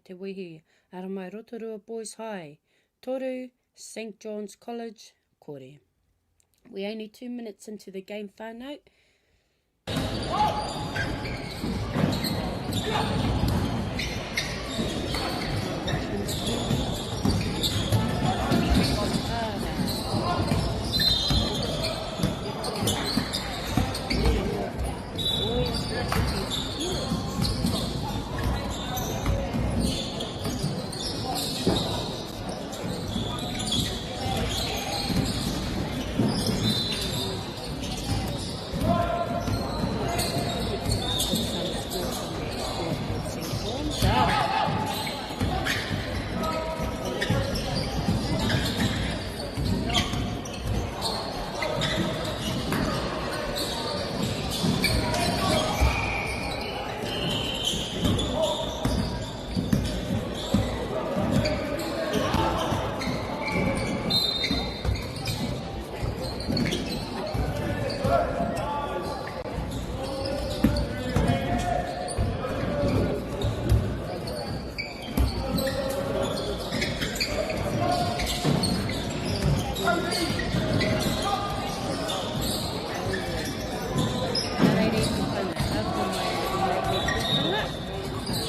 Te wihi, ara mai Rotorua Boys High, Toru, St. John's College, kore. We're only 2 minutes into the game whānau.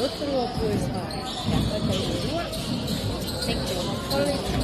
Rotorua Boys High, kia koutou Rotorua, St. John's College.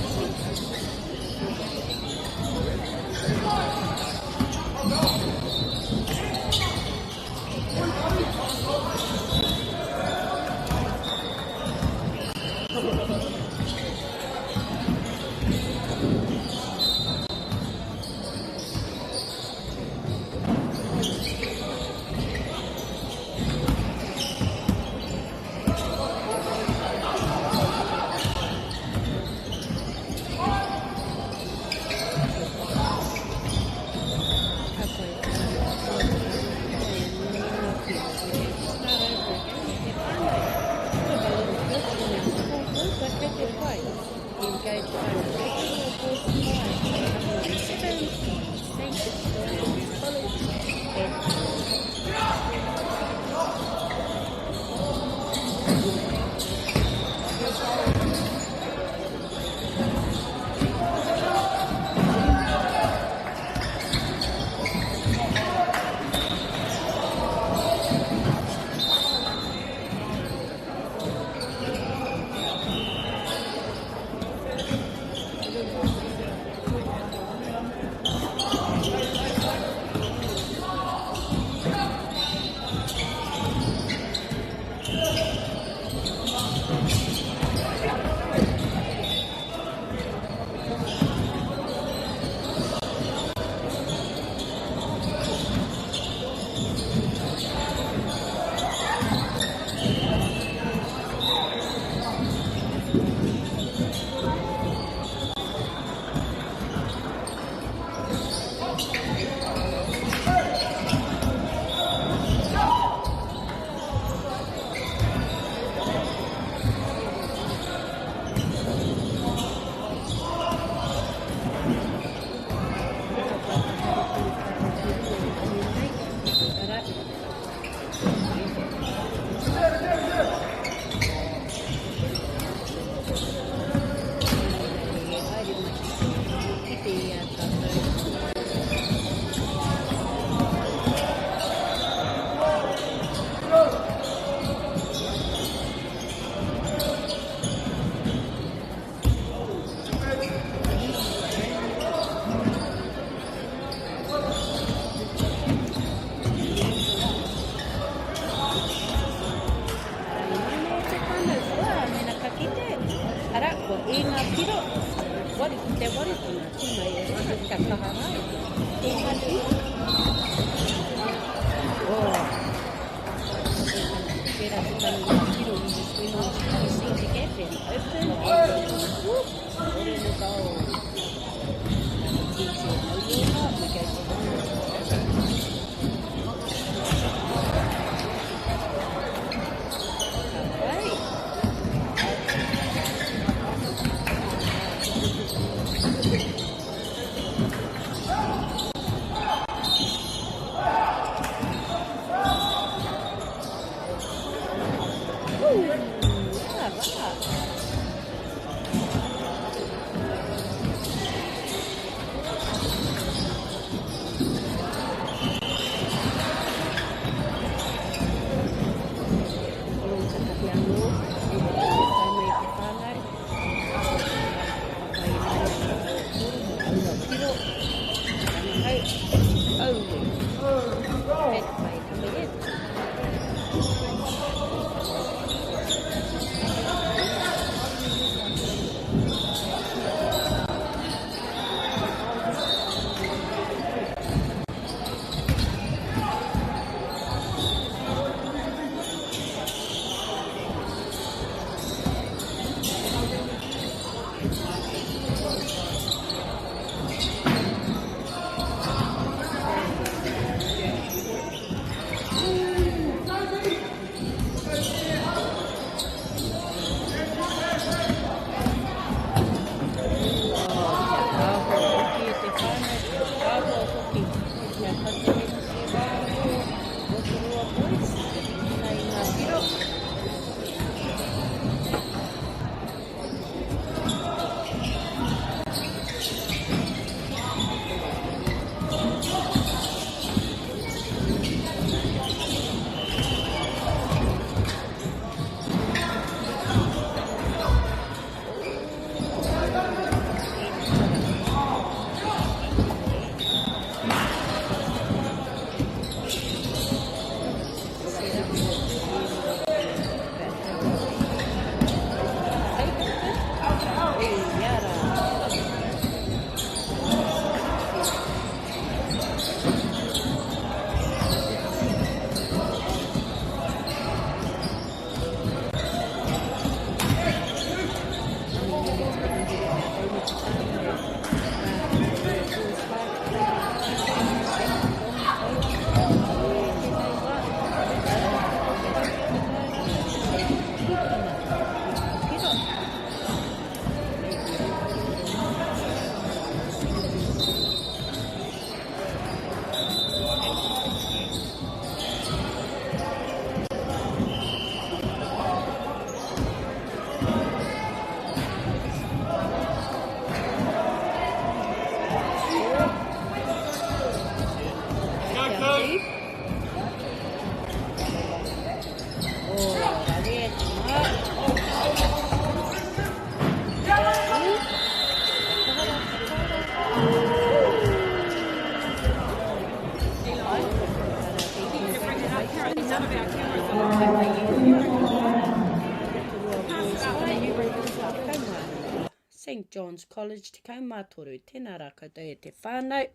St John's College, te kaumātoru, tēnā rā koutou e te whānau,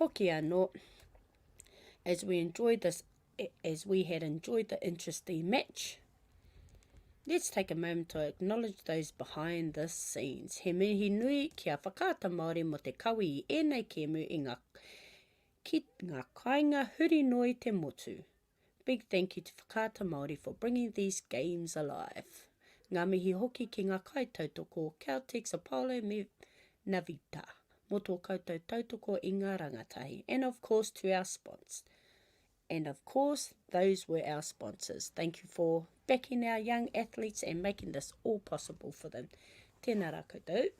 hoki anō, as we had enjoyed the interesting match. Let's take a moment to acknowledge those behind the scenes. He mihi nui kia whakaata Māori mo te kawi I ēnei kēmu ki ngā kāinga huri noi te motu. Big thank you to Whakaata Māori for bringing these games alive. Ngā mihi hoki ki ngā kai tautoko, Caltex Apollo me Navita, mo tō koutou tautoko I ngā rangatahi. And of course to our sponsors. And of course, those were our sponsors. Thank you for backing our young athletes and making this all possible for them. Tēnā rā koutou.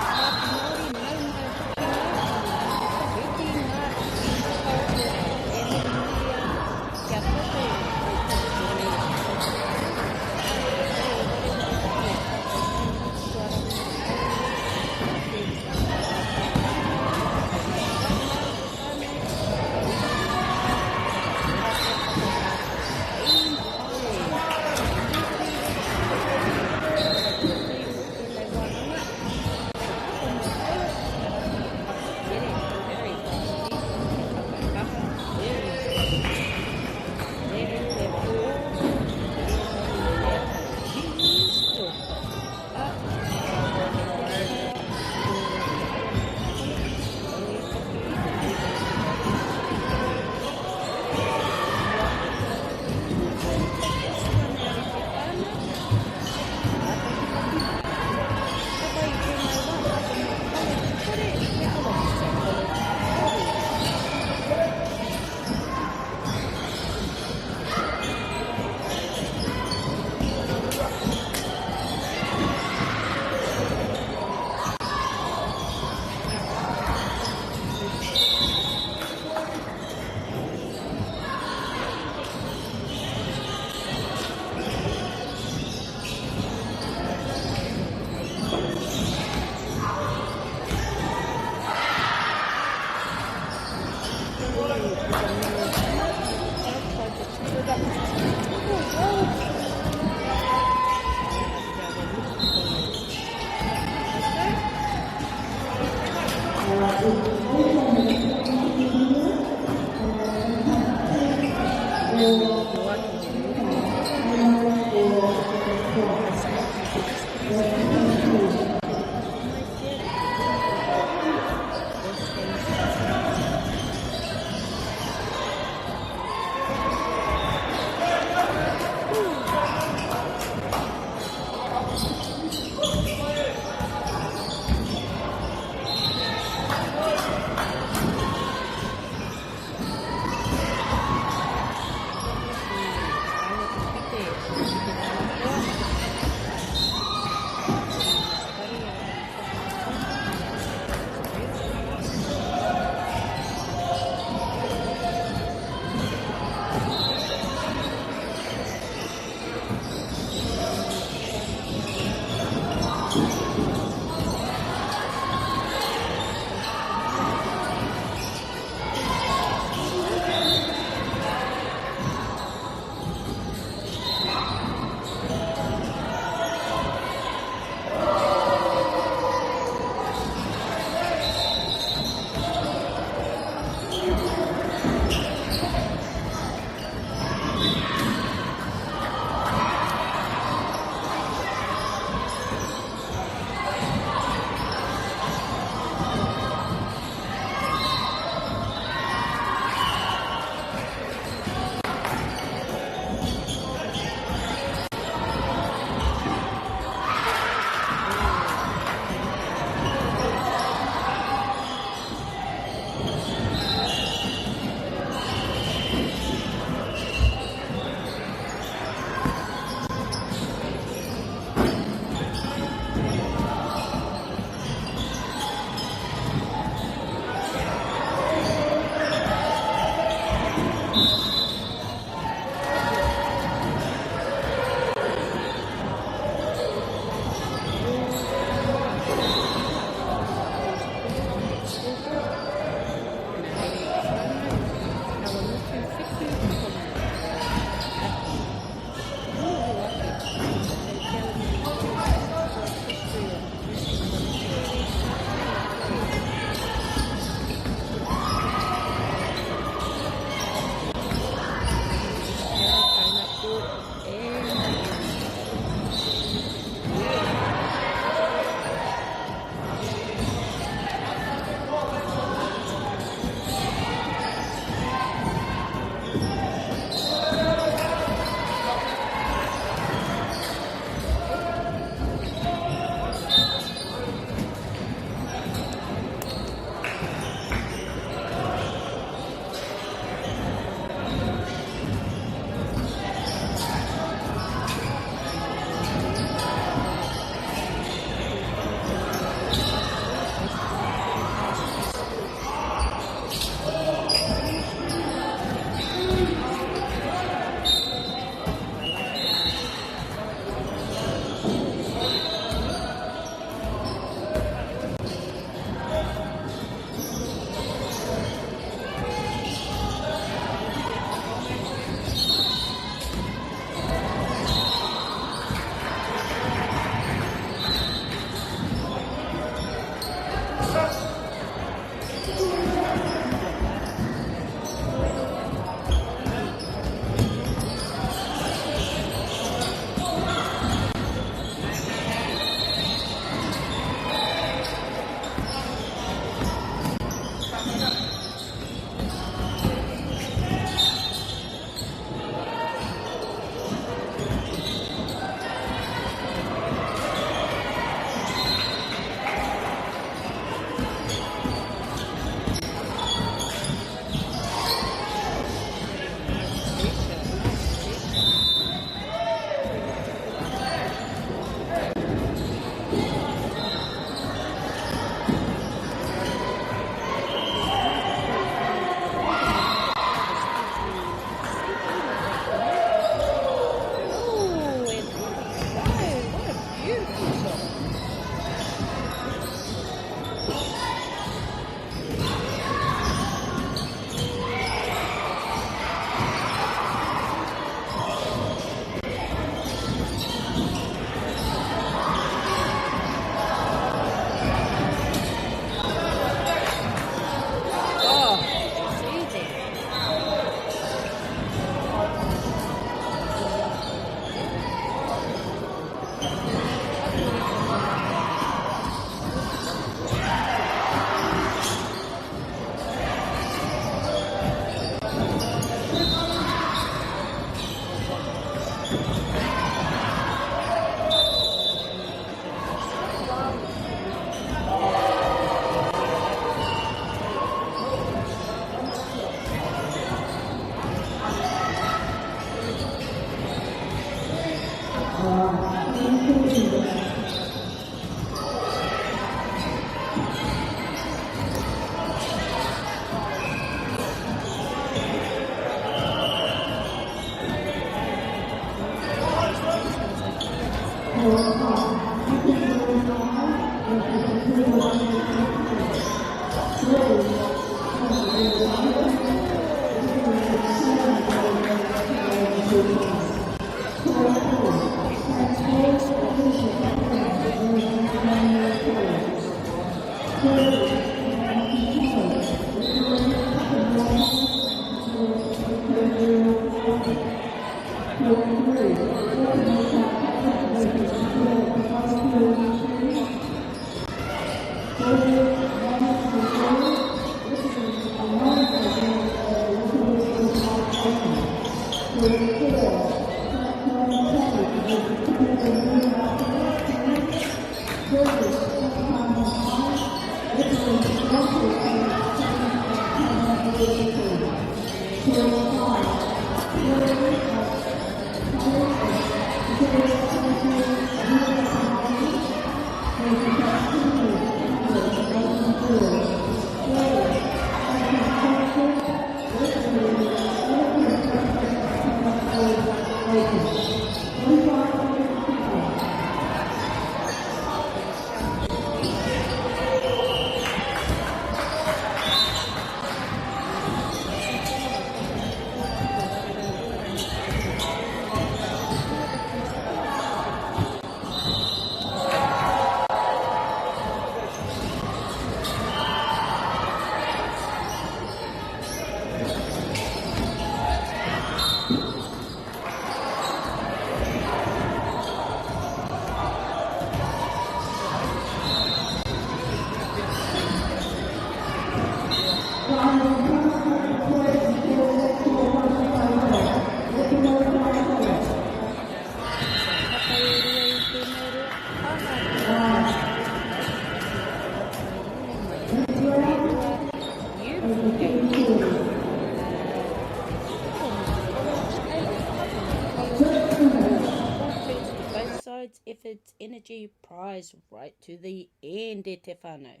Efforts, energy, prize right to the end e te whānau.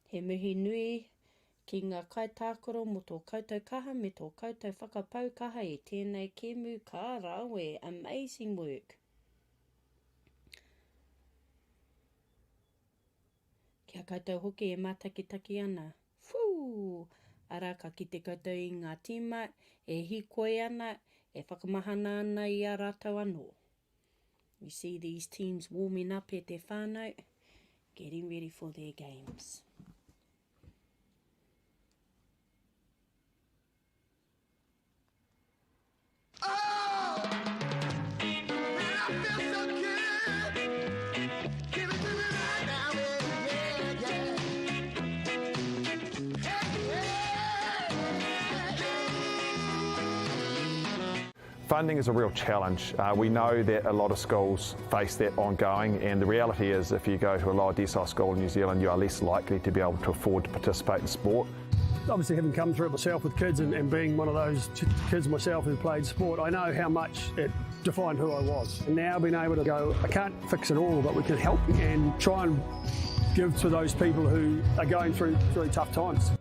He muhi nui ki ngā kaitākaro mo tō koutou kaha me tō koutou whakapau kaha e tēnei kēmu kā rāwe. Amazing work. Kia koutou hoki e mātakitaki ana. Whoo! Ara ka ki te koutou i ngā tīma e hikoi ana, e whakamahana ana i a rātou anō. You see these teams warming up e te whānau, getting ready for their games. Funding is a real challenge. We know that a lot of schools face that ongoing, and the reality is if you go to a lower decile school in New Zealand, you are less likely to be able to afford to participate in sport. Obviously, having come through it myself with kids and being one of those kids myself who played sport, I know how much it defined who I was. And now being able to go, I can't fix it all, but we can help and try and give to those people who are going through really tough times.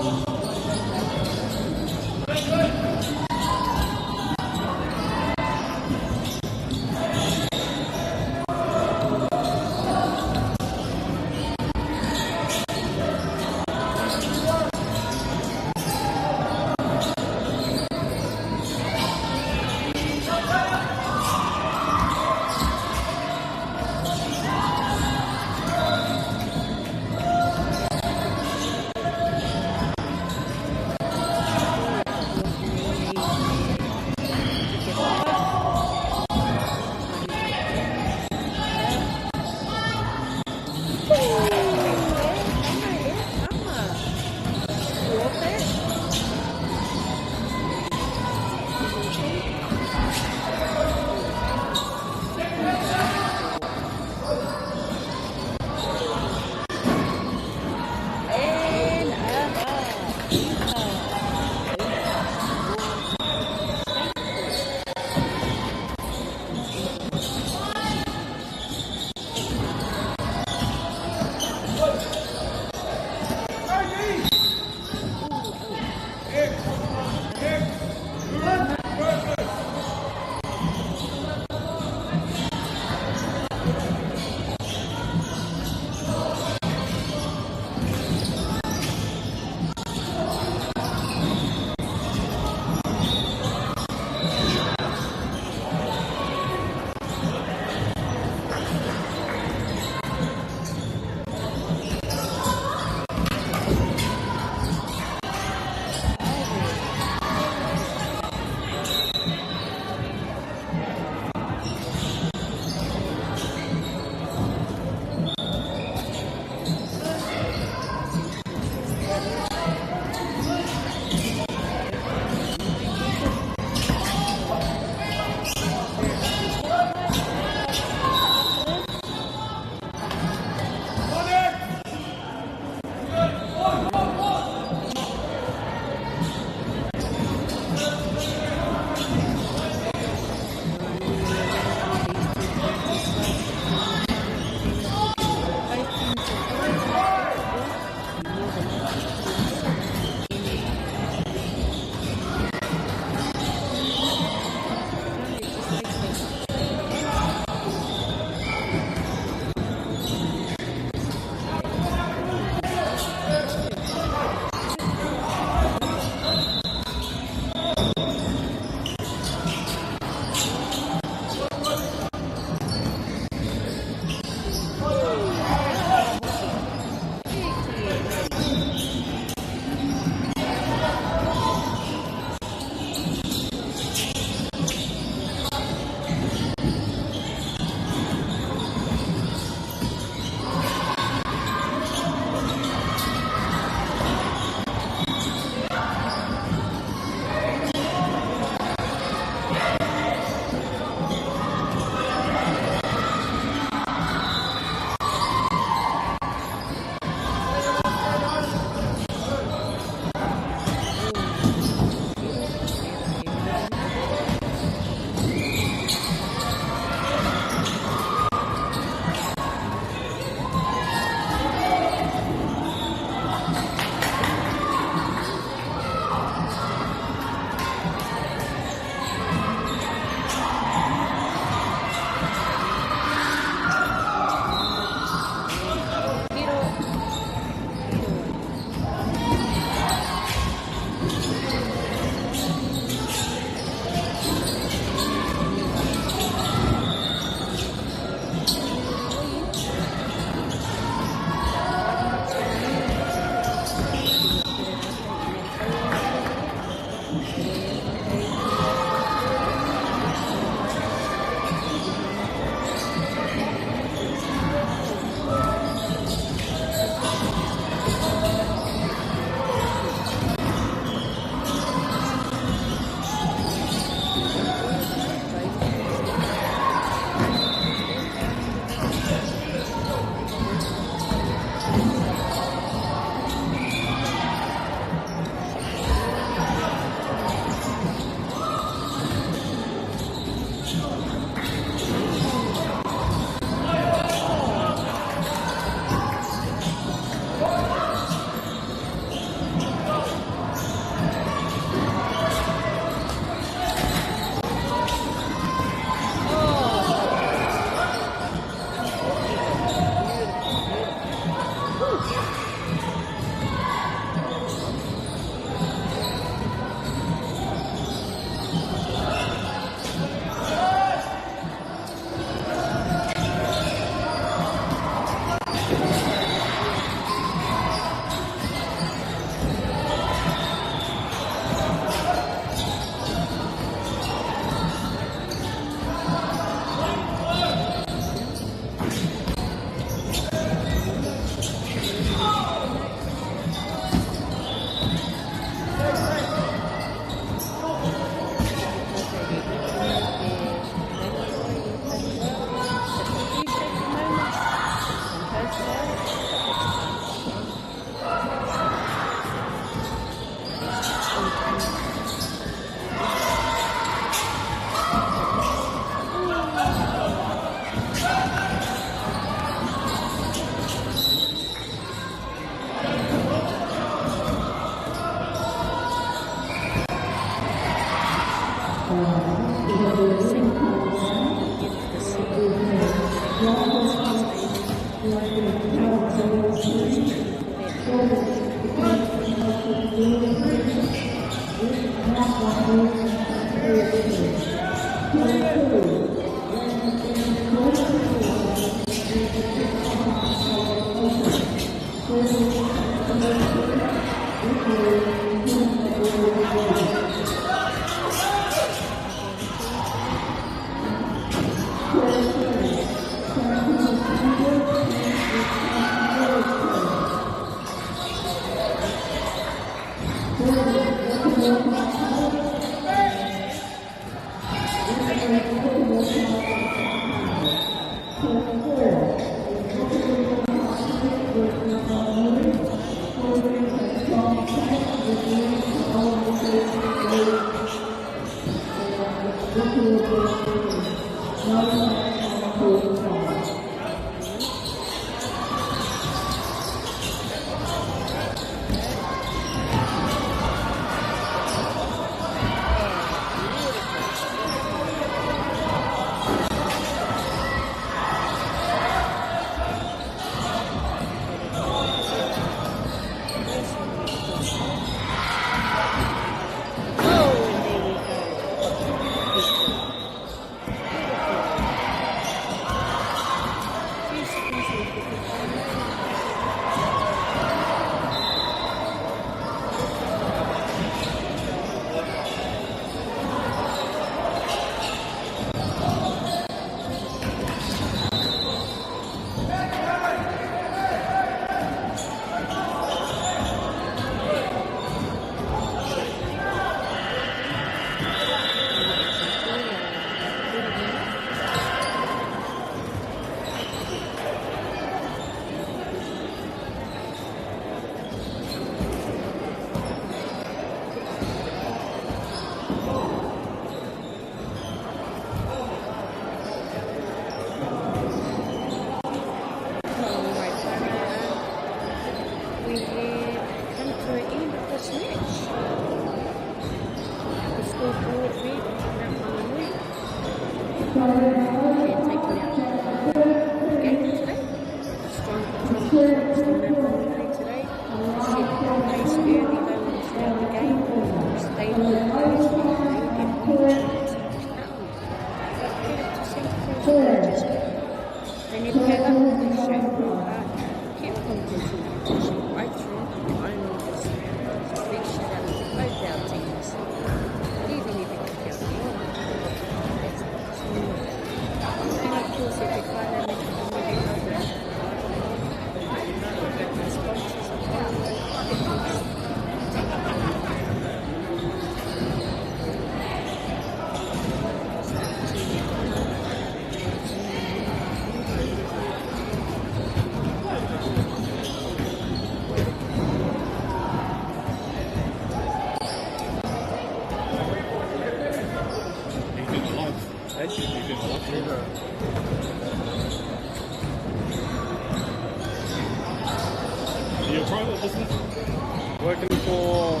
Working for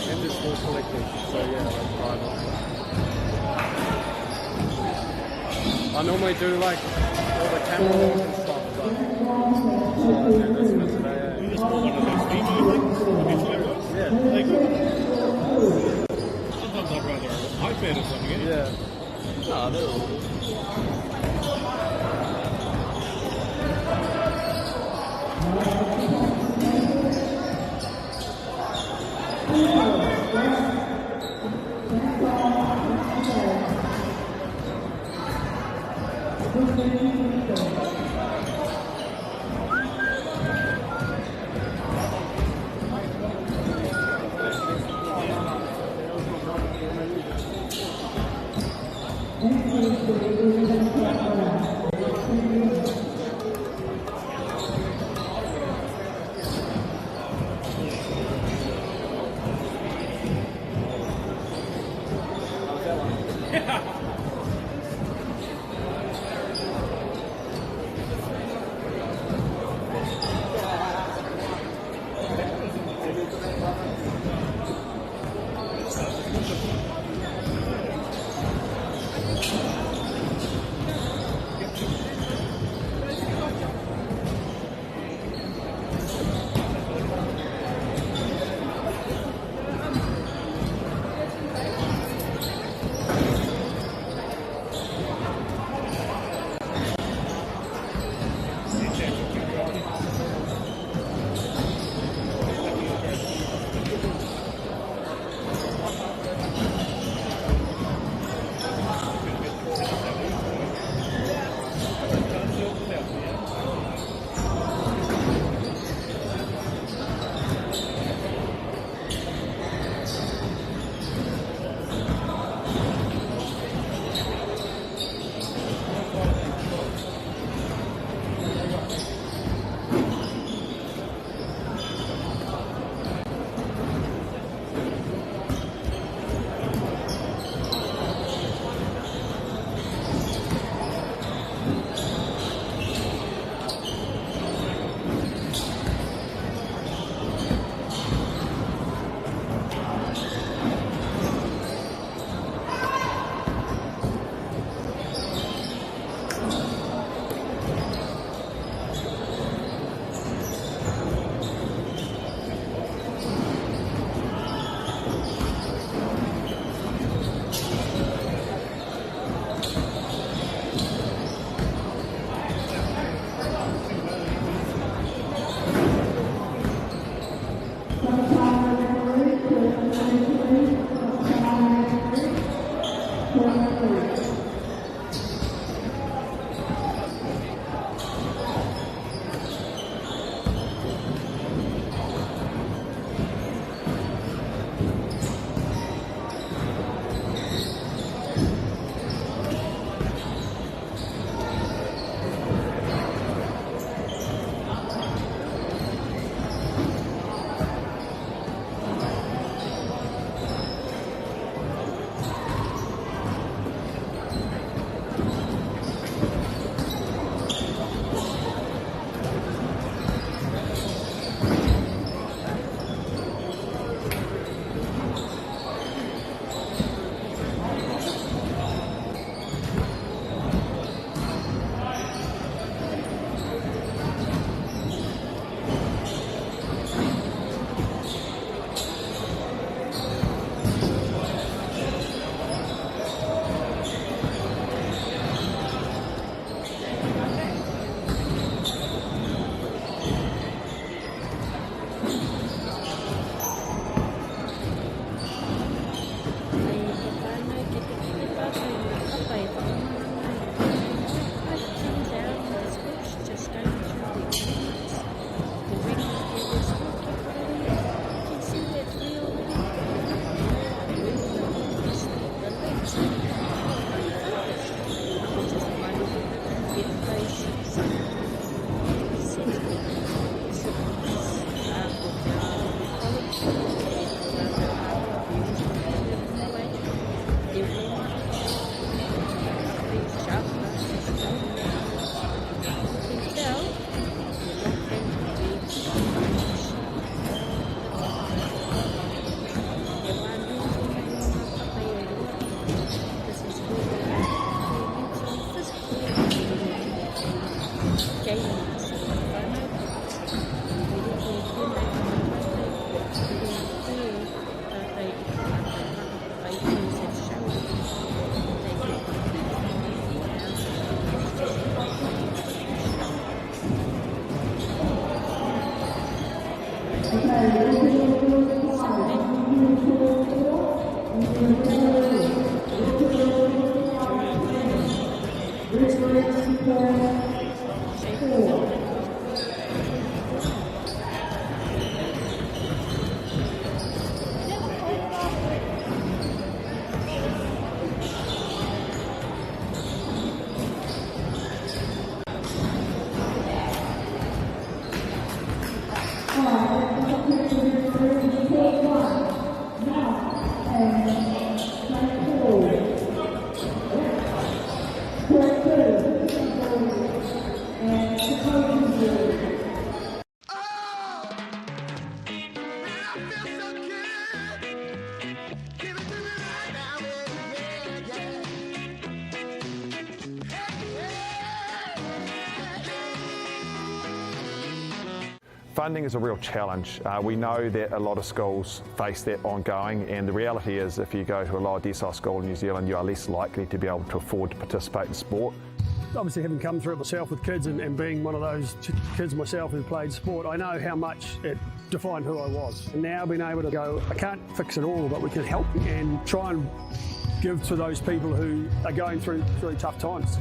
NZSS collective, so yeah, like private. I normally do like all the camera work and stuff, but I do this for today. You just call one of those female things, Yeah. Like, sometimes I'd rather an iPad or something, Yeah. Nah, they're all good. Funding is a real challenge. We know that a lot of schools face that ongoing, and the reality is if you go to a lower decile school in New Zealand, you are less likely to be able to afford to participate in sport. Obviously, having come through it myself with kids and being one of those kids myself who played sport, I know how much it defined who I was. And now being able to go, I can't fix it all, but we can help and try and give to those people who are going through really tough times.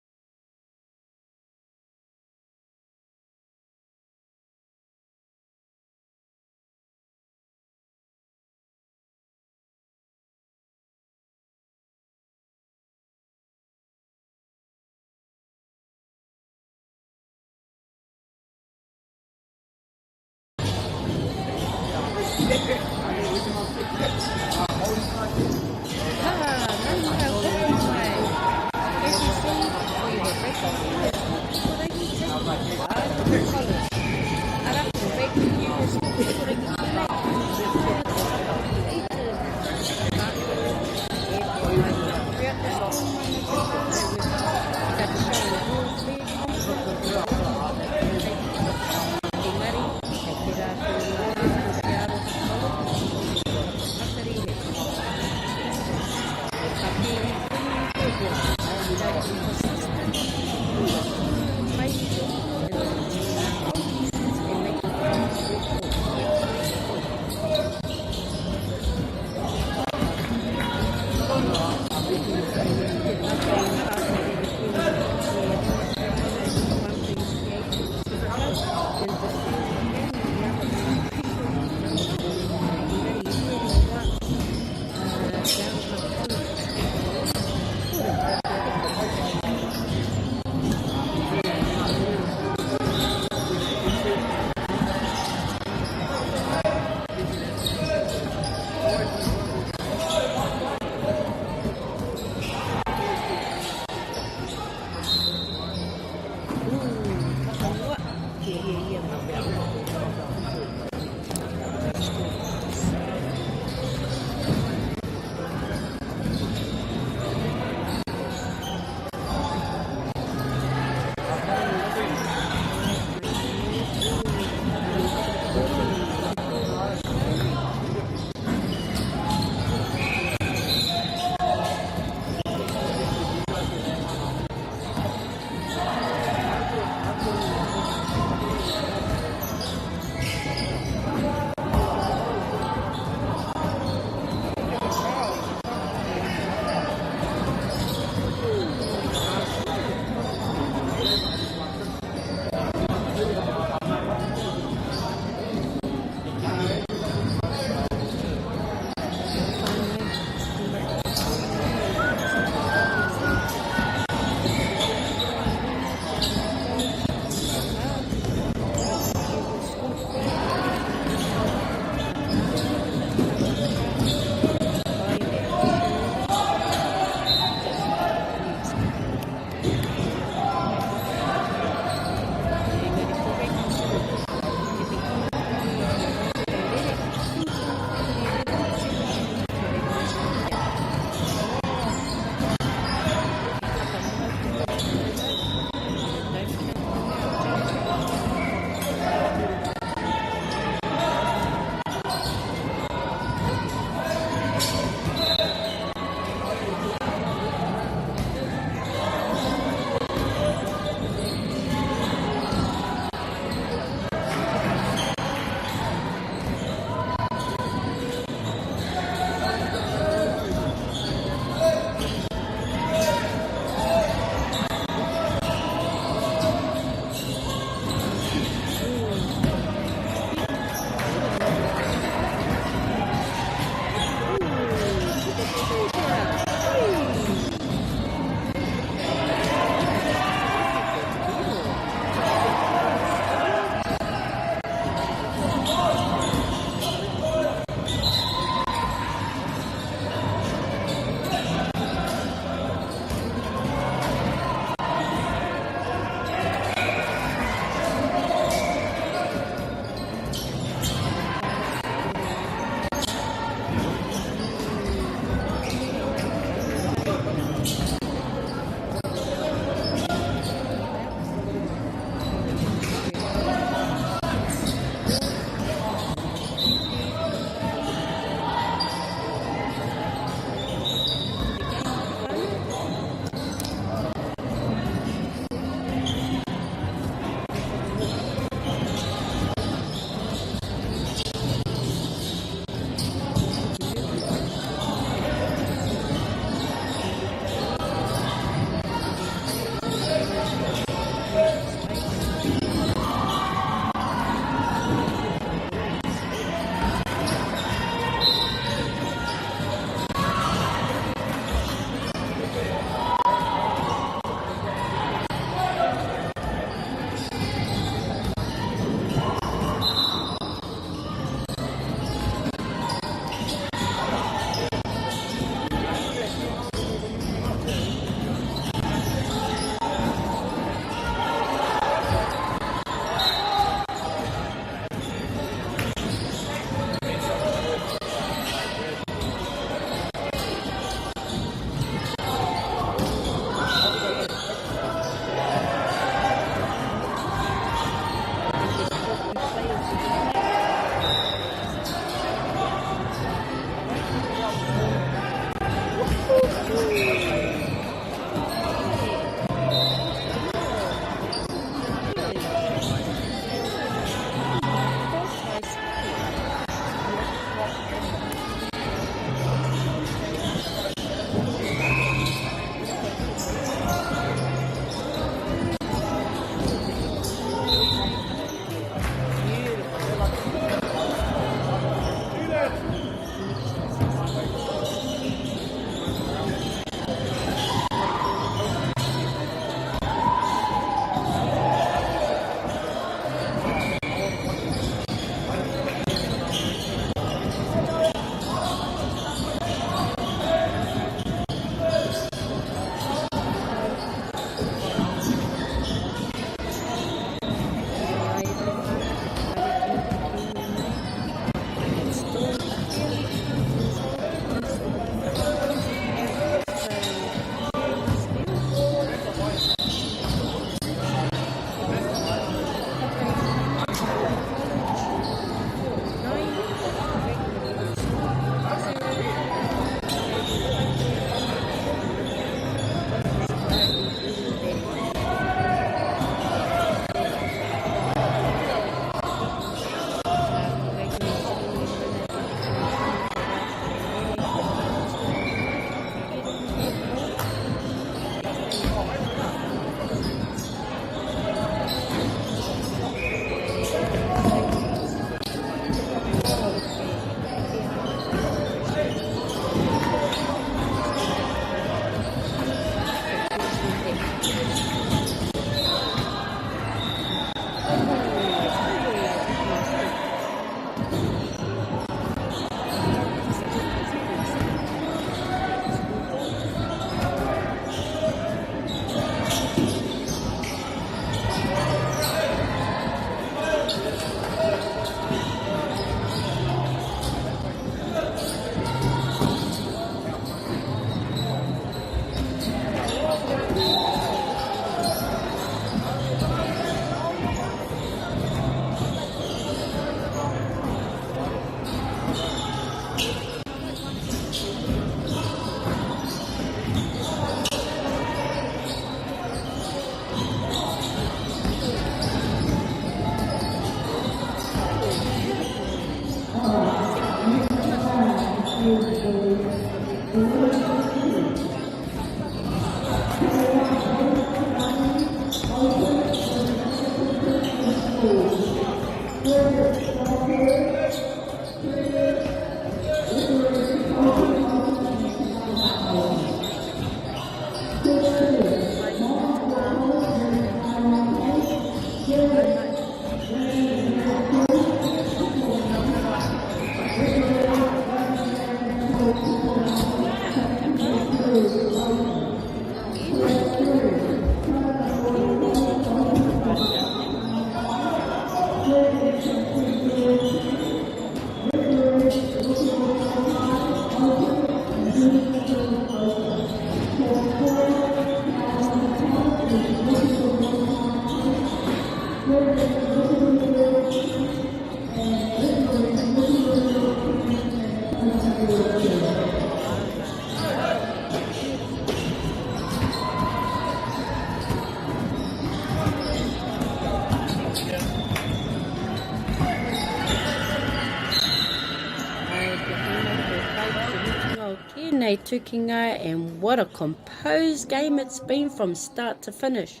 Tēnei tukinga, and what a composed game it's been from start to finish.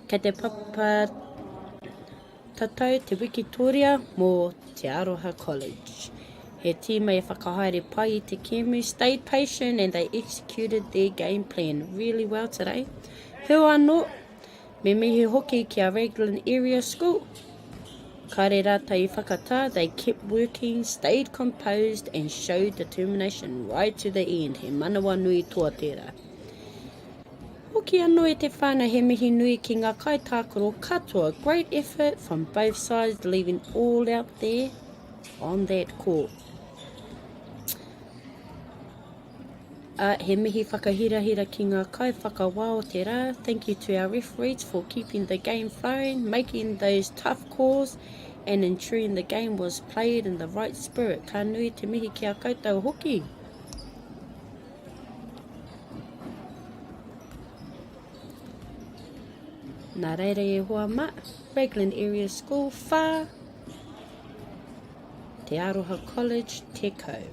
Kei te papa tatau te wikitoria mō Te Aroha College. He tīma e whakahaere pai I te kēmu, stayed patient and they executed their game plan really well today. Heu anō, me mihi hoki ki a Raglan area school. Kaere rata I whakatā, they kept working, stayed composed and showed determination right to the end. He manawa nui toa tērā. Hoki anō e te whānau he mihi nui ki ngā kaitākaro katoa. Great effort from both sides, leaving all out there on that court. He mihi whakahirahira ki ngā kai whakawao tērā. Thank you to our referees for keeping the game flowing, making those tough calls and ensuring the game was played in the right spirit. Ka nui te mihi ki a koutou hoki. Nā reira e hoa ma, Raglan Area School, whā, Te Aroha College, te kau.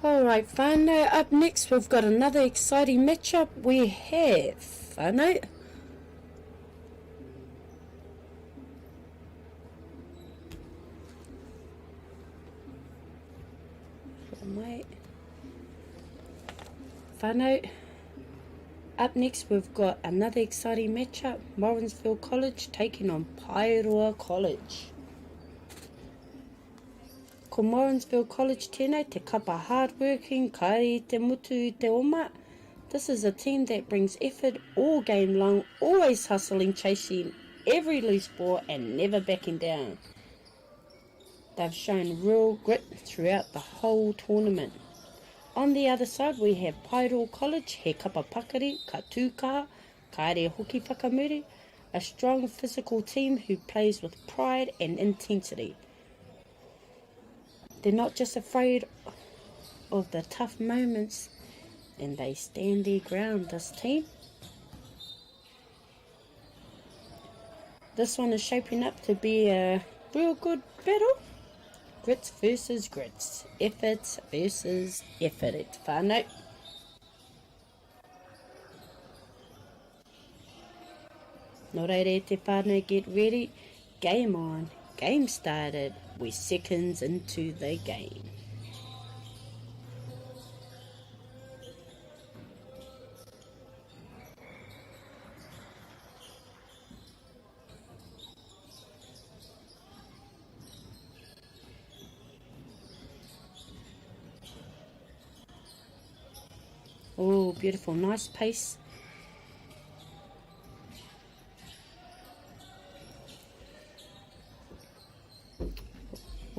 Alright, whānau, up next we've got another exciting matchup. We have, whānau, whānau, up next we've got another exciting matchup. Morrinsville College taking on Paeroa College. Ko Morrinsville College tēnei te kapa hardworking, kaere I te mutu I te oma. This is a team that brings effort all game long, always hustling, chasing every loose ball and never backing down. They've shown real grit throughout the whole tournament. On the other side we have Paeroa College, he kapa pakari, ka tūkaha, kaere hoki whakamuri, a strong physical team who plays with pride and intensity. They're not just afraid of the tough moments, and they stand their ground, this team. This one is shaping up to be a real good battle. Grits versus grits. Effort versus effort. It's whānau. Nō reire te whānau, get ready. Game on. Game started. We're seconds into the game. Oh, beautiful. Nice pace.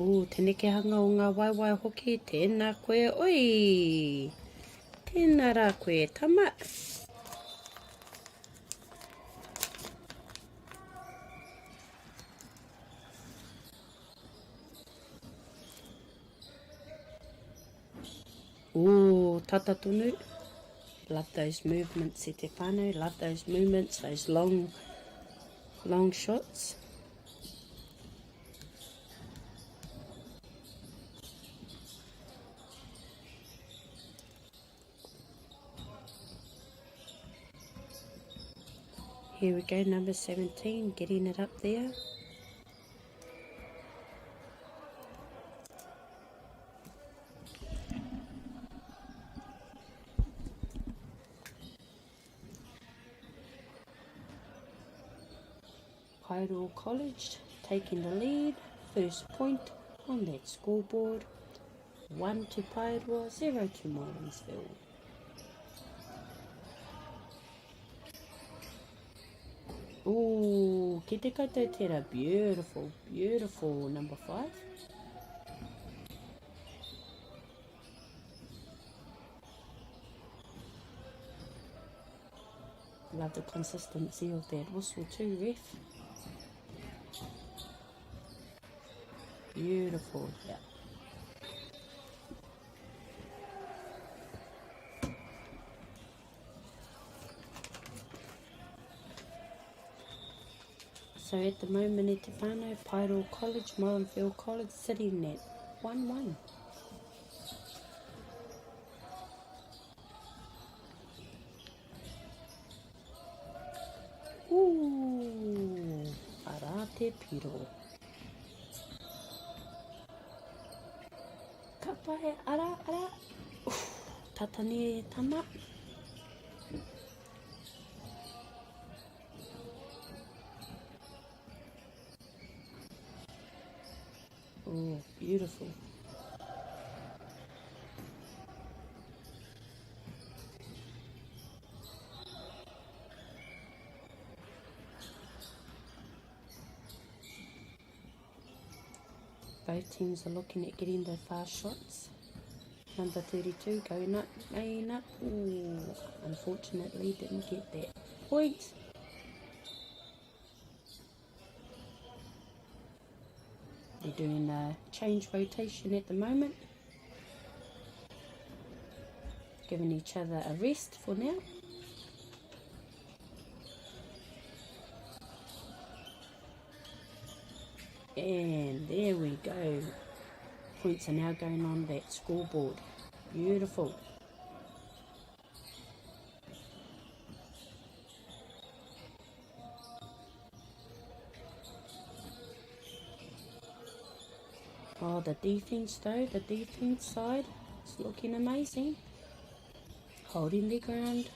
Oh, te neke hanga o ngā waiwai hoki, tēnā koe, oi! Tēnā rā koe, tama! Oh, tata tonu. Love those movements, e te whānau. Love those movements, those long shots. Here we go, number 17, getting it up there. Paeroa College taking the lead. First point on that scoreboard. 1 to Paeroa, 0 to Morrinsville. Ooh, ki te koutou tērā, beautiful, beautiful, number 5. Love the consistency of that whistle too, ref. Beautiful, yeah. So at the moment at Te Whānau, Paeroa College, Morrinsville College sitting at 1-1. Ooh, ara te piro. Ka pae, ara. Tatani e tama. Oh, beautiful. Both teams are looking at getting their fast shots. Number 32 going up, laying up. Ooh, unfortunately didn't get that point. They're doing a change rotation at the moment. Giving each other a rest for now. And there we go. Points are now going on that scoreboard. Beautiful. Oh, the defense though, the defense side is looking amazing. Holding the ground.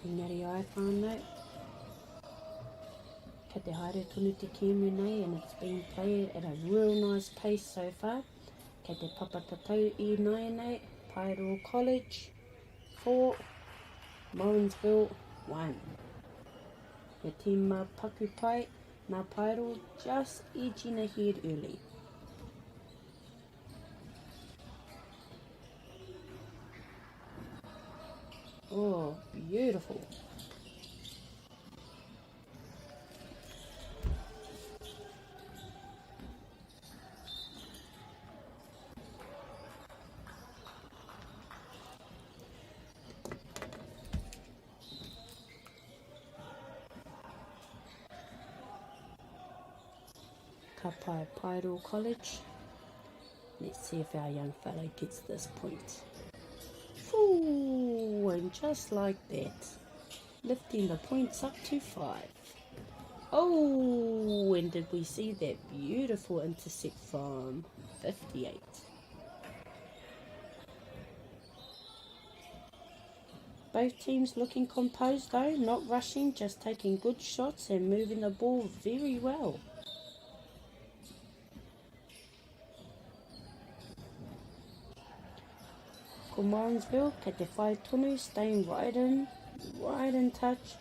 Engari ai whānau. Ka te haere tonu te kēmu nei, and it's been played at a real nice pace so far. Ka te papatatau I nei, Paeroa College 4, Morrinsville 1. The team Paku Pai, Ngā Paeroa just edging ahead early. Oh, beautiful. Ka pai Paeroa College. Let's see if our young fellow gets this point. Ooh, and just like that, lifting the points up to 5. Oh, and did we see that beautiful intercept from 58? Both teams looking composed though, not rushing, just taking good shots and moving the ball very well. Ko Morrinsville, ka te whai tonu, staying right in touch,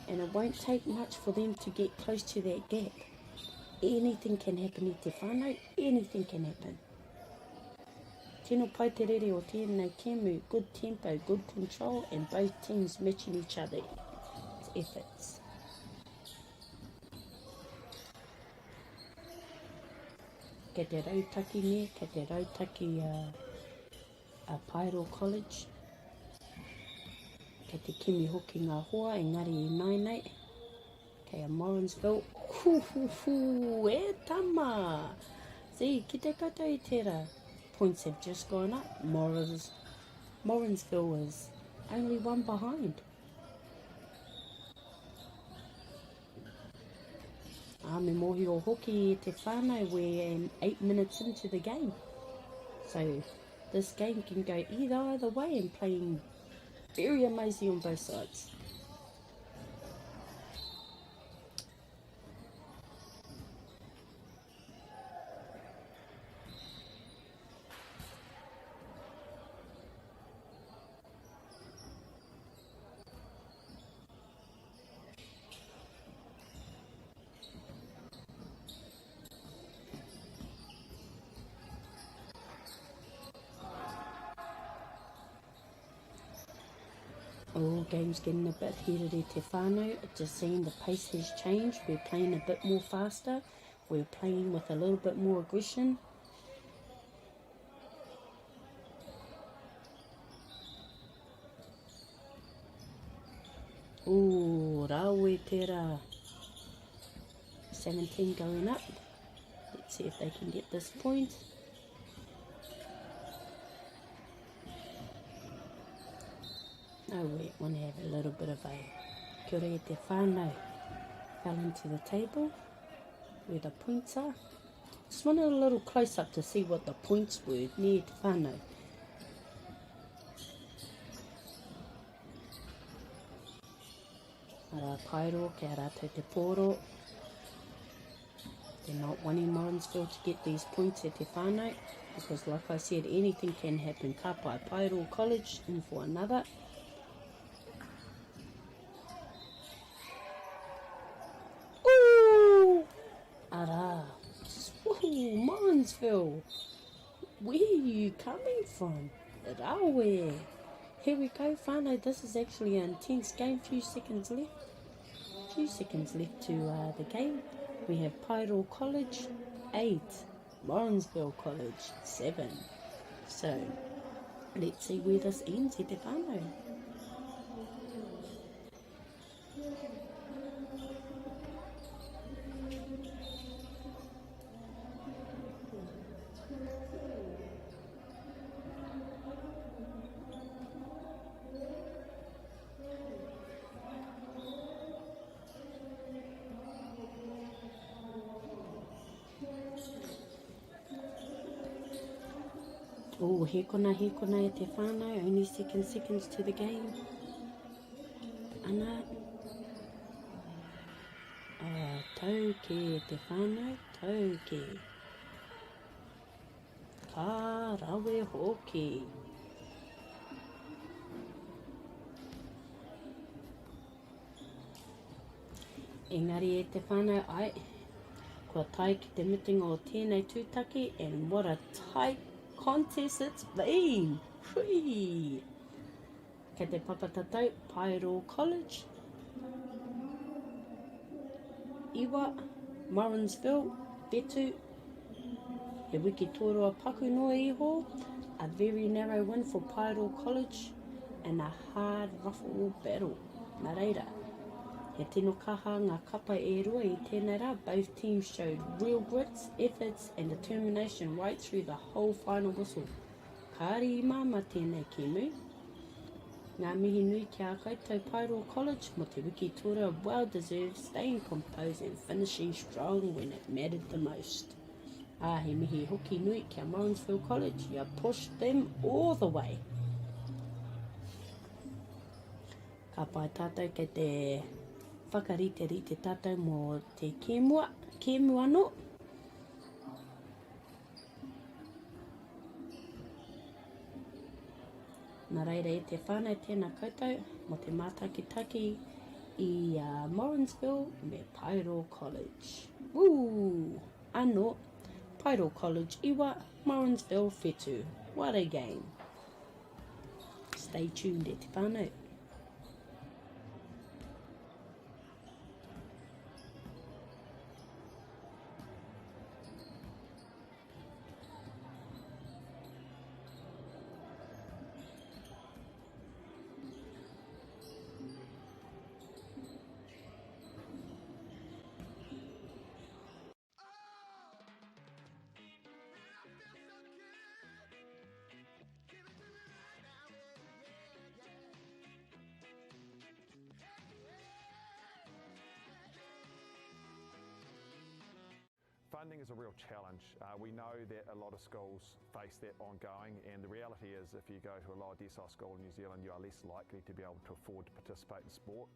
and it won't take much for them to get close to that gap. Anything can happen I te whānau, anything can happen. Tino pai te rere o tēnei kēmu, good tempo, good control, and both teams matching each other's efforts. Ka te rautaki ne, ka te rautaki Paeroa College. Ka te kimi hoki ngā hoa, engari I nei. Kei a Morrinsville. E tama! See, ki te koutou I tērā. Points have just gone up. Morrinsville is only one behind. Me mohi o hoki te whānau, we're 8 minutes into the game. So this game can go either way and playing very amazing on both sides. All games getting a bit heated I te whānau, just seeing the pace has changed. We're playing a bit more faster, we're playing with a little bit more aggression. Ooh, rāwe tērā. 17 going up. Let's see if they can get this point. No, we want to have a little bit of a kia ora te whānau. Fell into the table where the points are. Just wanted a little close up to see what the points were near te whānau. Ara Paeroa, kia rātou te pōro. They're not wanting Morrinsville to get these points at te whānau, because like I said, anything can happen. Ka pai Paeroa College in for another. Ara, Morrinsville, where are you coming from? Rawe, Here we go, whānau. This is actually an intense game. Few seconds left to the game. We have Pyro College 8, Morrinsville College 7. So let's see where this ends, e te whānau. Oh, he kona e te whānau, only seconds to the game. Ana. Tauke e te whānau, tauke. Ka rawe hoki. Engari e te whānau ai, kua tai ki te meeting o tēnei tūtaki, and what a tight contest it's been. Hui. Kei te papatatau, Pyro College, Iwa, Morrinsville, Betu, he wiki tōrua paku noa iho, a very narrow win for Pyro College, and a hard ruffle battle. Nā reira, he tino kaha ngā kapa e rua I tēnei rā, both teams showed real grits, efforts and determination right through the whole final whistle. Kāri I māma tēnei kimu. Ngā mihi nui ki a koutou Pyro College, mo te wiki tōrua well deserved, staying composed and finishing strong when it mattered the most. He mihi hoki nui ki a Morrinsville College, you pushed them all the way. Ka pai tātou kei te whakarite tātou mō te kēmua no. Nā reira e te whānau tēnā koutou, mo te mātakitaki I Morrinsville me Pyro College. Woo! Anō, Pyro College Iwa, Morrinsville Whetu. What a game. Stay tuned e te whānau. Funding is a real challenge. We know that a lot of schools face that ongoing, and the reality is if you go to a lower decile school in New Zealand, you are less likely to be able to afford to participate in sport.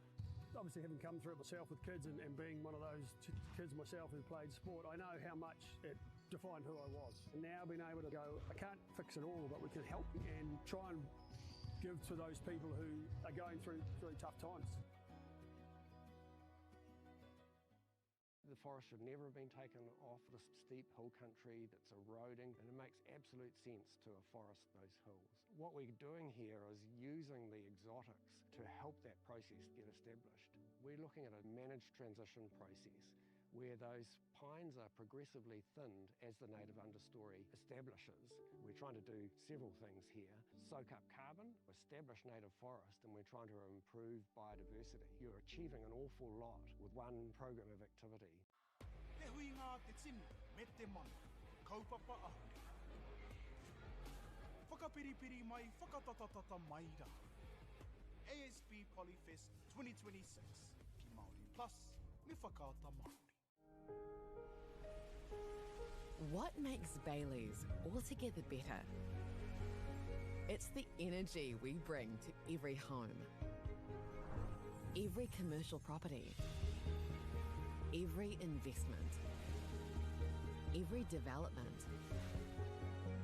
Obviously, having come through it myself with kids and being one of those kids myself who played sport, I know how much it defined who I was. And now being able to go, I can't fix it all, but we can help and try and give to those people who are going through really tough times. The forest should never have been taken off this steep hill country that's eroding, and it makes absolute sense to afforest those hills. What we're doing here is using the exotics to help that process get established. We're looking at a managed transition process where those pines are progressively thinned as the native understory establishes. We're trying to do several things here. Soak up carbon, establish native forest, and we're trying to improve biodiversity. You're achieving an awful lot with one program of activity. Te hui ngā te tini, me te mana, kaupapa ahu. Whakapiripiri mai, whakatatatata mai rā. ASB Polyfest 2026, ki Māori Plus, me whakaata Māori. What makes Bailey's altogether better? It's the energy we bring to every home, every commercial property, every investment, every development,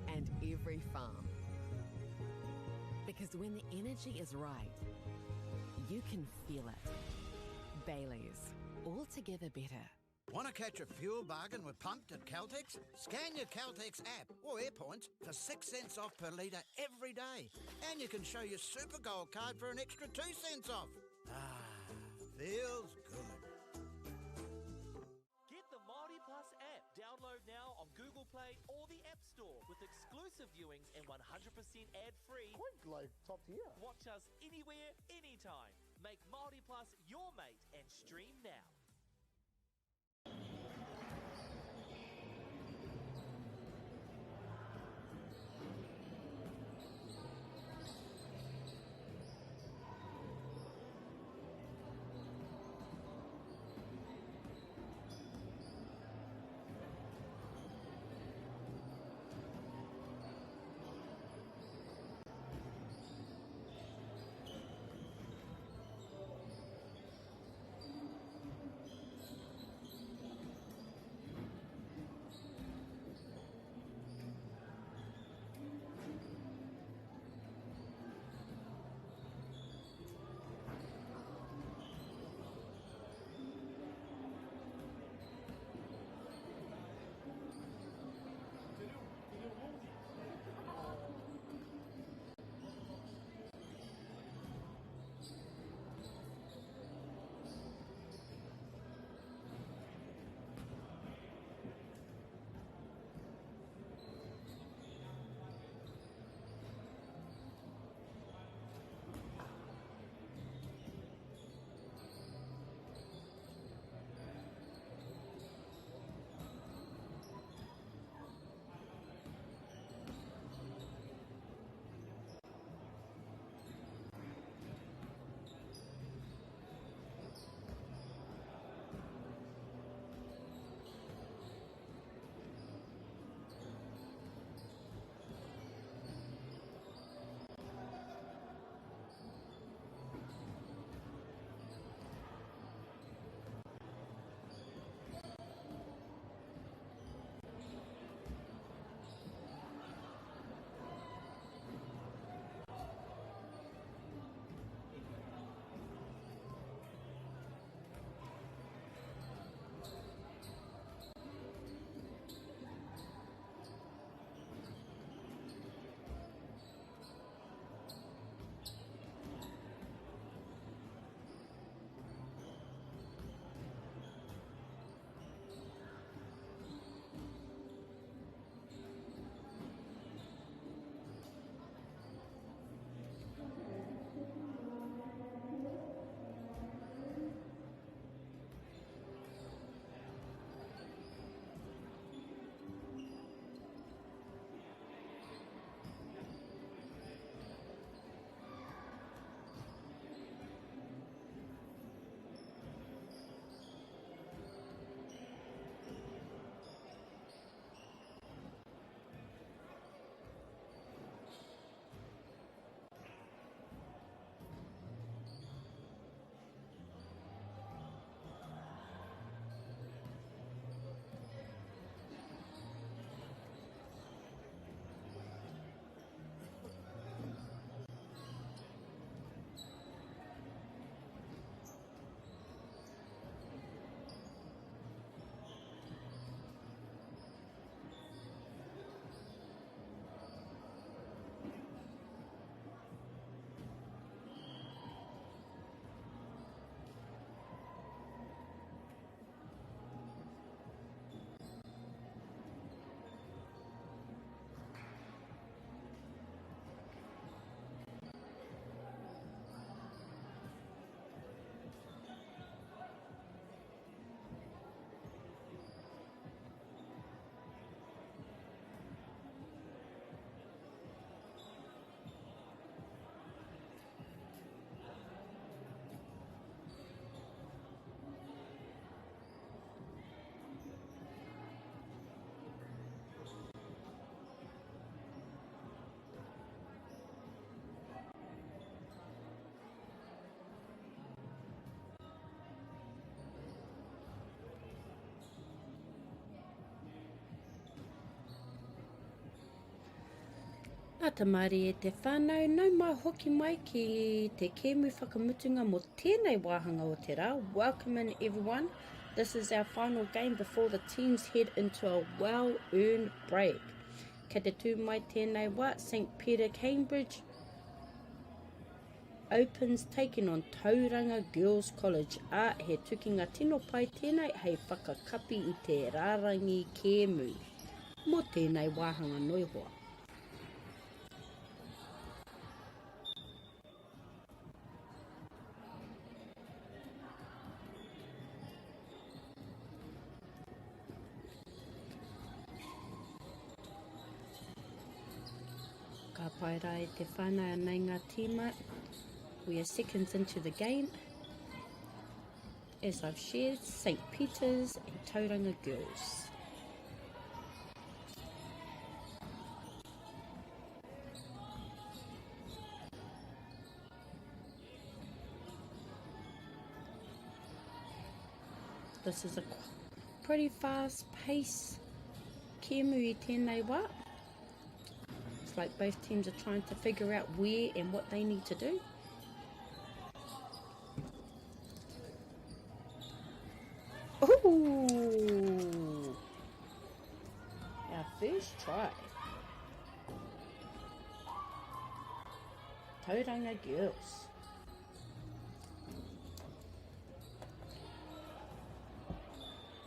and every farm. Because when the energy is right, you can feel it. Bailey's, altogether better. Want to catch a fuel bargain with Pumped at Caltex? Scan your Caltex app or AirPoints for 6 cents off per litre every day. And you can show your Super Gold card for an extra 2 cents off. Ah, feels good. Get the MāORI Plus app. Download now on Google Play or the App Store with exclusive viewings and 100% ad-free. Quite like top tier. Watch us anywhere, anytime. Make MāORI Plus your mate and stream now. Nā tamari e te whānau, nau mai hoki mai ki te kēmu whakamutunga mo tēnei wāhanga o te rā. Welcome in everyone This is our final game before the teams head into a well-earned break. Kei te tū mai tēnei wā, St. Peter Cambridge opens taking on Tauranga Girls College. He tukinga tino pai tēnei hei whakakapi I te rārangi kēmu. Mō tēnei wāhanga noihoa. Ka pai rai te whānau nei ngā tīma. We are seconds into the game. As I've shared, St. Peter's and Tauranga Girls. This is a pretty fast pace. Kēmu I tēnei wā. It's like both teams are trying to figure out where and what they need to do. Ooh! Our first try. Tauranga Girls.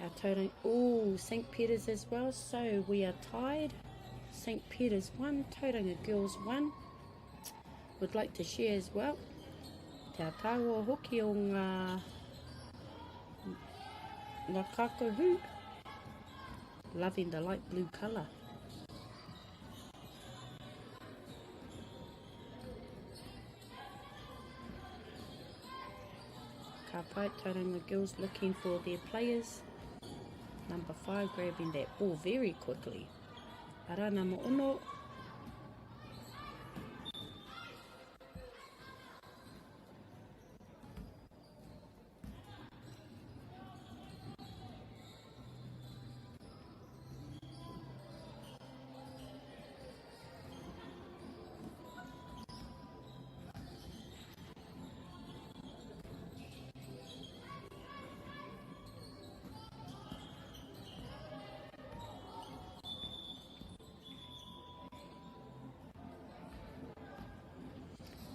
Our Tauranga, ooh, St. Peter's as well, so we are tied. St. Peter's 1, Tauranga Girls 1. Would like to share as well. Te ataua hoki o ngā kakahu. Loving the light blue colour. Ka pai Tauranga Girls looking for their players. Number 5 grabbing that ball very quickly. Ara nama ono.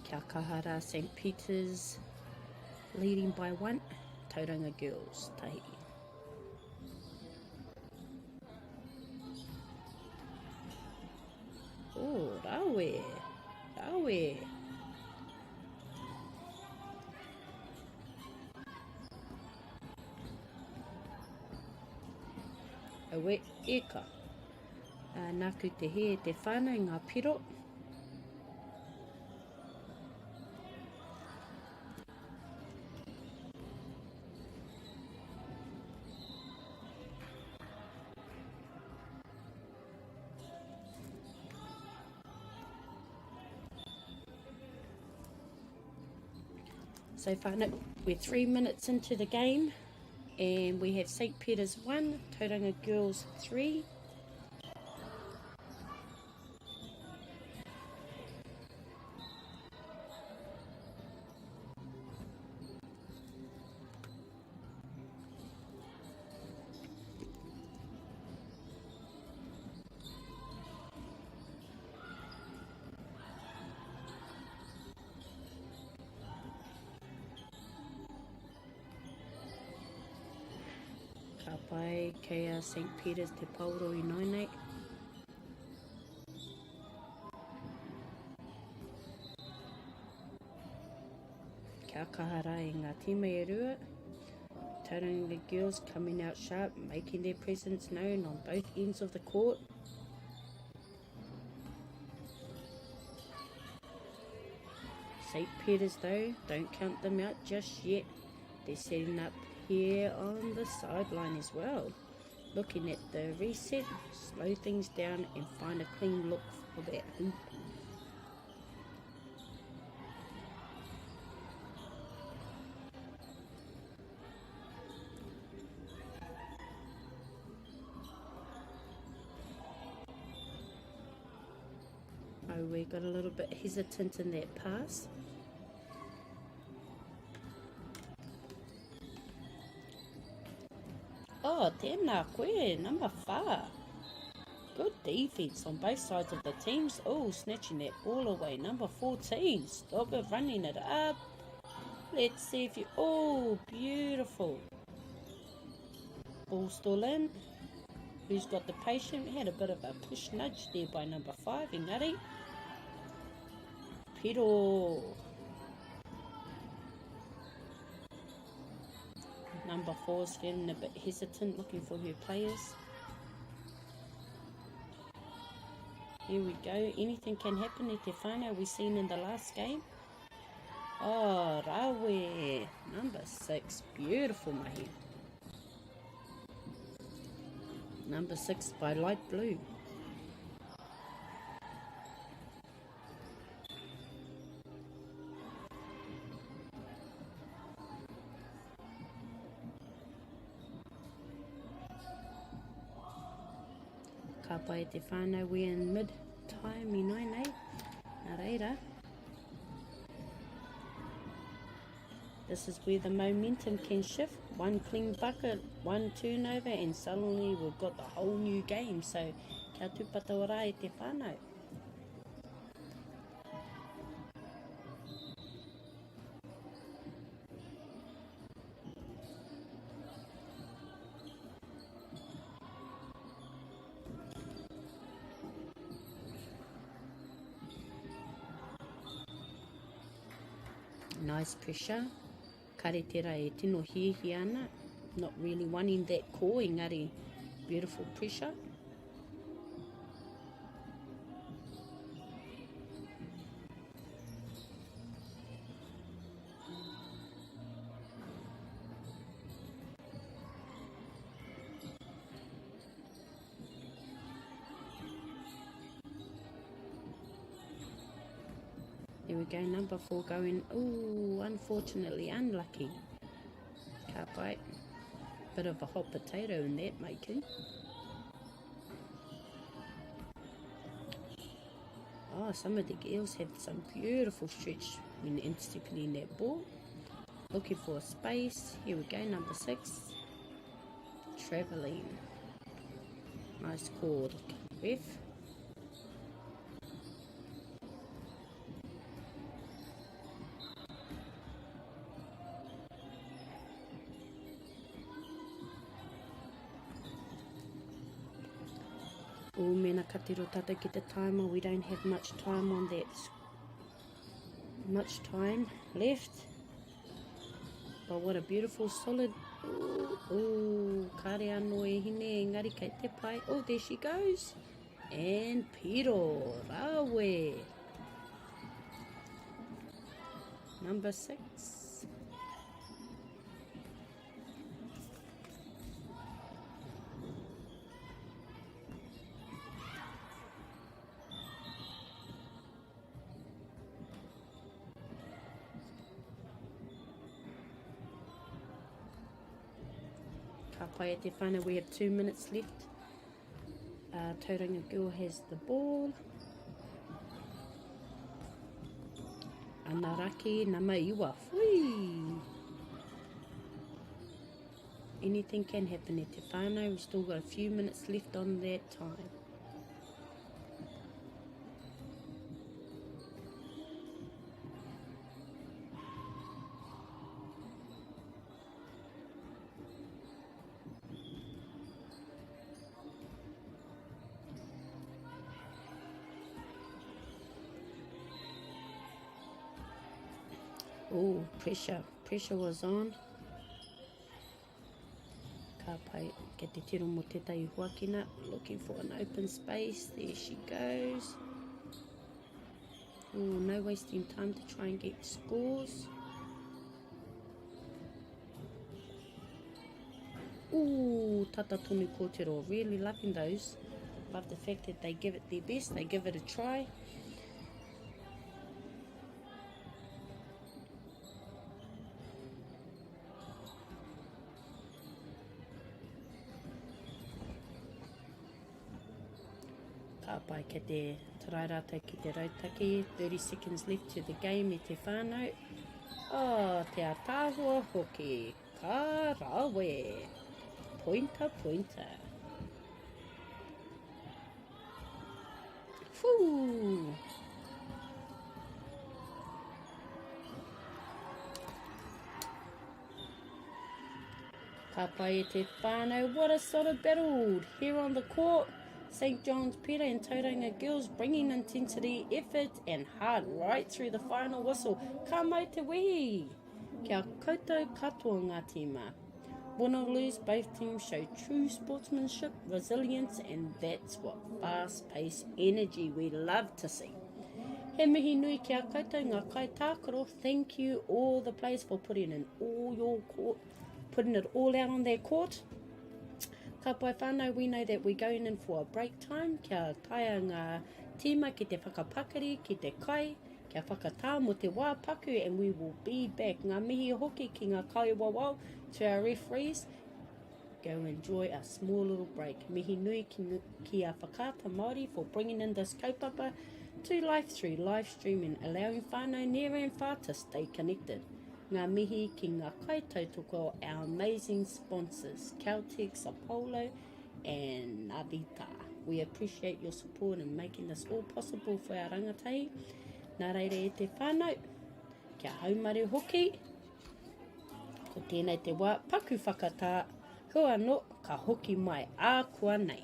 Kia kahara, St. Peter's leading by 1, Tauranga Girls, tahi. Oh, rawe, rawe. Awe eka. Nāku te he te whānau ngā piro. So far, no, we're 3 minutes into the game, and we have St. Peter's 1, Tauranga Girls 3. Ka pai kei St. Peter's te pauro I nainei. Kia kahara I ngā tīma e rua. Tauranga Girls coming out sharp, making their presence known on both ends of the court. St. Peter's though, don't count them out just yet. They're setting up here on the sideline as well. Looking at the reset, slow things down and find a clean look for that hoop. Oh, we got a little bit hesitant in that pass. Oh, tēnā koe, number 5. Good defense on both sides of the teams. Oh, snatching that ball away. Number 14. Stop it, running it up. Let's see if you... Oh, beautiful. Ball still in. Who's got the patience? Had a bit of a push nudge there by number 5, engari. Piro. Number 4's feeling a bit hesitant, looking for her players. Here we go. Anything can happen at Te Whānau we seen in the last game. Oh, Rawe. Number 6. Beautiful, mahi. Number 6 by light blue. Ka pai e Te Whānau, we're in mid-time I 9, eh? Nā reira. This is where the momentum can shift. One clean bucket, one turnover, and suddenly we've got the whole new game. So, kia tupata ora e Te Whānau. Nice pressure. Karetera e tino hihi ana. Not really wanting that core, engari beautiful pressure. There we go, number 4 going, ooh, unfortunately unlucky. Can't bite. Bit of a hot potato in that making. Oh, some of the girls have some beautiful stretch when intercepting in that ball. Looking for a space. Here we go, number 6. Travelling. Nice call, ref. Oh, mena ka tiro tata ki te timer. We don't have much time on that. Much time left. But what a beautiful solid. Oh, kare anō e hine engari kei te pai. Oh, there she goes. And Piro, Rawe. Number 6. Ka pai e Te Whānau, we have 2 minutes left. Tauranga girl has the ball. Anaraki namaiwa. Whee! Anything can happen at Te Whānau. We've still got a few minutes left on that time. Oh, pressure was on. Ka pai, ke te tiro mo tētai huakina, looking for an open space. There she goes. Oh, no wasting time to try and get scores. Oh, tata tonu kōtero, really loving those. Love the fact that they give it their best, they give it a try. Ka pai ke te tarairata ki te rautaki. 30 seconds left to the game e Te Whānau. Oh, te atahua hoki. Ka rawe. pointer, pointer. Whew. Ka pai e te whānau, what a sort of battle here on the court. St. John's Peter and Tauranga girls bringing intensity, effort and heart right through the final whistle. Ka mai te wehi. Kia koutou katoa ngā tīma. Win or lose, both teams show true sportsmanship, resilience, and that's what fast-paced energy we love to see. He mihi nui kia koutou ngā kai tākaro. Thank you all the players for putting in all your court, putting it all out on their court. Ka pai whānau, we know that we're going in for a break time. Kia taia ngā tīma ki te whakapakari, ki te kai, kia whakatā mo te wā paku, and we will be back. Ngā mihi hoki ki ngā kai wawau to our referees. Go enjoy a small little break. Mihi nui ki a whakata Māori for bringing in this kaupapa to life through live streaming, allowing whānau near and far to stay connected. Ngā mihi ki ngā kai tautoko, our amazing sponsors, Caltex, Apollo and Navita. We appreciate your support in making this all possible for our rangatahi. Nā reire e te whānau, kia haumare hoki, ko tēnei te wā paku whakatā, hua no ka hoki mai a kua nei.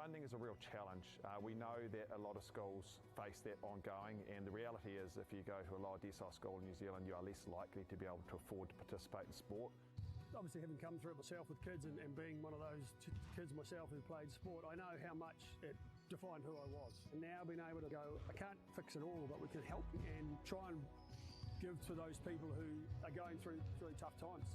Funding is a real challenge. We know that a lot of schools face that ongoing, and the reality is if you go to a lower decile school in New Zealand, you are less likely to be able to afford to participate in sport. Obviously, having come through it myself with kids and being one of those kids myself who played sport, I know how much it defined who I was. And now being able to go, I can't fix it all, but we can help and try and give to those people who are going through tough times.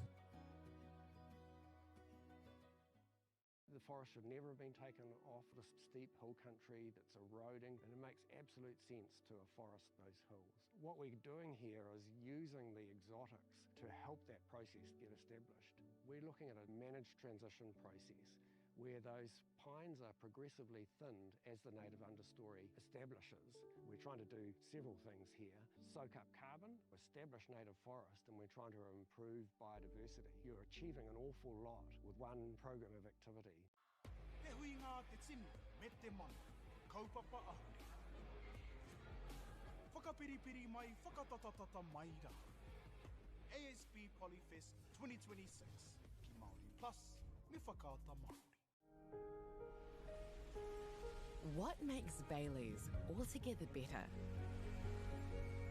The forest should never have been taken off this steep hill country that's eroding, and it makes absolute sense to afforest those hills. What we're doing here is using the exotics to help that process get established. We're looking at a managed transition process where those pines are progressively thinned as the native understory establishes. We're trying to do several things here. Soak up carbon, establish native forest, and we're trying to improve biodiversity. You're achieving an awful lot with one program of activity. Te hui ngā te tinu, me te mana, kaupapa ahuri. Whakapiripiri mai, whakatatatata mai rā. ASB Polyfest 2026, ki Māori Plus, me whakaata Māori. What makes Bailey's altogether better?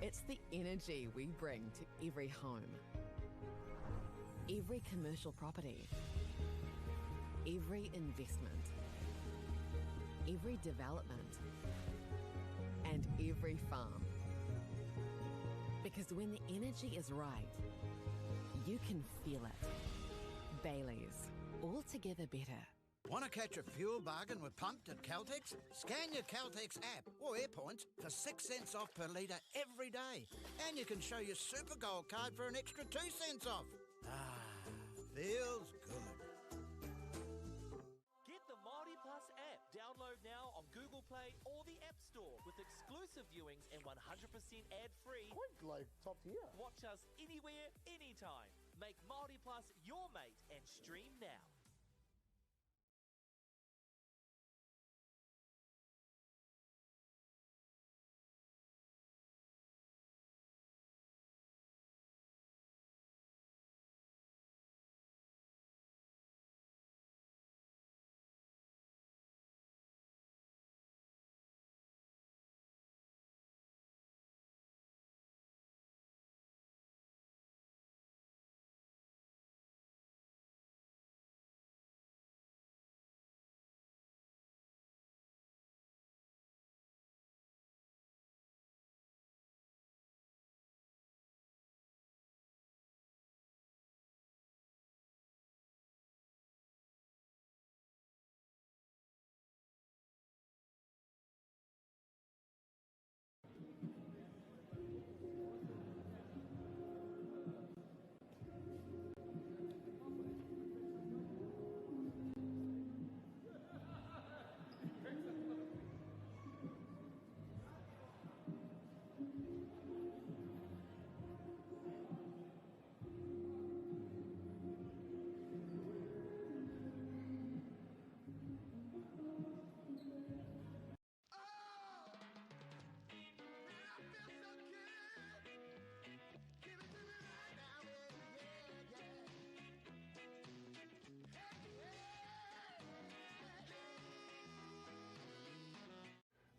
It's the energy we bring to every home, every commercial property, every investment, every development, and every farm. Because when the energy is right, you can feel it. Bailey's, altogether better. Want to catch a fuel bargain with Pumped at Caltex? Scan your Caltex app or AirPoints for 6 cents off per litre every day. And you can show your Super Gold card for an extra 2 cents off. Ah, feels good. Get the MāORI Plus app. Download now on Google Play or the App Store with exclusive viewings and 100% ad-free. Quite like top tier. Watch us anywhere, anytime. Make MāORI Plus your mate and stream now.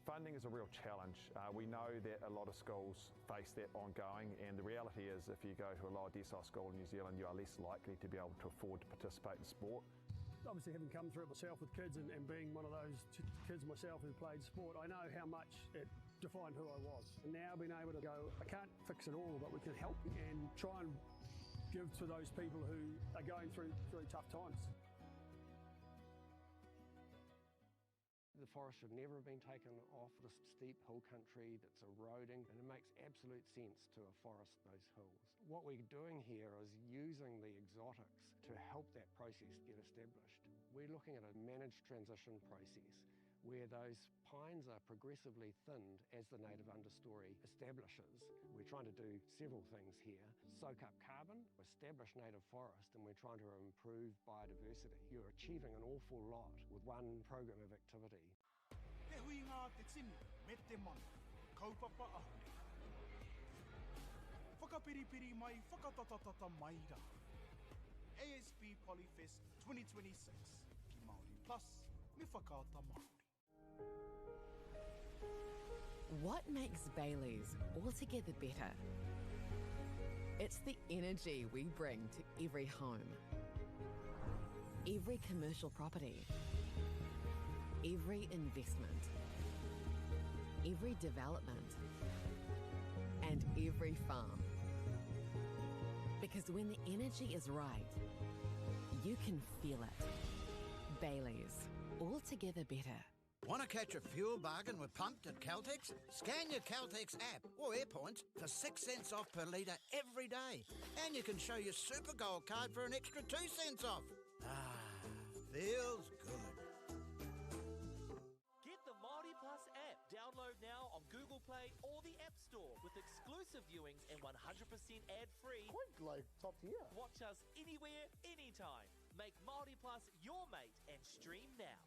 Funding is a real challenge. We know that a lot of schools face that ongoing, and the reality is if you go to a lower decile school in New Zealand, you are less likely to be able to afford to participate in sport. Obviously, having come through it myself with kids and being one of those kids myself who played sport, I know how much it defined who I was. And now being able to go, I can't fix it all, but we can help and try and give to those people who are going through tough times. The forest should never have been taken off this steep hill country that's eroding, and it makes absolute sense to afforest those hills. What we're doing here is using the exotics to help that process get established. We're looking at a managed transition process where those pines are progressively thinned as the native understory establishes. We're trying to do several things here. Soak up carbon, establish native forest, and we're trying to improve biodiversity. You're achieving an awful lot with one program of activity. Te hui ngā te tinu, me te mana, kaupapa ahuri. Whakapiripiri mai, whakatatatata mai rā. ASB Polyfest 2026, ki Māori Plus, me whakaata Māori. What makes Bailey's altogether better? It's the energy we bring to every home, every commercial property, every investment, every development, and every farm. Because when the energy is right, you can feel it. Bailey's, altogether better. Want to catch a fuel bargain with Pumped at Caltex? Scan your Caltex app or AirPoints for 6 cents off per litre every day. And you can show your Super Gold card for an extra 2 cents off. Ah, feels good. Get the MāORI Plus app. Download now on Google Play or the App Store with exclusive viewings and 100% ad-free. Quite like top tier. Watch us anywhere, anytime. Make MāORI Plus your mate and stream now.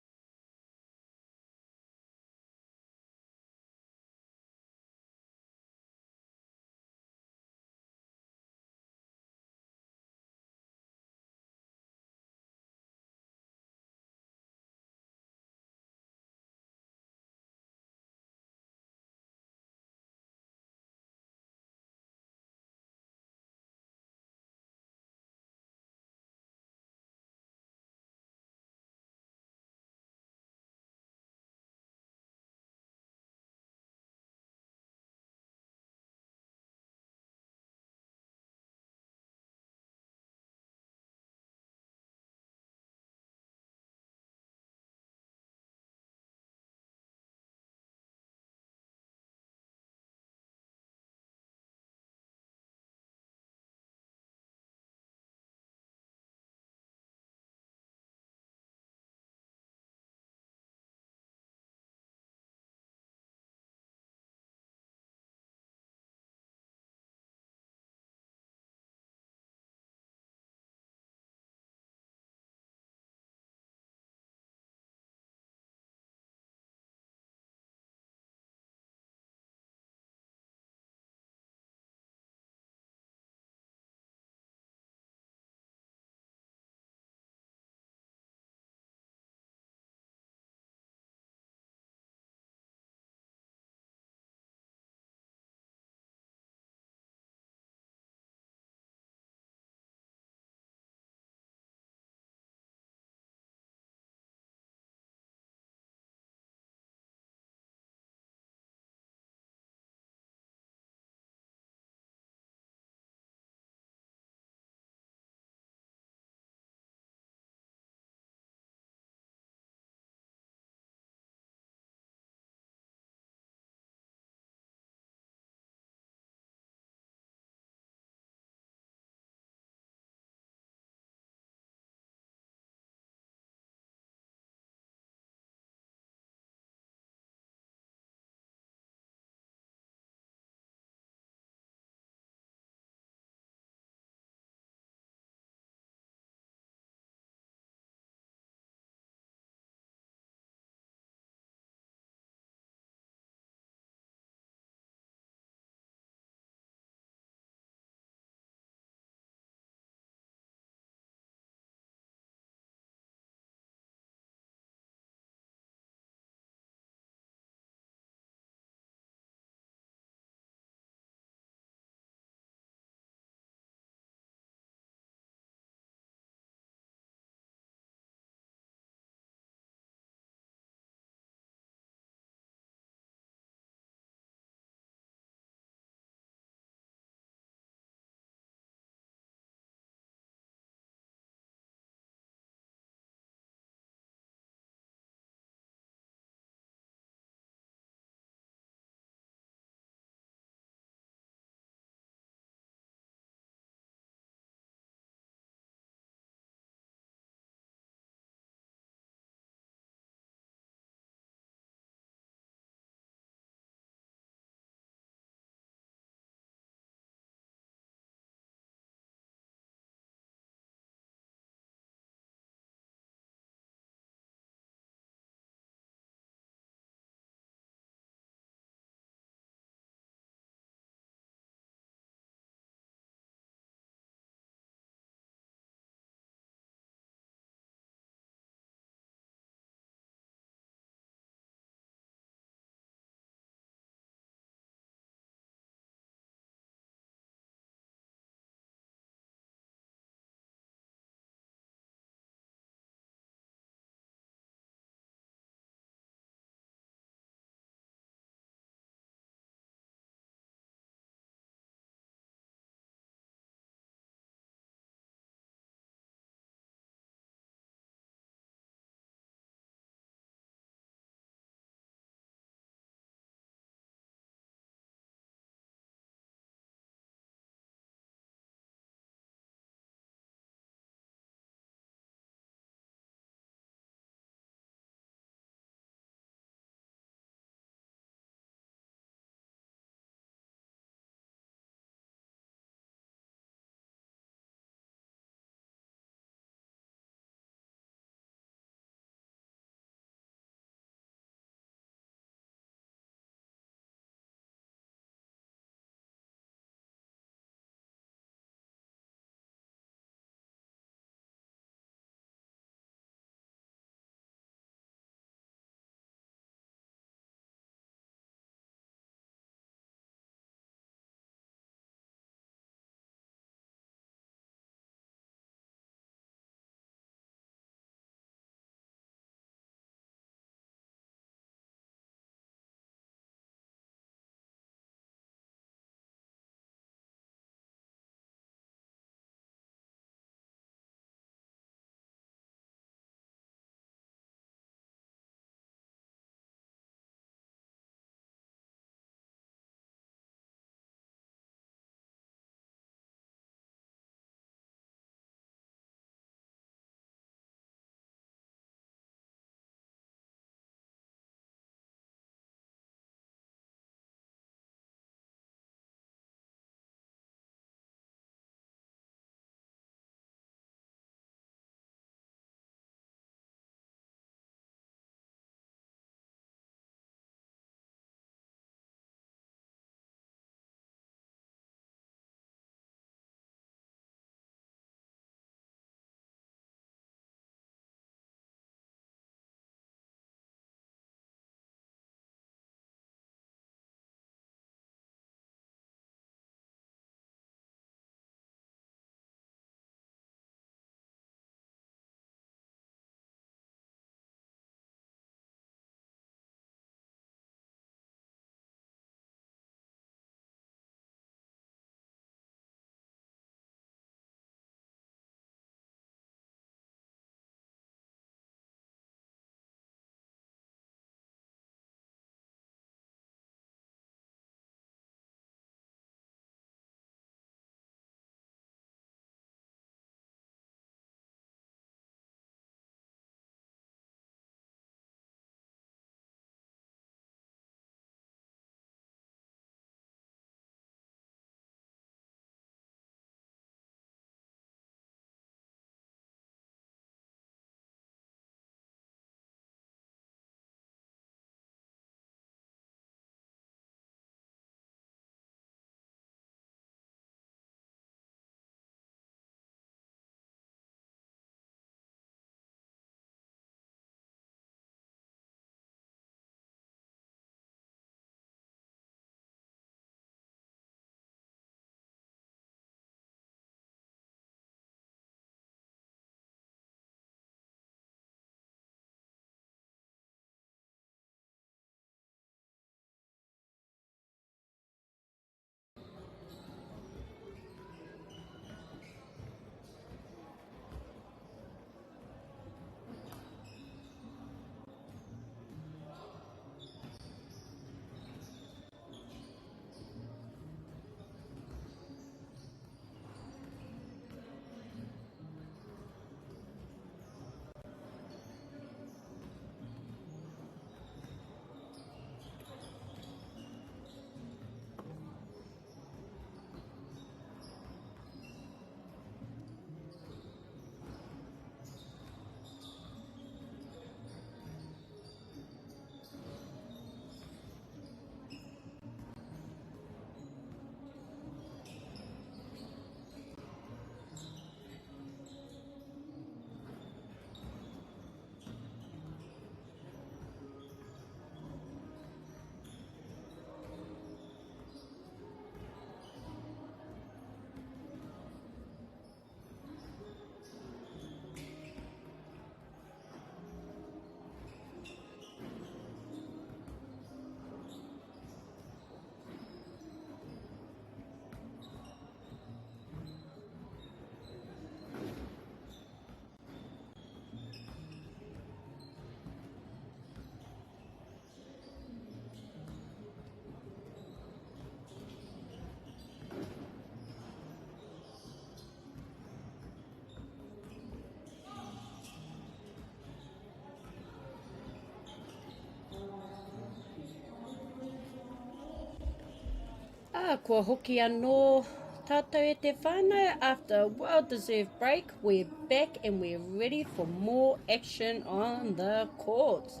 Kua hoki anō tātou e te whānau. After a well-deserved break, we're back and we're ready for more action on the courts.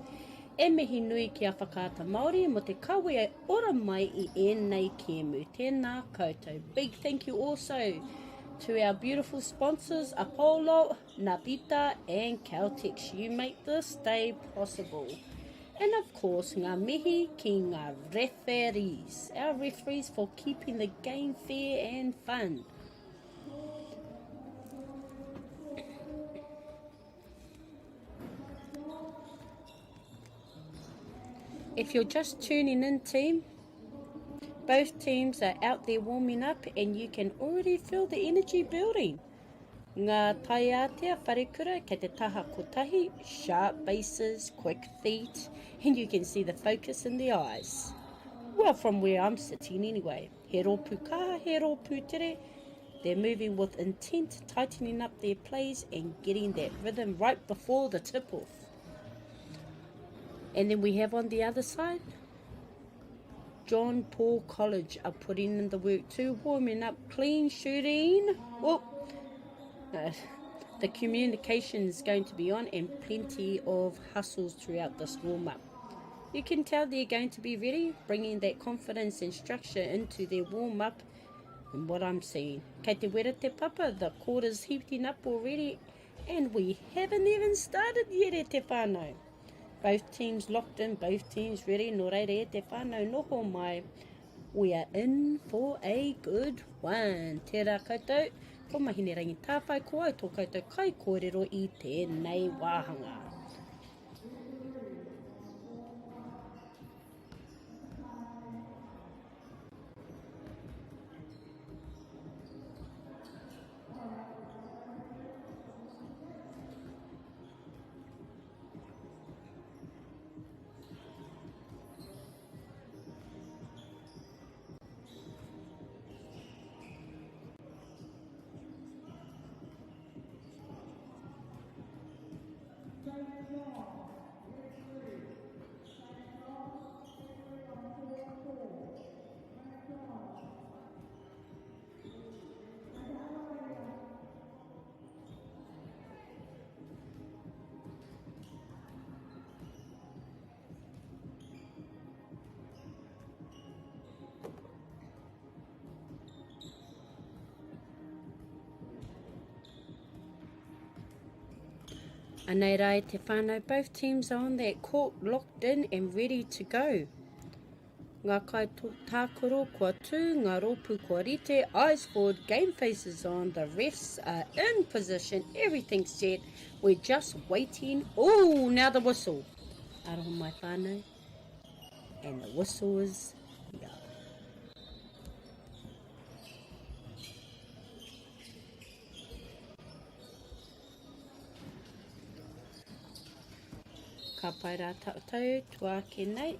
E mihi nui ki a whakaata Māori mo te kawe e ora mai I ēnei kēmu. Tēnā koutou. Big thank you also to our beautiful sponsors, Apollo, Navita and Caltex. You make this day possible. And of course, ngā mihi ki ngā referees. Our referees for keeping the game fair and fun. If you're just tuning in, team, both teams are out there warming up and you can already feel the energy building. Ngā taiatea wharekura kei te taha kotahi, sharp bases, quick feet, and you can see the focus in the eyes. Well, from where I'm sitting anyway. He rōpū kaha, he rōpū tere. They're moving with intent, tightening up their plays and getting that rhythm right before the tip-off. And then we have on the other side, John Paul College are putting in the work too, warming up, clean shooting. Oh, the communication is going to be on and plenty of hustles throughout this warm-up. You can tell they're going to be ready, bringing that confidence and structure into their warm-up and what I'm seeing. Kei te wera te papa, the court is heating up already and we haven't even started yet e te whānau. Both teams locked in, both teams ready. Nō reira e te whānau noho mai. We are in for a good one. Tērā koutou, ko mahine rangi tāwhai ko au tō koutou kai kōrero I tēnei wāhanga. Anei rā te whānau, both teams are on that court, locked in and ready to go. Ngā kai tākoro kua tū, ngā rōpū kua rite, eyes forward, game faces on, the refs are in position, everything's set, we're just waiting. Oh, now the whistle. Aroha mai whānau, and the whistle is here. Ka pai rā tātou, tuake nei.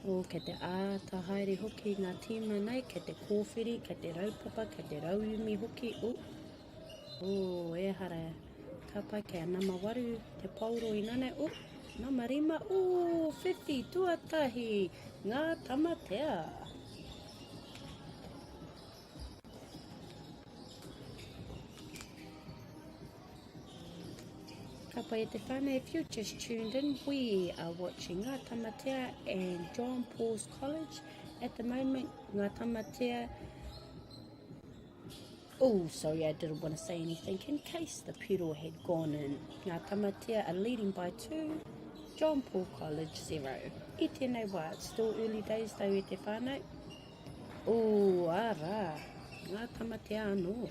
O, kei te āta haere hoki ngā tīma nei, kei te kōwhiri, kei te raupapa, kei te rauimi hoki. O, ehara, ka pai kei a nama waru, te pauro I nane. O, nama rima, o, whiwhi, tuatahi, ngā tamatea. Ka pai te whānau, if you just tuned in, we are watching Ngā Tamatea and John Paul's College. At the moment, Ngā Tamatea... Oh, sorry, I didn't want to say anything in case the piro had gone in. Ngā Tamatea are leading by 2, John Paul College 0. I tēnei wā, it's still early days though e te whānau. Oh, ara, Ngā Tamatea anō.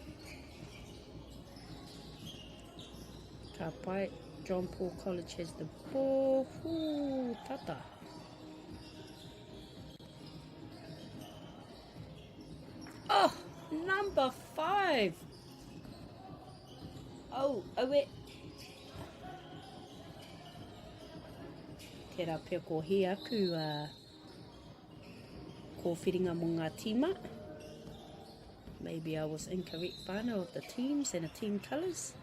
Ka pai, John Paul College has the ball. Ooh, tata. Oh, number 5. Oh, e. Tērā pia ko he aku ko whiringa mo ngā tīma. Maybe I was incorrect whānau of the teams and the team colours.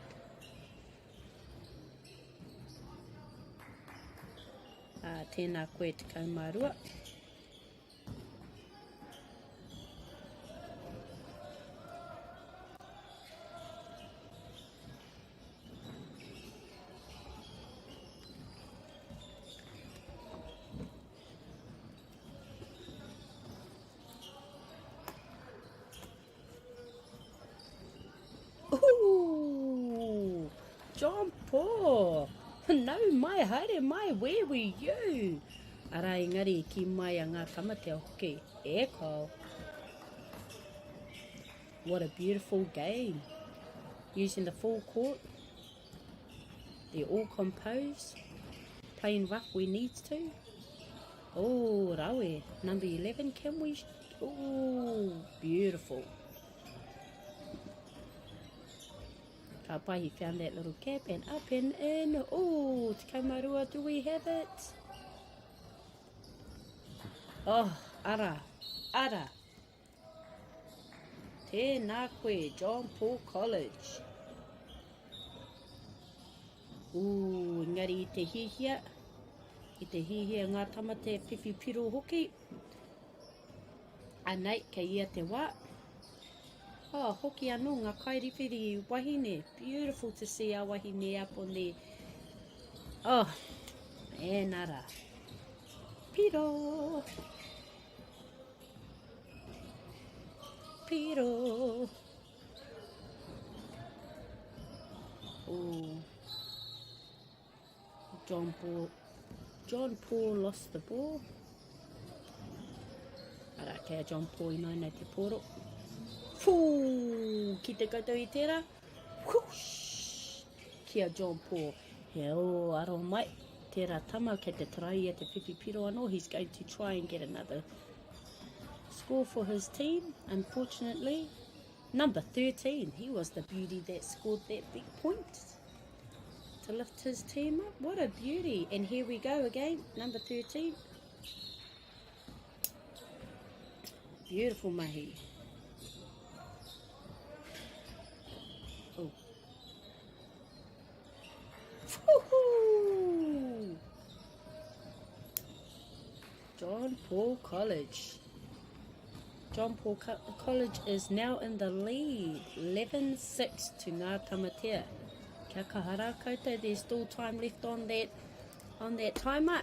Tēnā koe te kaumārua. Ooh, John Paul. No, mai haere mai, where were you? Ara engari ki mai a ngā tamatea hoki. E ko. What a beautiful game. Using the full court. They're all composed. Playing rough where needs to. Oh, rawe. Number 11, can we? Oh, beautiful. Ka pai, he found that little gap and up and in. Oh, te kaumārua, do we have it? Oh, ara, ara. Tēnā koe, John Paul College. Ooh, engari I te hihia. I te hihia ngā tamate whiwhi piro hoki. Anei, kei ia te wā. Oh, hoki anō ngā kairiwhiri wahine. Beautiful to see our wahine up on there. Oh, and ara. Piro. Piro. Oh. John Paul lost the ball. Ara, kea John Paul I nei te poro. Fū, ki te koutou I tērā. Whoosh! Kia John Paul. He o aro mai. Tērā tama kei te tarai te whiwhi piro anō. He's going to try and get another score for his team. Unfortunately, number 13. He was the beauty that scored that big point to lift his team up. What a beauty. And here we go again. Number 13. Beautiful mahi. Oh. Woohoo! John Paul College. John Paul College is now in the lead. 11-6 to Ngā Tamatea. Kia kahara koutou, there's still time left on that timer.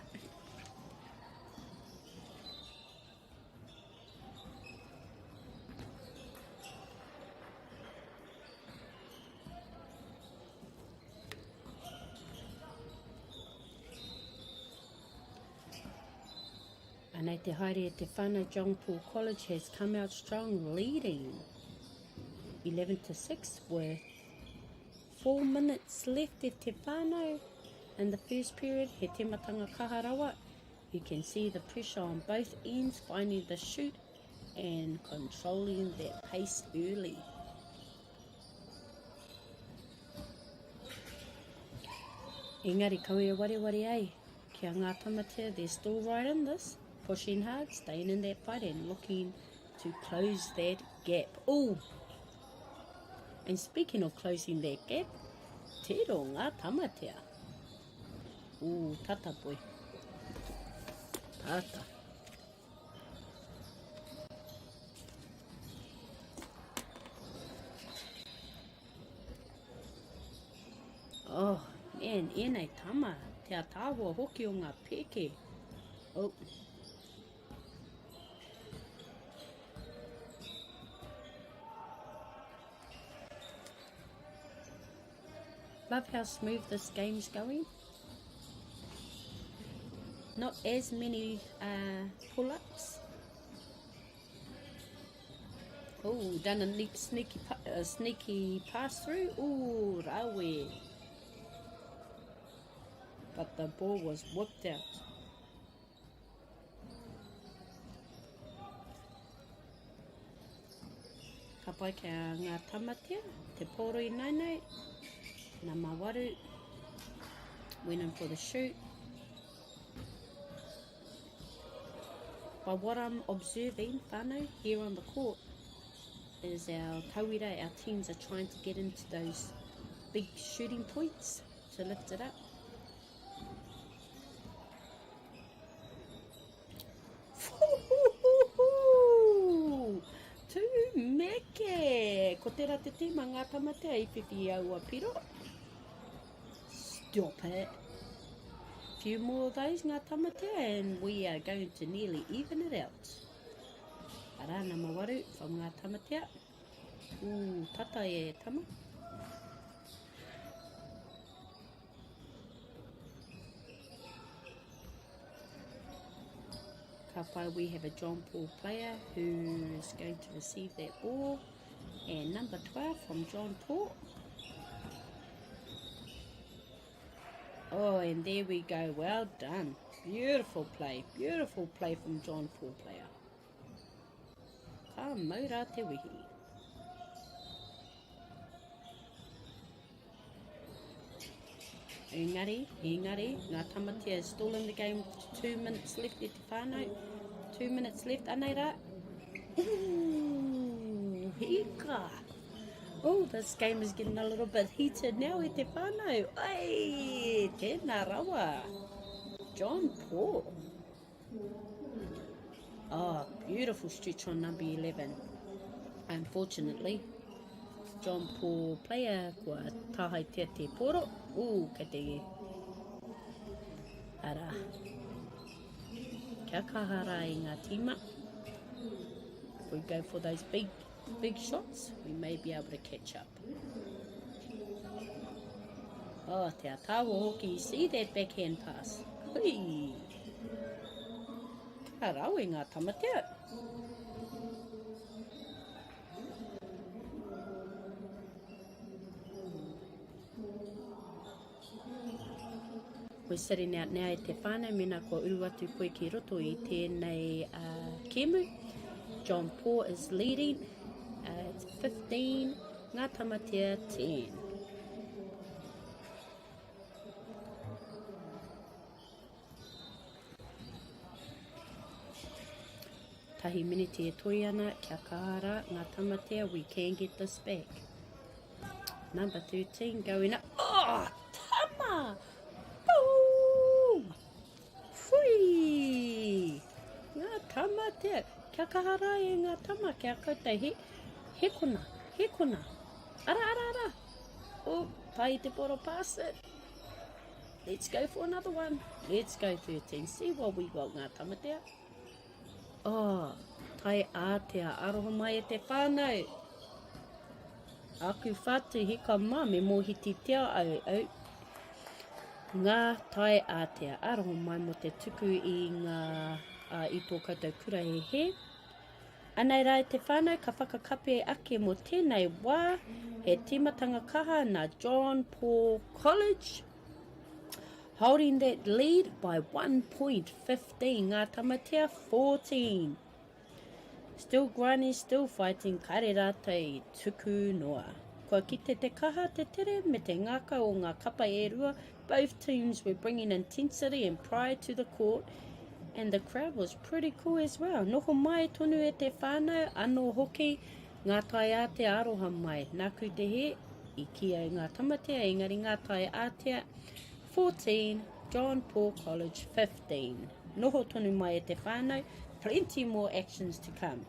Nei te haere e te whana, John Paul College has come out strong, leading 11-6 with 4 minutes left e te whānau in the first period. He te matanga kaharawa. You can see the pressure on both ends, finding the shoot and controlling that pace early. Engari, kaue ware ai. Kia ngā tamatea, they're still right in this. Pushing hard, staying in that fight and looking to close that gap. Oh! And speaking of closing that gap, te ro ngā tamatea. Ooh, tata boy. Tata. Oh, man, e nei tama. Te atawa hoki o ngā peke. Oh. Love how smooth this game's going. Not as many pull-ups. Oh, done a neat sneaky pass through. Ooh, rawe. But the ball was whipped out. Ka pai kia ngā tamatea, te poro I nainei. Nā MΑΟRI went in for the shoot. By what I'm observing, whānau, here on the court, is our tauira, our teams are trying to get into those big shooting points to lift it up. tērā te tīma ngā tamatea I whiwhi au a piro. Stop it. Few more of those ngā tamatea and we are going to nearly even it out. Arana mawaru from ngā tamatea. Tata e tama. Ka pai, we have a John Paul player who is going to receive that ball. And number 12 from John Paul. Oh, and there we go. Well done. Beautiful play. Beautiful play from John Paul player. Ka maura te wihi. Engari, ngā tamatea is still in the game. 2 minutes left e te whānau. 2 minutes left, anei rā. Ooh, hika. Oh, this game is getting a little bit heated now e te whānau. Ai, tēnā rawa. John Paul. Oh, beautiful stretch on number 11. Unfortunately, John Paul player kua tahaitea te poro. Kei te ara. Kia kahara I ngā tīma. If we go for those big shots, we may be able to catch up. Oh, te atawa hoki, you see that backhand pass? Hui! Ka rau e ngā tamatea. We're sitting out now e te whānau, mena kua uru atu koe ki roto I tēnei kemu. John Paul is leading. It's 15, ngā tamatea 10. Tahi miniti e toi ana, kia kahara, ngā tamatea, we can get this back. Number 13 going up. Oh, tama! Boom! Hui! Ngā tamatea. Kia kahara e ngā tama, kia koutou he kona. Ara. Oh, pai te poro pass it. Let's go for another one. Let's go 13. See what we got ngā tamatea. Oh, tai ātea, aroha mai e te whānau. Aku whātu hika mā me mōhiti tea au. Ngā tai ātea, aroha mai mo te tuku I ngā I tō koutou kura he. Anei rā te whānau, ka whakakape ake mo tēnei wā, he timatanga kaha na John Paul College. Holding that lead by 1 point, 15, ngā tamatea 14. Still grinding, still fighting, kare rātai, tuku noa. Kua kite te kaha te tere me te ngaka o ngā kapa e rua, both teams were bringing intensity and pride to the court, and the crowd was pretty cool as well. Noho mai tonu e te whānau, anō hoki, ngā tai ātea aroha mai. Nāku te he, I kia ngā tamatea, engari ngā tai ātea, 14, John Paul College 15. Noho tonu mai e te whānau, plenty more actions to come.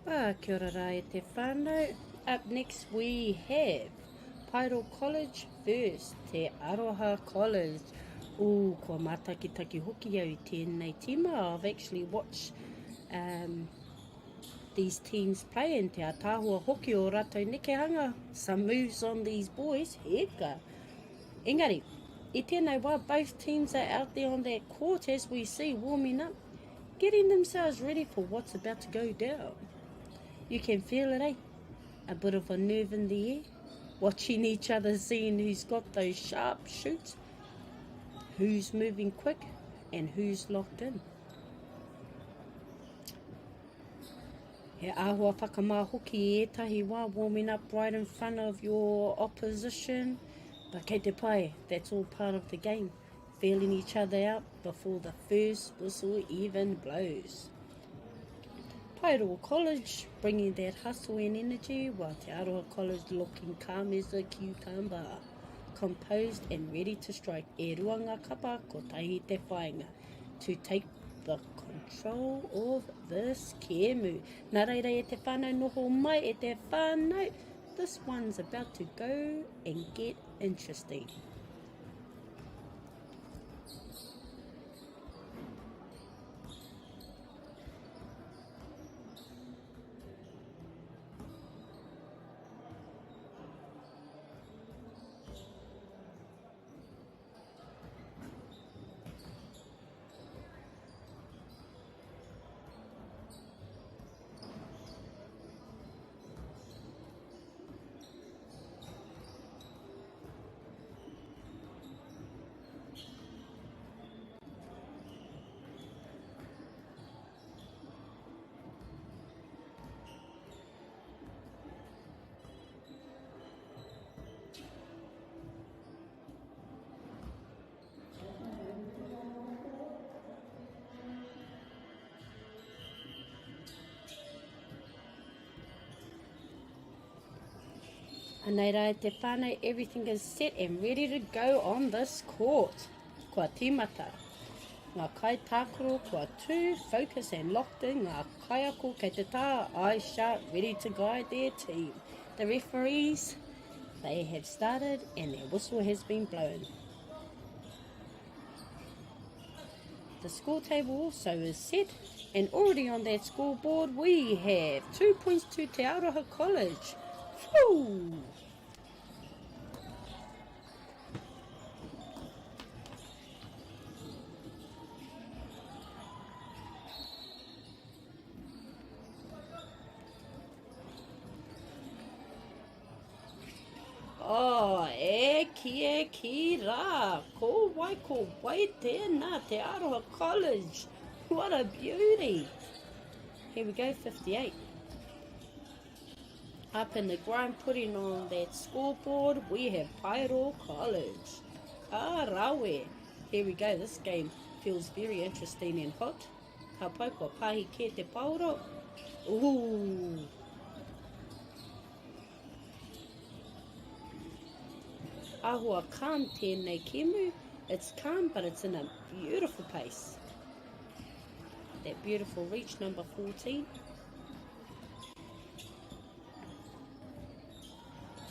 Kia ora rā e te whānau. Up next we have Pairo College versus Te Aroha College. Kua mātakitaki hoki au I tēnei tima. I've actually watched these teams play and te atahua hoki o rātou nekehanga. Some moves on these boys, heka. Engari, I tēnei wā, both teams are out there on that court as we see warming up, getting themselves ready for what's about to go down. You can feel it, eh? A bit of a nerve in the air, watching each other, seeing who's got those sharp shoots, who's moving quick, and who's locked in. He āhua whakamā hoki e ētahi wā, warming up right in front of your opposition. But kei te pai, that's all part of the game. Feeling each other out before the first whistle even blows. Pairo College bringing that hustle and energy, while Te Aroha College looking calm as a cucumber. Composed and ready to strike. E rua ngā kapa ko tahi te whainga. To take the control of this kēmu. Nā reira e te whānau noho mai e te whānau. This one's about to go and get interesting. Nei rā te whānau, everything is set and ready to go on this court. Kua tīmata. Ngā kai tākoro kua tū, focus and locked in. Ngā kai ako kei te tā, eyes sharp, ready to guide their team. The referees, they have started and their whistle has been blown. The score table also is set, and already on that scoreboard we have 2 points to Te Aroha College. Whew! Ki rā, ko wai tēnā Te Aroha College. What a beauty. Here we go, 58. Up in the ground, putting on that scoreboard, we have Pairo College. Rawe. Here we go, this game feels very interesting and hot. Ka pai kua pahi ke te pauro. Ooh. Ahua calm tēnei kemu. It's calm, but it's in a beautiful pace. That beautiful reach, number 14.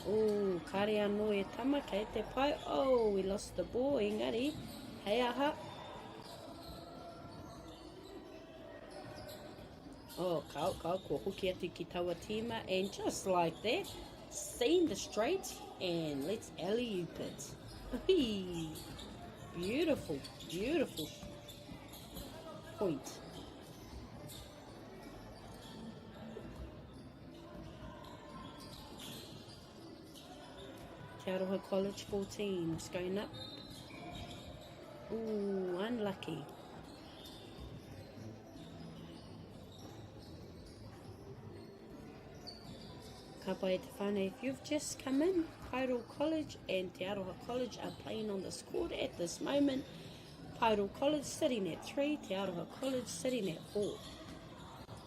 Oh, kare anō e tama kei te pai. Oh, we lost the ball, engari. Hei aha. Oh, kau, kua hoki atu ki taua tīma. And just like that, seeing the straight, and let's alley-oop it. Beautiful, beautiful point. Te Aroha College 14 is going up. Ooh, unlucky. Ka pai te whānau, if you've just come in, Pairo College and Te Aroha College are playing on this court at this moment. Pairo College sitting at 3, Te Aroha College sitting at 4.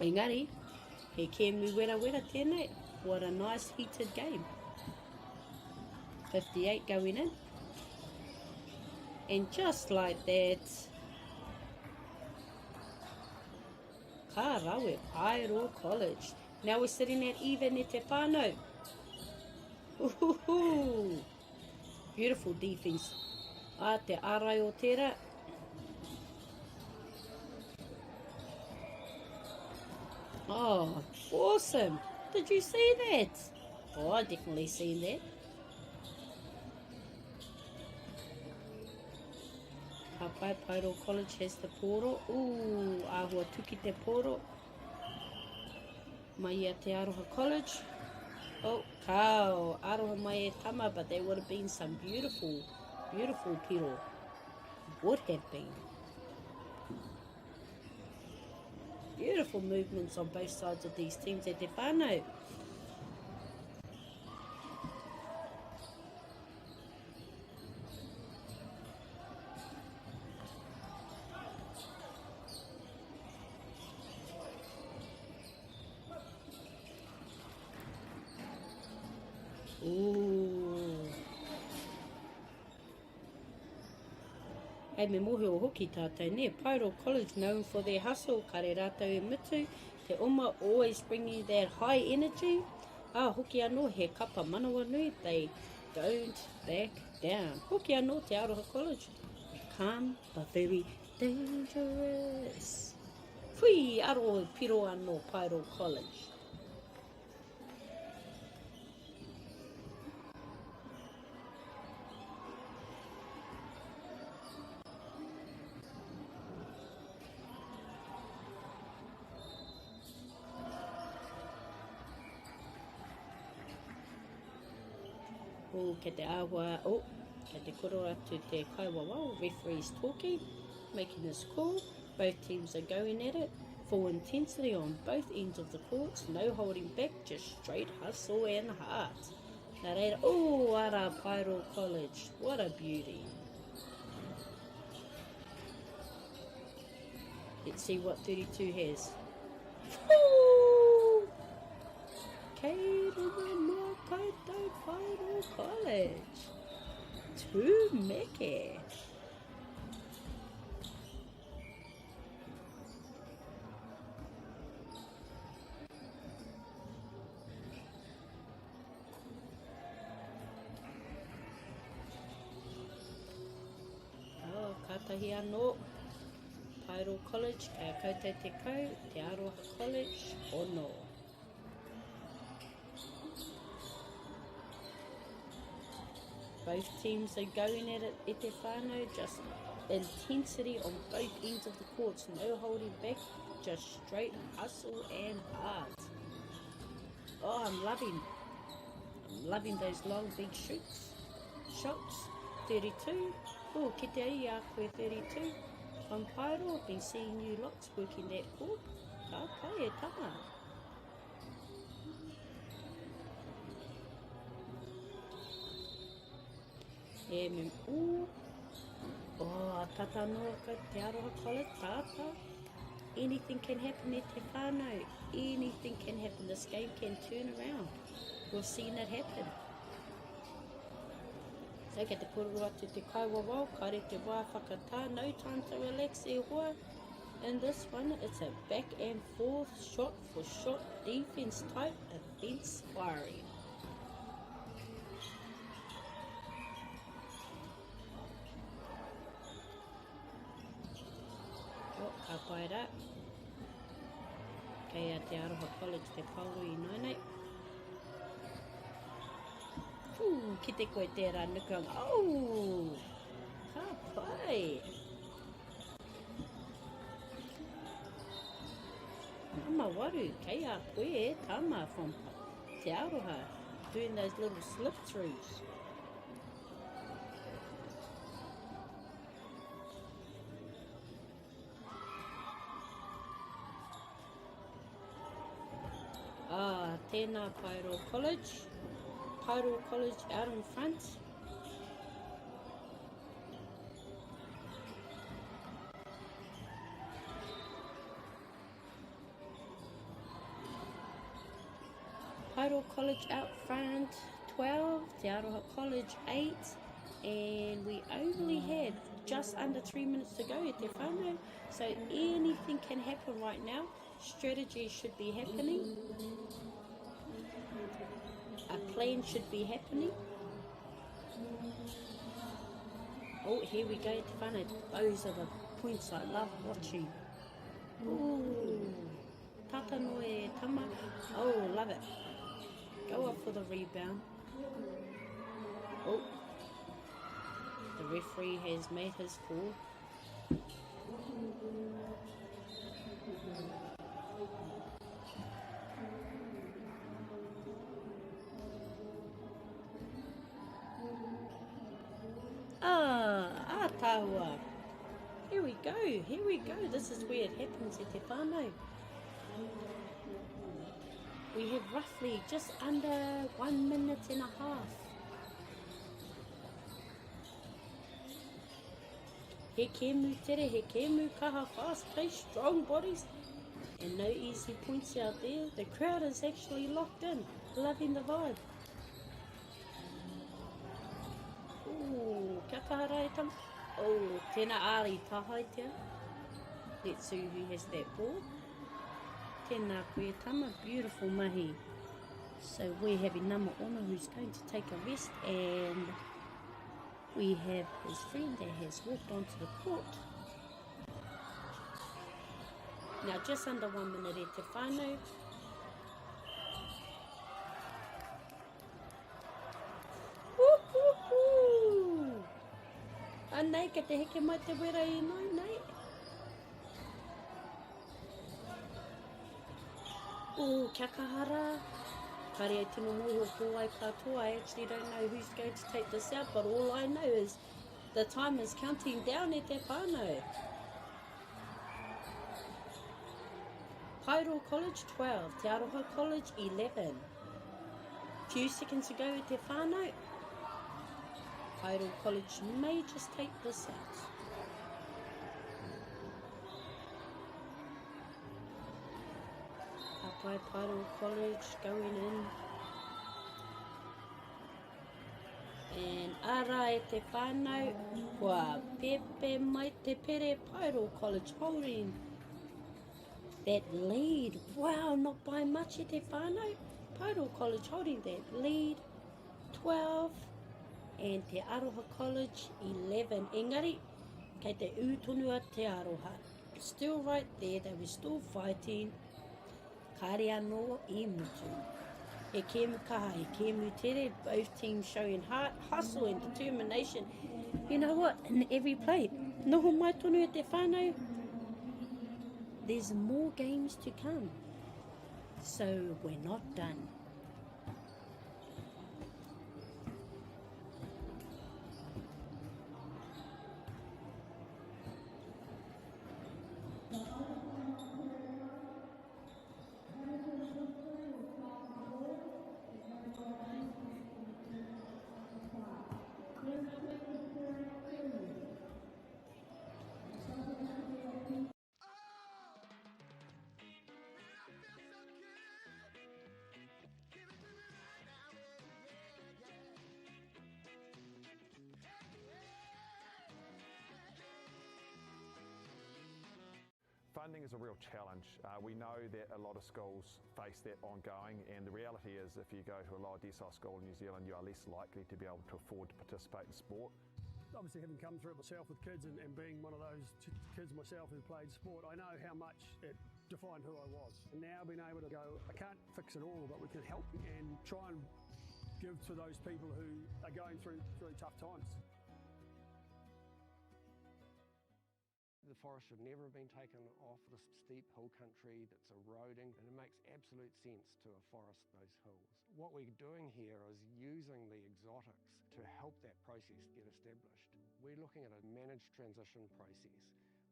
Engari, he kēmu wera tēnei. What a nice heated game. 58 going in. And just like that, ka rawe, Pairo College. Now we're sitting at even e te whānau. Ooh, beautiful defense. Te ārai o tērā. Oh, awesome. Did you see that? Oh, I definitely seen that. Ka pai Pairo College has the poro. Ooh, āhua tuki te poro. Mai ia te Aroha College. Oh, kao, aroha mai e tama, but there would have been some beautiful, beautiful piro. Would have been. Beautiful movements on both sides of these teams e te whānau. Ooh. Hei me mohe o hoki tātou ne, Pairo College known for their hustle, kare rātou e mutu, te oma always bringing that high energy. Hoki anō he kapa manawa nui, they don't back down. Hoki anō te Aroha College, calm but very dangerous. Pui, aro piro anō Pairo College. Ke te awa, ke te koro atu te kaiwawao, referees talking, making his call. Both teams are going at it, full intensity on both ends of the courts, no holding back, just straight hustle and heart. Nā reira, ara Pairo College, what a beauty. Let's see what 32 has. Woo! Kei runga mā koutou Pairo College. Tū meke. Katahi anō. Pairo College, kia koutou te kau, te Aroha College, ono. Both teams are going at it e te whānau, just intensity on both ends of the courts, no holding back, just straight hustle and heart. I'm loving those long big shots. 32. Ki te ai a koe 32. On Pairo, I've been seeing you lots working that court. Ka pai e tama. Tata noa ko te Aroha College, tata. Anything can happen e te whānau. Anything can happen. This game can turn around. We've seen it happen. So ke te koro atu te kaiwawao, kare te wā whakatā, no time to relax e hoa. And this one, it's a back and forth, shot for shot, defense type, offense firing. Ka pai rā. Kei a te Aroha College te Paurui Nainei. Ki te koe tērā nukanga. Ka pai. Mama waru, kei a koe e tama from te Aroha, doing those little slip-throughs. Tēnā Pairo College. Pairo College out in front. Pairo College out front, 12. Te Aroha College, 8. And we only have just under 3 minutes to go at te whānau. So anything can happen right now. Strategy should be happening. A plan should be happening. Oh, here we go, Te whānau. Those are the points I love watching. Ooh, tata noe tama. Oh, love it. Go up for the rebound. Oh, the referee has made his call. Tāua. Here we go, here we go. This is where it happens at Te whānau. We have roughly just under 1 minute and a half. He kēmu tere, he kēmu kaha, fast pace, strong bodies, and no easy points out there. The crowd is actually locked in, loving the vibe. Ooh, kia kaha rai tam. Oh, tēnā āri tahaitea. Let's see who has that ball. Tēnā koe tama, beautiful mahi. So we're having number Ona who's going to take a rest, and we have his friend that has walked onto the court. Now just under 1 minute e te whānau. Nei, ka te heke mai te wera I noi, nei. Ooh, kia kahara. Kare ai tino moho ko ai katoa. I actually don't know who's going to take this out, but all I know is the time is counting down e te whānau. Pairo College 12, Te Aroha College 11. Few seconds to go e te whānau. Pairo College may just take this out. Hapai Pairo College going in. And ara e te whānau, kua pepe mai te pere. Pairo College holding that lead. Wow, not by much e te whānau. Pairo College holding that lead. 12. And Te Aroha College 11. Engari, kei te utonua Te Aroha. Still right there, they were still fighting. Kāre anō I mutu. He kēmu kaha, he kēmu tere, both teams showing heart, hustle and determination. You know what, in every play, noho mai tonu e te whānau, there's more games to come. So we're not done. Funding is a real challenge. We know that a lot of schools face that ongoing, and the reality is if you go to a lower decile school in New Zealand, you are less likely to be able to afford to participate in sport. Obviously, having come through it myself with kids and being one of those kids myself who played sport, I know how much it defined who I was. And now being able to go, I can't fix it all, but we can help and try and give to those people who are going through tough times. The forest should never have been taken off this steep hill country that's eroding, and it makes absolute sense to afforest those hills. What we're doing here is using the exotics to help that process get established. We're looking at a managed transition process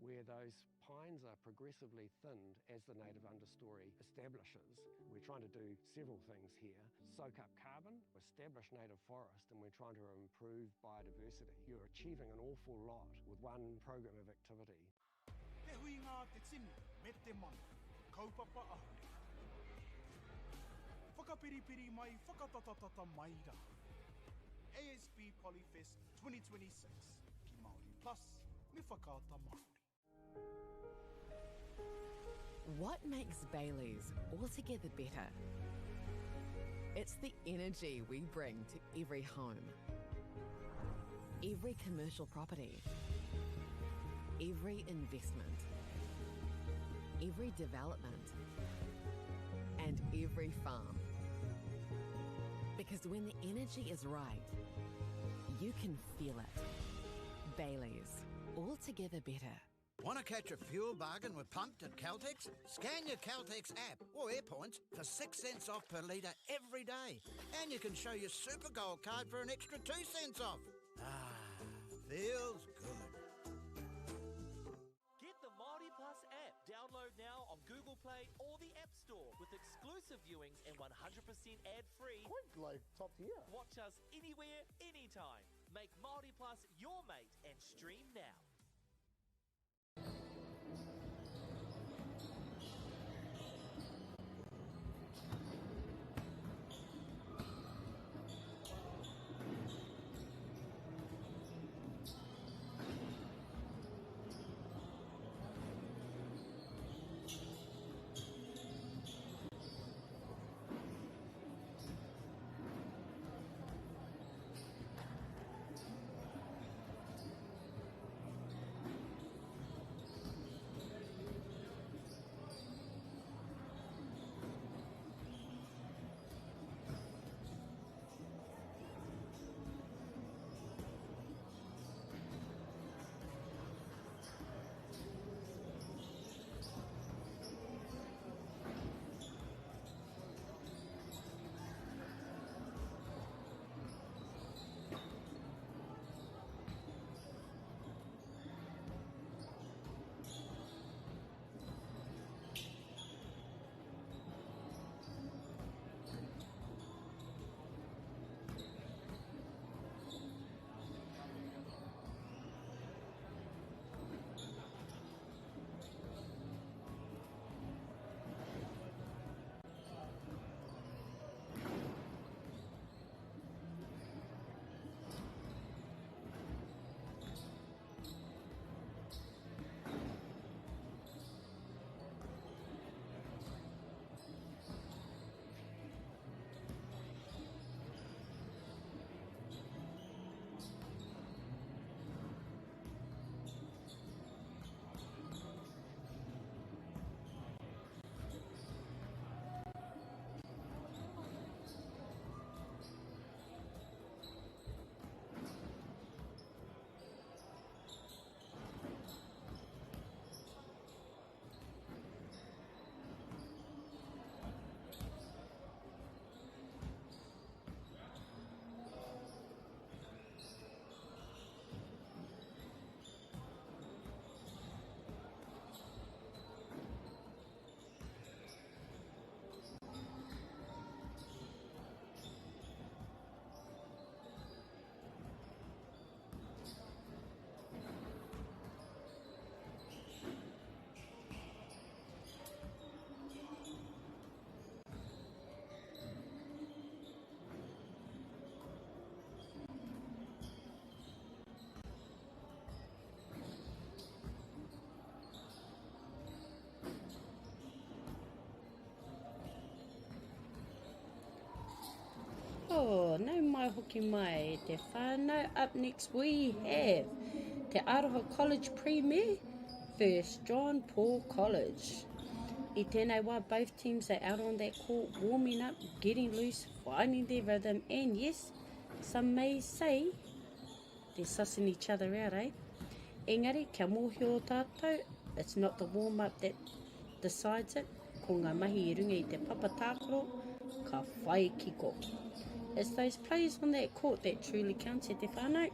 where those pines are progressively thinned as the native understory establishes. We're trying to do several things here. Soak up carbon, establish native forest, and we're trying to improve biodiversity. You're achieving an awful lot with one program of activity. Te hui ngā te tini, me te mana, kaupapa ahuri. Whakapiripiri mai, whakatatatata mai rā. ASB Polyfest 2026, ki Māori Plus, me whakaata Māori. What makes Bailey's altogether better? It's the energy we bring to every home, every commercial property, every investment, every development, and every farm. Because when the energy is right, you can feel it. Bailey's, altogether better. Want to catch a fuel bargain with Pumped at Caltex? Scan your Caltex app or AirPoints for 6 cents off per litre every day. And you can show your Super Gold card for an extra 2 cents off. Ah, feels good. Get the MāORI Plus app. Download now on Google Play or the App Store with exclusive viewings and 100% ad-free. Quite like top tier. Watch us anywhere, anytime. Make MāORI Plus your mate and stream now. Oh, nau mai hoki mai te whānau. Up next we have Te Aroha College Premier versus John Paul College. I tēnei wā, both teams are out on that court, warming up, getting loose, finding their rhythm, and yes, some may say they're sussing each other out, eh? Engari, kia mōhio o tātou, it's not the warm-up that decides it. Ko ngā mahi I runga I te papatākoro, ka whai kiko. It's those players on that court that truly counts, e te whānau.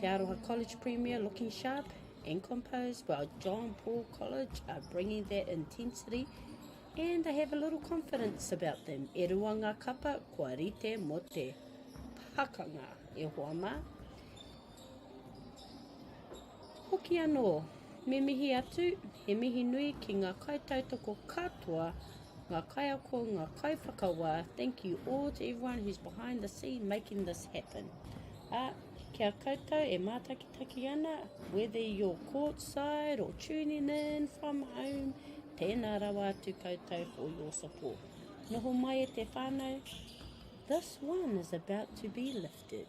Te Aroha College Premier looking sharp and composed, while John Paul College are bringing that intensity and they have a little confidence about them. E rua ngā kapa, kua rite mo te pakanga e hoa mā. Hoki anō, me mihi atu, he mihi nui ki ngā kaitautoko katoa, ngā kaiako, ngā kaiwhakawā. Thank you all to everyone who's behind the scene making this happen. kia koutou e mātakitaki ana, whether you're courtside or tuning in from home, tēnā rawa atu koutou for your support. Noho mai e te whānau, this one is about to be lifted.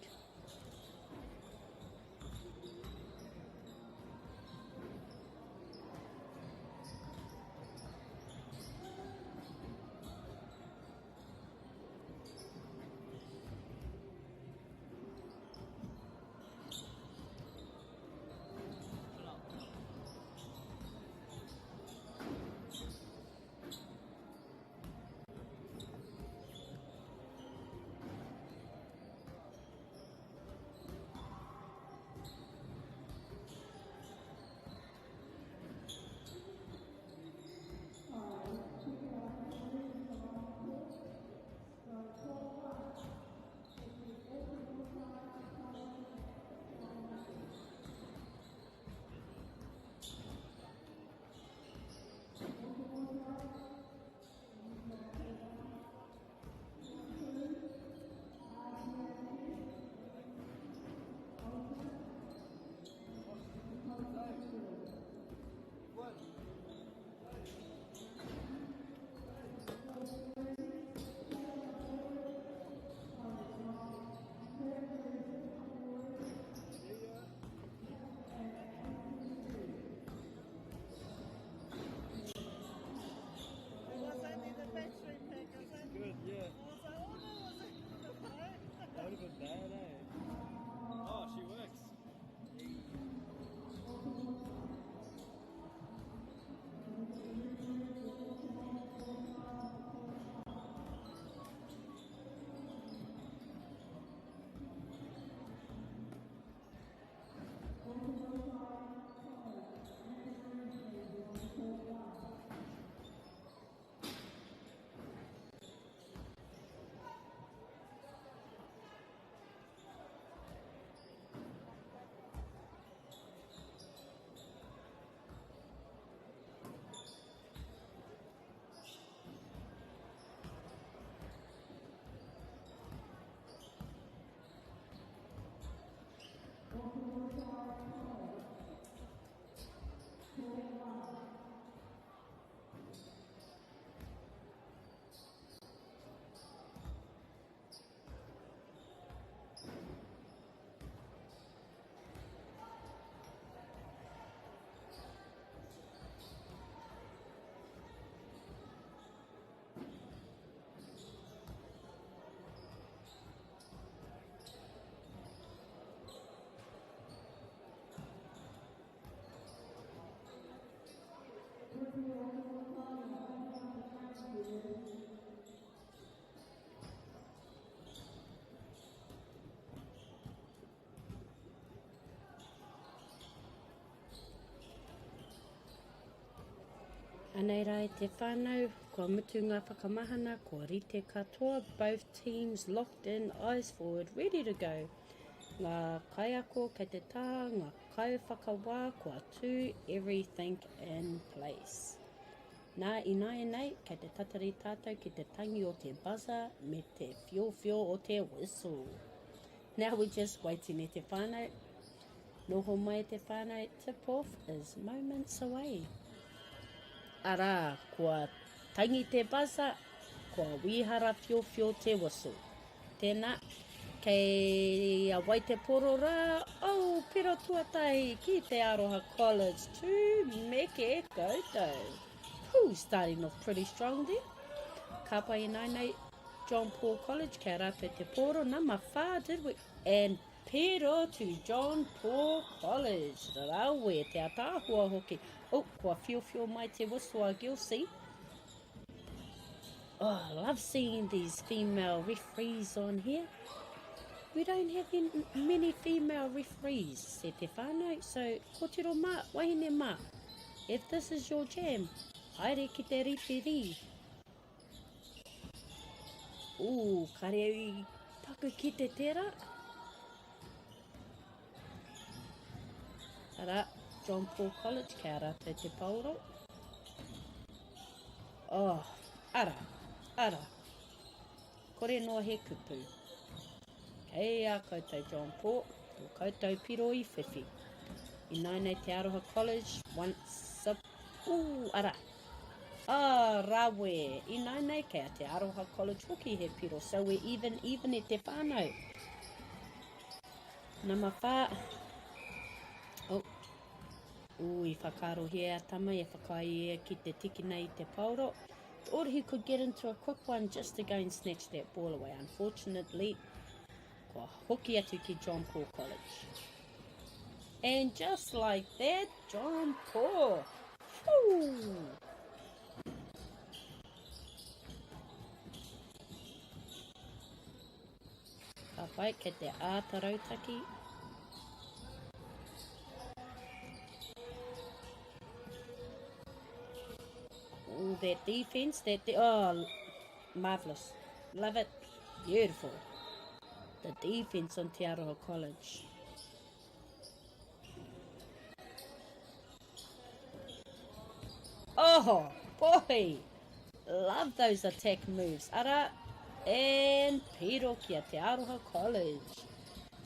Anei rā te whānau, kua mutu ngā whakamahana, kua rite katoa, both teams locked in, eyes forward, ready to go. Ngā kaiako kei te tā, ngā kai whakawā, kua tū, everything in place. Nā ina nei, kei te tatari tātou ki te tangi o te buzzer, me te whio o te whistle. Now we're just waiting e te whānau. Noho mai te whānau, tip off is moments away. Arā, kua tangi te buzzer, kua wihara whio te whistle. Tēnā, kei a wai te poro rā, pera tuatahi ki te Aroha College tū, meke koutou. Starting off pretty strong there. Ka pai nei, John Paul College, kia rātou te poro, nama whā, did we? And pero to John Paul College. Rawe, te atāhua hoki. Kua whio mai te whistle a Gilsey. I love seeing these female referees on here. We don't have many female referees, se te whānau. So, kōtiro mā, wahine mā. If this is your jam, haere ki te ripiri. Kare taku ki te tera. Ara, John Paul College, kia rātou te pauro. Ara. Kore noa he kupu. Kei a koutou John Paul. Tō koutou piro I whiwhi. I nei te Aroha College, once a... ara. Rawe. I nei kei te Aroha College hoki he piro. So we're even e te whānau. Nā mawhā... I whakaro hea tama e whakai ki te tiki nei te pauro. Or he could get into a quick one just to go and snatch that ball away. Unfortunately, kua hoki atu ki John Paul College. And just like that, John Paul. Whoo! Ka pai ke te ātarautaki. That defense, marvellous. Love it. Beautiful. The defense on Te Aroha College. Oh, boy. Love those attack moves. Ara. And piro kia Te Aroha College.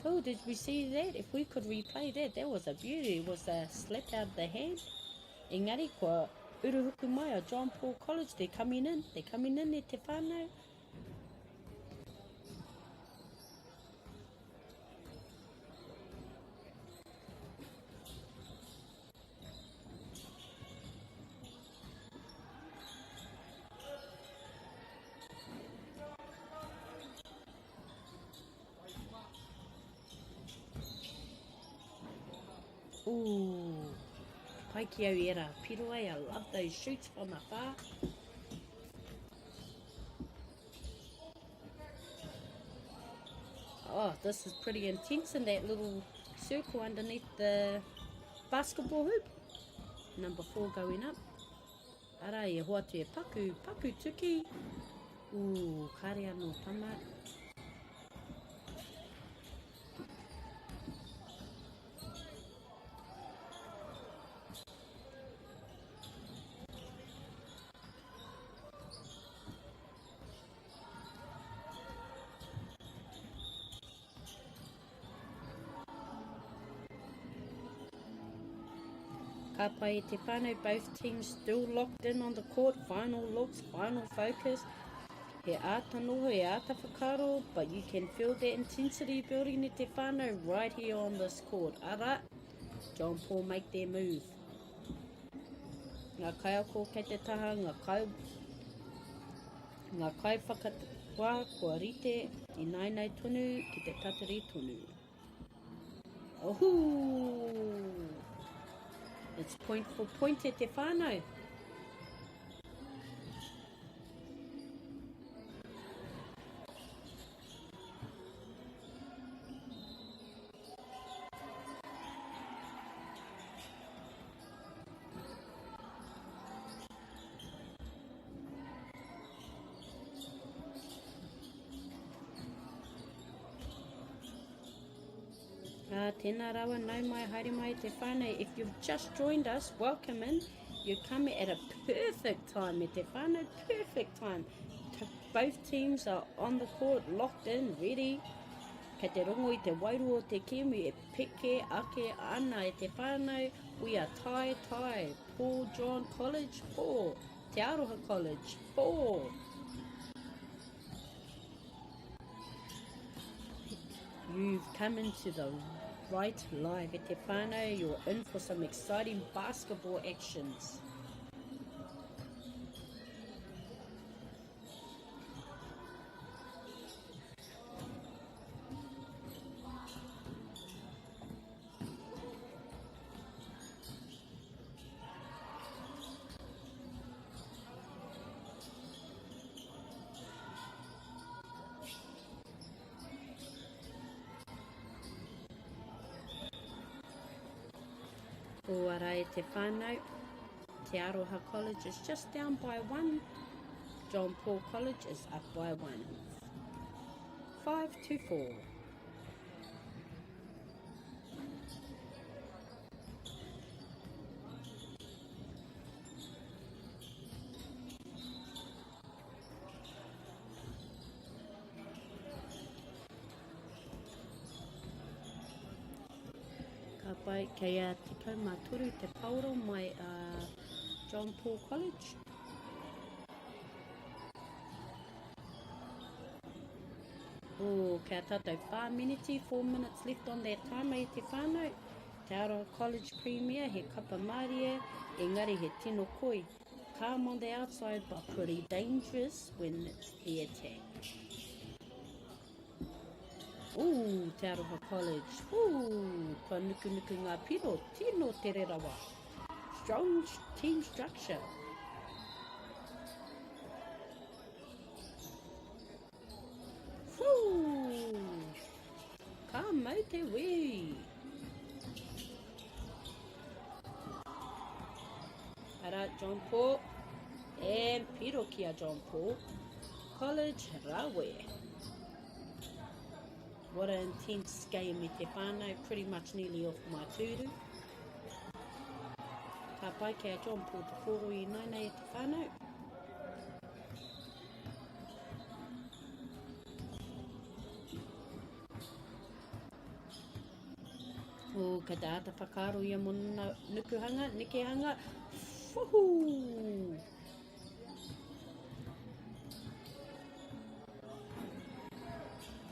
Oh, did we see that? If we could replay that, that was a beauty. It was a slap out of the hand. Engari, kua uruhuku mai a John Paul College. They're coming in. They're coming in e te whānau. Ooh, pai ki au era, piro ai, I love those shoots from afar. Oh, this is pretty intense in that little circle underneath the basketball hoop. Number 4 going up. Ara e hoa te paku tuki. Ooh, kare anō tama. Ka pai te whānau, both teams still locked in on the court. Final looks, final focus. He ātanoho, he ātawhakaro, but you can feel that intensity building e te whānau right here on this court. Ara, John Paul make their move. Ngā kai ako kei te taha, ngā kai whakatwa kua rite I nei tonu ki te tatari tonu. Ohoo! It's point for point e te whānau. Tēnā rawa, nau mai, haere mai te whānau. If you've just joined us, welcome in. You're coming at a perfect time e te whānau, perfect time. Both teams are on the court, locked in, ready. Kei te rongo I te wairu o te kiwi e peke ake ana e te whānau. We are tie. Paul John College 4. Te Aroha College 4. You've come into the right live e te whānau. You're in for some exciting basketball actions. O ara e te whānau, Te Aroha College is just down by 1. John Paul College is up by 1. 5-4. Ka pai kei a te kaumātoru te pauro mai John Paul College. Oh, kia tātou 4 minutes, 4 minutes left on that time e te whānau. Te Aroha College Premier, he kapa Māori, engari he tino koi. Calm on the outside, but pretty dangerous when it's the attack. Ooh, Te Aroha College. Ooh, ka nuku ngā piro, tino te rerawa. Strong team structure. Woo! Ka mai te wei. Ara, John Paul. And piro kia John Paul. College Rawe. What an intense game me te whānau, pretty much nearly off my turu. Ka pai kia John Paul te koro I naina e te whānau. O ka te ata whakaro ia mona nukuhanga, nikehanga. Woohoo!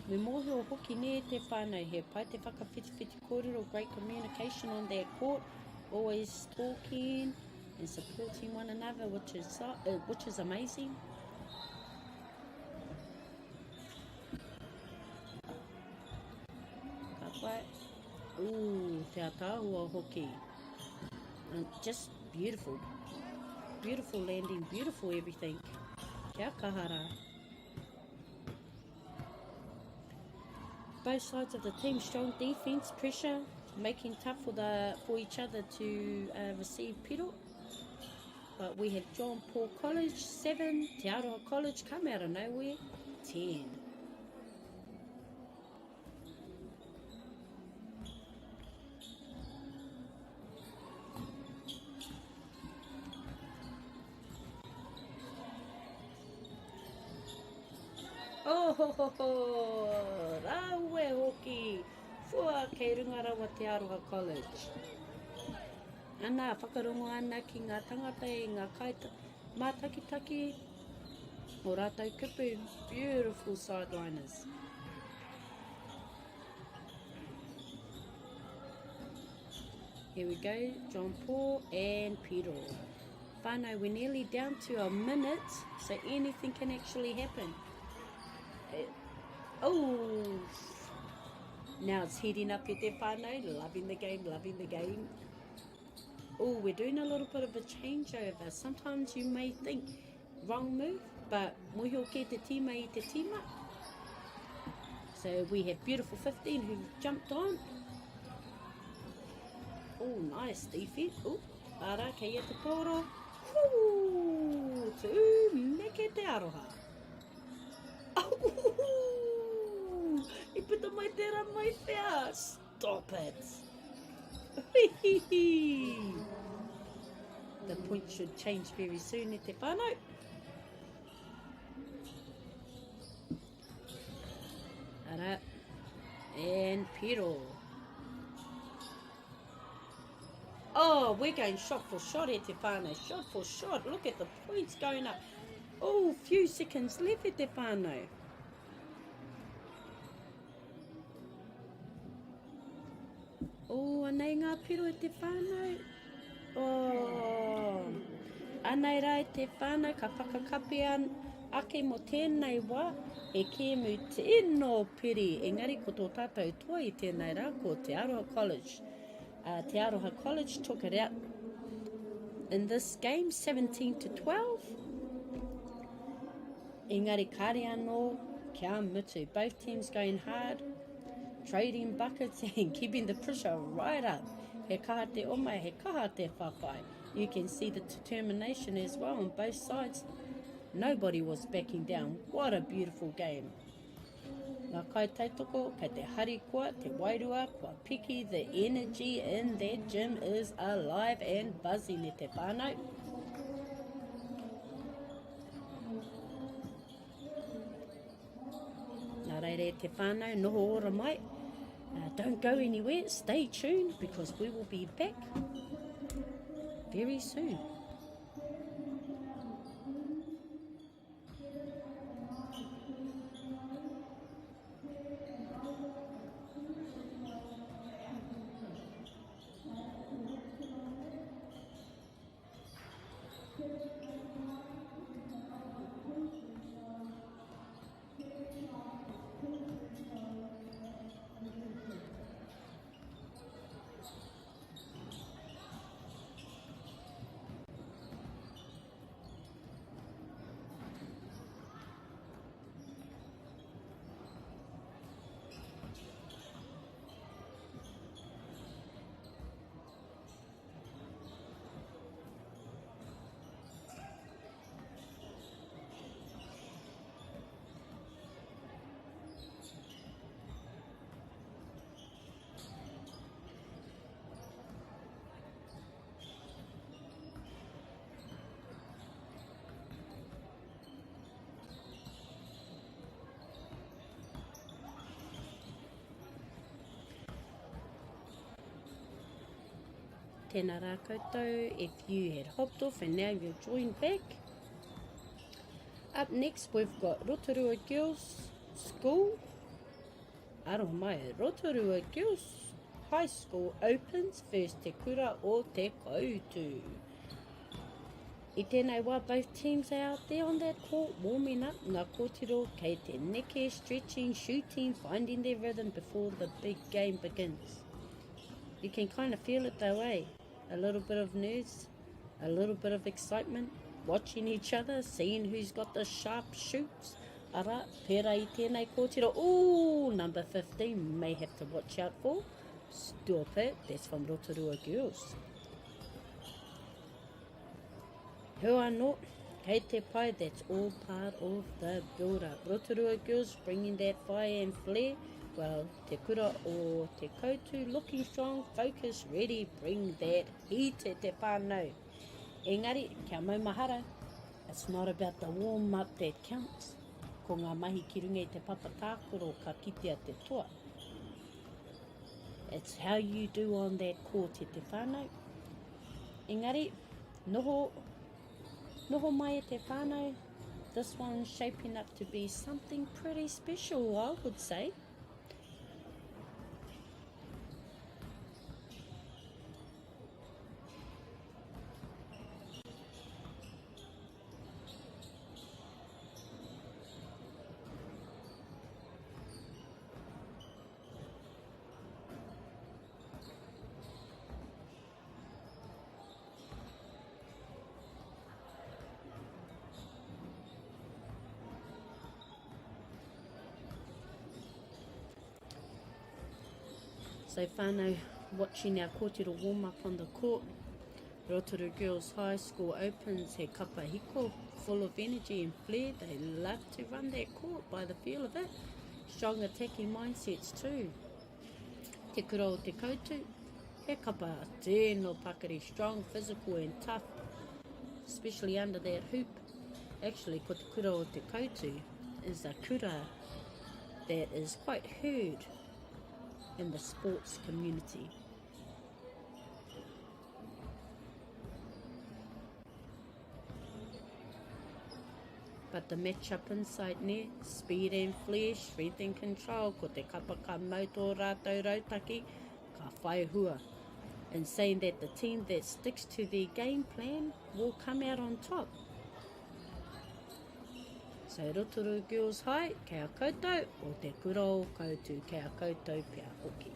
Me mohe o hoki ne te whānau he pai te whakawhitiwhiti kōrero, great communication on their court, always talking and supporting one another, which is amazing. Ka pai. Ooh, te atahua hoki. Just beautiful. Beautiful landing, beautiful everything. Kia kahara. Both sides of the team, strong defense, pressure, making tough for each other to receive piro. But we have John Paul College 7, Te Aroha College come out of nowhere 10. Oh ho ho ho, rawe hoki, fua kei runga rawa Te Aroha College. Ana, whakarongo ana ki ngā tangata e ngā kaita mātakitaki o rātou kupu, beautiful sideliners. Here we go, John Paul and Piro. Whānau, we're nearly down to a minute, so anything can actually happen. Oh, now it's heating up e te whānau, loving the game, loving the game. Oh, we're doing a little bit of a changeover. Sometimes you may think, wrong move, but muhi o ke te tima I te tima. So we have beautiful 15 who jumped on. Oh, nice defense. Oh, ara, kei e te koro. Woo, tu meke te aroha. Oh, I puta mai te ra mai whea. Stop it. The point should change very soon e te whānau. Ara. And Piro. Oh, we're going shot for shot e te whānau. Shot for shot. Look at the points going up. Oh, few seconds left e te whānau. Oh, anei ngā piro e te whānau. Oh, anei rai te whānau ka whakakapi ake mo tēnei wā e kēmu tēnō piri. Engari ko tō tātou toa I tēnei rā ko Te Aroha College. Te Aroha College took it out in this game, 17-12. Engari kāre anō, kia mutu. Both teams going hard. Trading buckets and keeping the pressure right up. He kaha te omai, he kaha te whawhai. You can see the determination as well on both sides. Nobody was backing down. What a beautiful game. Ngā kai tautoko, kei te hari kua, te wairua, kua piki, the energy in that gym is alive and buzzing e te whānau. Nā reire te whānau, noho ora mai. Don't go anywhere, stay tuned because we will be back very soon. Tēnā rā koutou, if you had hopped off and now you've joined back. Up next we've got Rotorua Girls School. Aroha mai, Rotorua Girls High School opens first te kura o te koutu. I tēnei wā, both teams are out there on that court warming up ngā kōtiro kei te neke, stretching, shooting, finding their rhythm before the big game begins. You can kind of feel it though, eh? A little bit of nerves, a little bit of excitement, watching each other, seeing who's got the sharp shoots. Ara, pērā i tēnei kōtiro. Ooh, number 15 may have to watch out for. Stop it, that's from Rotorua Girls. Hua no, kei te pai, that's all part of the build-up. Rotorua Girls bringing that fire and flair. Well, te kura o te koutu, looking strong, focused, ready, bring that heat te whānau. Engari, kia maumahara, it's not about the warm-up that counts. Ko ngā mahi ki runga i te papatākoro ka kitea te toa. It's how you do on that court te whānau. Engari, noho mai e te whānau, this one's shaping up to be something pretty special, I would say. So whānau, watching our kōtiro warm up on the court. Rotorua Girls High School opens he kapa hiko, full of energy and flair. They love to run that court by the feel of it. Strong attacking mindsets too. Te kura o te koutu, he kapa tēno pakari, strong, physical and tough, especially under that hoop. Actually, ko te kura o te koutu is a kura that is quite heard in the sports community. But the match-up inside there, speed and flair, strength and control, ko te kapa ka mau tō rātou rautaki, ka whai hua. And saying that the team that sticks to their game plan will come out on top. So Rotorua Girls High, kia koutou, o te kura o koutu, kia koutou pia hoki.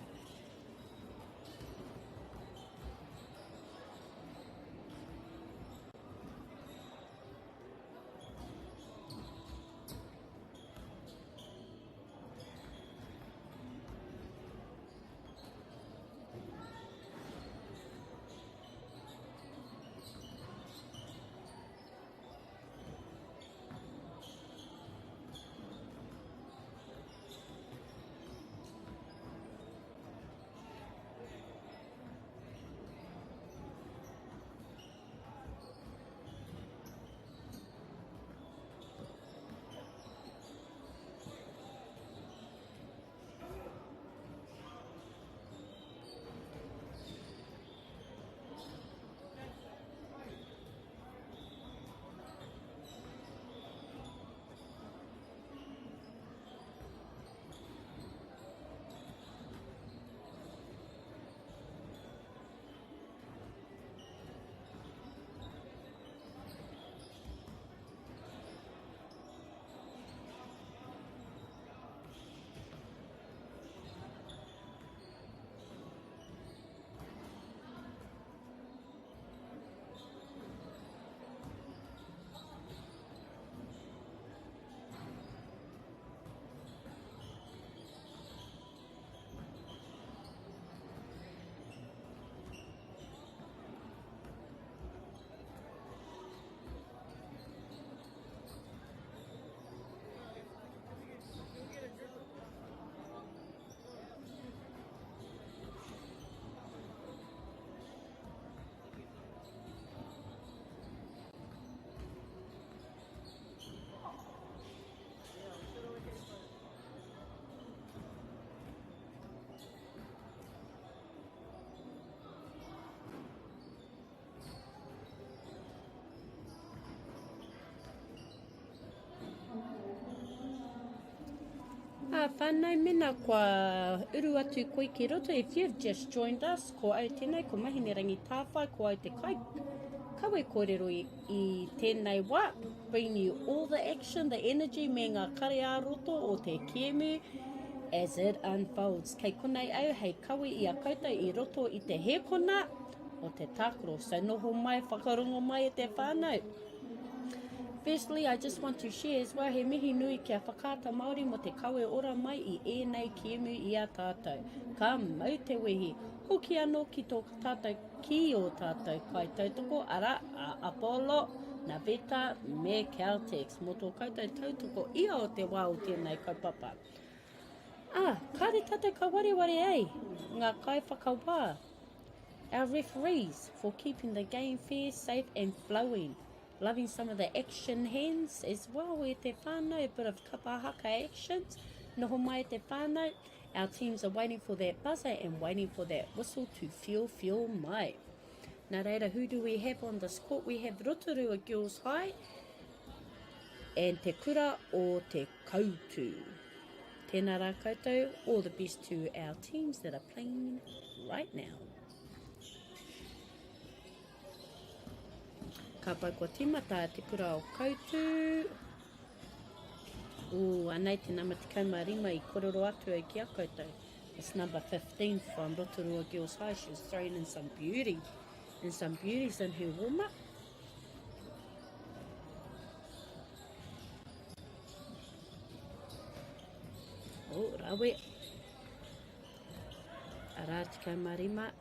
whānau mena kua uru atu koe ki roto. If you've just joined us, ko au tēnei, ko mahine rangi tāwhai, ko au te kawe kōrero i tēnei wā. Bring you all the action, the energy, me ngā kare a roto o te kiemu as it unfolds. Kei konei au, hei kawe i a koutou i roto i te hekona o te tākoro. So noho mai, whakarongo mai e te whānau. Firstly, I just want to share as well, he mihi nui kia whakata Māori mo te kawe ora mai i ēnei kiemu i a tātou. Ka mau te wehi, hoki anō ki tō tātou ki o tātou kai tautoko, ara a Apollo, Naveta me Caltex, mo tō koutou tautoko ia o te wā o tēnei kaupapa. Kāre tātou ka wareware ei, ngā kai whakawā. Our referees for keeping the game fair, safe and flowing. Loving some of the action hands as well e te whānau, a bit of kapahaka actions. Noho mai te whānau. Our teams are waiting for that buzzer and waiting for that whistle to feel mai. Nā reira, who do we have on this court? We have Rotorua Girls High and te kura o te kautu. Tēnā rā koutou, all the best to our teams that are playing right now. Ka pai kua tīmata te kura o koutu. Anei te nama te kaumarima I kororo atu e ki a koutou. It's number 15 from Rotorua Girls High. She was throwing in some beauty. And some beauties in her warm-up. Rawe. Arā te kaumarima.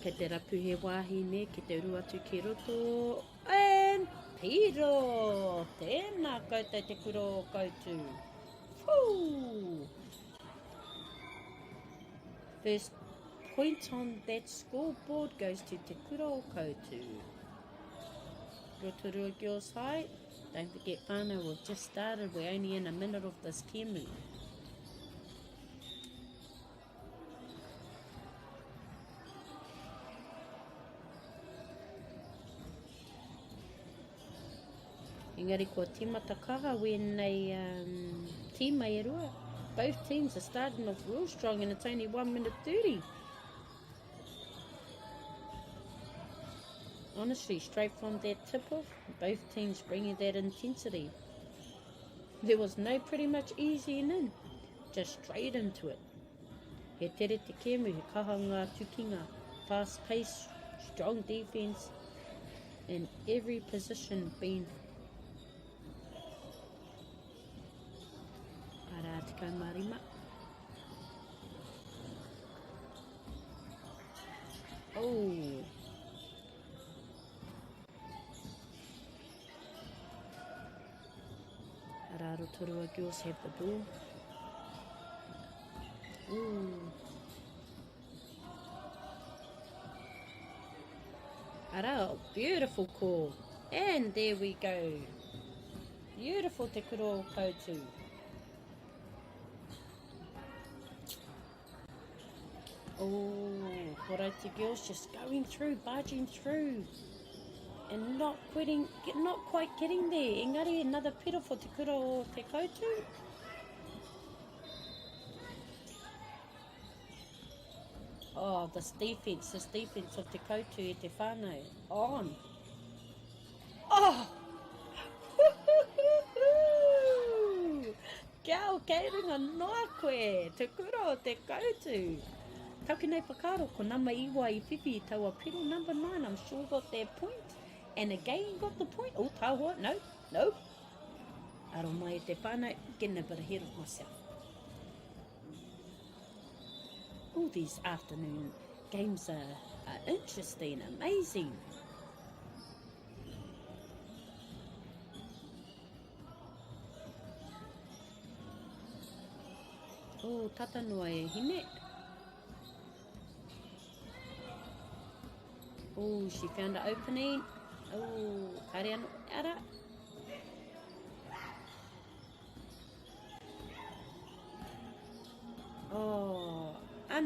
Kei te rapu he wāhine, ki te uru atu ki roto. And piro! Tēnā koutou te kura o koutu. Whoo! First point on that scoreboard goes to te kura o koutu. Rotorua Girls High. Don't forget whānau, we've just started. We're only in a minute of this kemu. Engari kua tīmata kaha wēnei tīmai e rua. Both teams are starting off real strong and it's only 1 minute 30. Honestly, straight from that tip-off, both teams bringing that intensity. There was no pretty much easing in, just straight into it. He tere te kemu, he kaha ngā tukinga, fast pace, strong defense, in every position being Arā te kaumarima. Arā Rotorua Girls have the ball. Arā, beautiful call. And there we go. Beautiful te kura o koutu. Horati Girls just going through, barging through, and not quite getting there. Engari, another piro for te kura o te koutu. This defense of te koutu e te whānau. On. Kia o kei runga noa koe, te kura o te koutu. Tauki nei whakaro, ko nama iwa I whiwhi taua piro number 9, I'm sure got that point. And again got the point. Taua, no. Aro mai e te whānau, getting a bit ahead of myself. All these afternoon games are interesting, amazing. Tata noa e hine. She found an opening. Kare anu ara.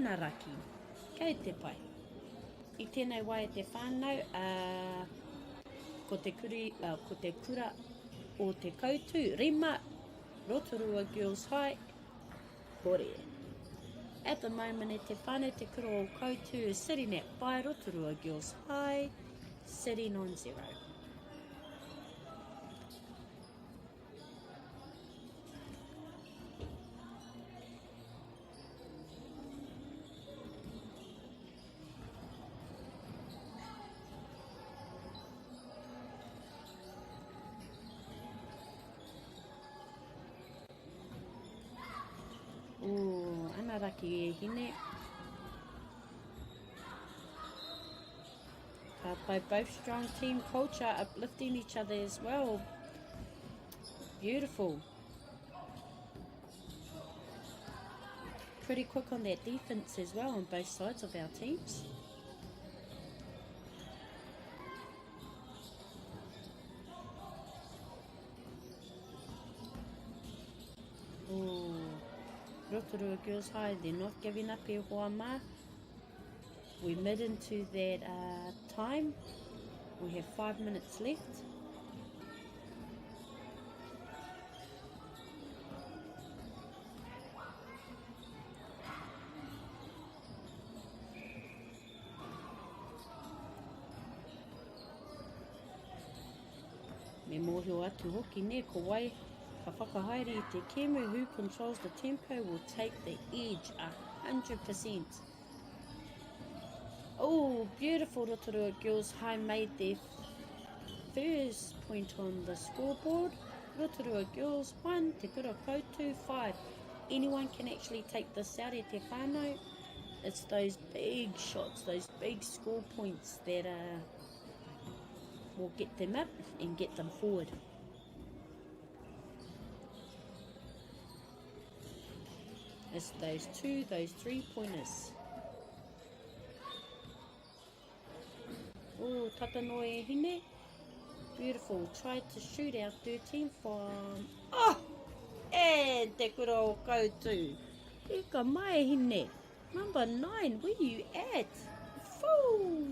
raki. Kei te pai. I tēnei wai e te whānau, ko te kura o te koutu, rima, Rotorua Girls High, kore. At the moment e te whānau te kura o koutu is sitting at 5 Rotorua Girls High, sitting on 0. Ana raki e hine. Ka pai both strong team culture, uplifting each other as well. Beautiful. Pretty quick on that defense as well on both sides of our teams. Rotorua Girls High, they're not giving up e hoa mā. We mid into that time. We have 5 minutes left. Me mōhio atu hoki ne, ko wai. Ka whakahaere I te kemu, who controls the tempo will take the edge 100%. Oh, beautiful. Rotorua Girls High made their first point on the scoreboard. Rotorua Girls 1, Te Kura Koutu 5. Anyone can actually take this out e te whānau. It's those big shots, those big score points that will get them up and get them forward. It's those 2, those 3 pointers. Oh, tatano e hine. Beautiful. Tried to shoot out 13 from... Oh! E te kura o koutu. Ika mai hine. Number 9, where you at? Foo!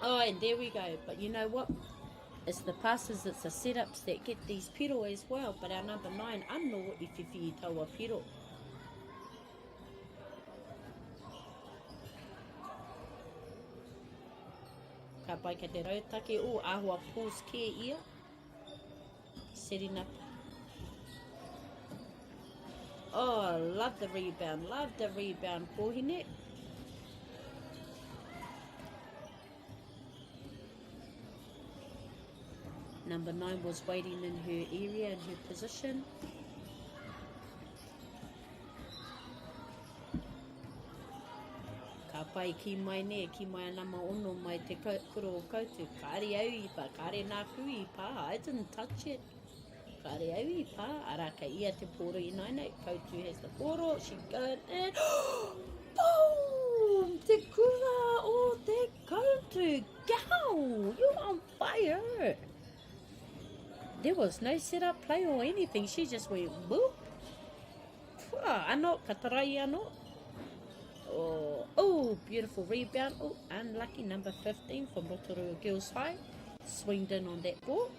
Oh, and there we go. But you know what? It's the passes, it's the setups that get these piro as well. But our number 9, anō I whiwhi taua piro. Ka pai ka te rautake. Oh, āhua pulse care ia. Setting up. Oh, love the rebound. Love the rebound, kohine. Number 9 was waiting in her area, in her position. Ka pai ki mai ne, ki mai anama ono mai te kura o koutu. Kāre au I pā, kāre nā ku I pā. I didn't touch it. Kāre au I pā, araka ia te poro I nainei. Koutu has the poro, she going in. Boom! Te kura o te koutu. Gau! You're on fire! There was no set-up play or anything. She just went, boop. Anō, ka tarai anō. Oh, oh, beautiful rebound. Oh, unlucky number 15 from Rotorua Girls High. Swinged in on that ball.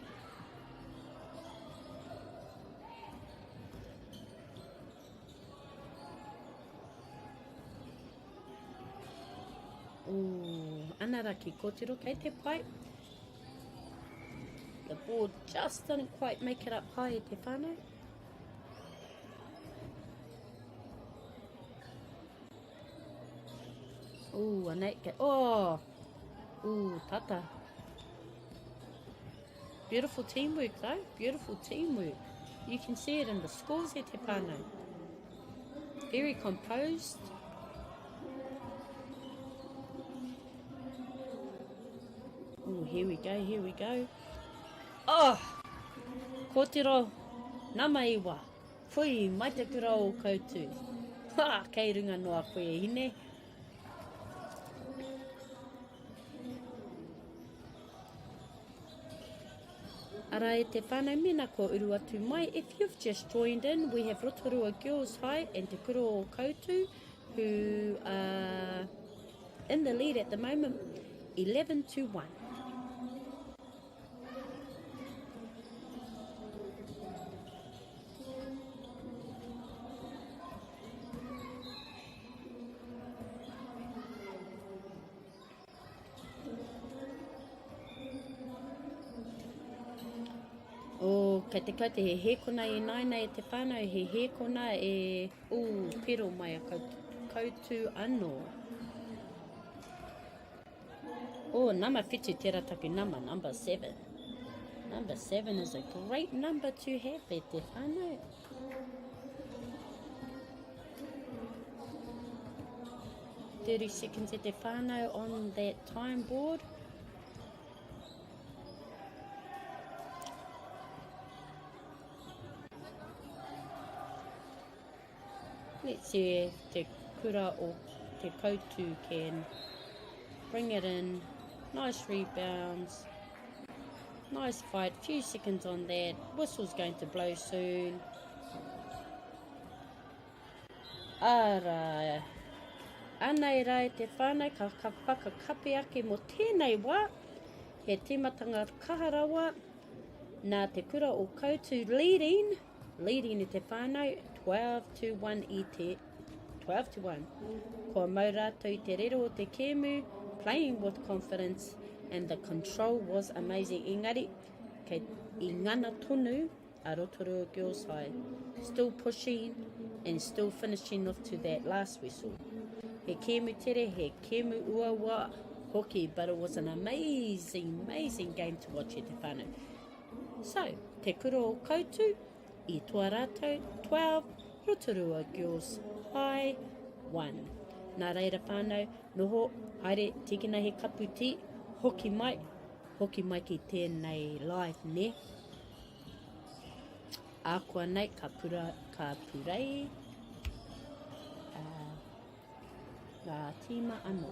Oh, anaraki kōtero kei te pai. The ball just didn't quite make it up high e te whānau. Ooh, a Nate get. Oh! Ooh, tata. Beautiful teamwork though. Beautiful teamwork. You can see it in the scores e te whānau. Very composed. Ooh, here we go, here we go. Oh! Kōtero, nama iwa. Whui, mai te kura o koutu. Ha! Kei runga noa koe e hine. Ara e te whānau mena ko uru atu mai. If you've just joined in, we have Rotorua Girls High and Te Kuro o Koutu, who are in the lead at the moment, 11-1. O, kei te kaute he hekona i naina e te whānau, he hekona e pero mai a koutu anō. Oh, nama whitu tērā taku number 7. Number 7 is a great number to have e te whānau. Thirty seconds e te whānau on that time board. Let's see if te kura o te koutu can bring it in. Nice rebounds. Nice fight. Few seconds on that. Whistle's going to blow soon. Ara. Anei rai te whānau ka whakakapi ake mo tēnei wā. He tīmatanga kaharawa. Nā te kura o koutu leading e te whānau. 12-1 i te 12-1. Ko mau rātou te rero o te kēmu, playing with confidence, and the control was amazing. Engari, kei I ngana tonu a Rotorua Girls High, still pushing and still finishing off to that last whistle. He kēmu tere, he kēmu uawa hoki, but it was an amazing game to watch e te whānau. So, te kura o koutu, I toa rātou 12, Rotorua Girls High 1. Nā reira whānau, noho, haere, tikina he kaputi, hoki mai ki tēnei live ne. Ākua nei, ka purei, ngā tīma anō.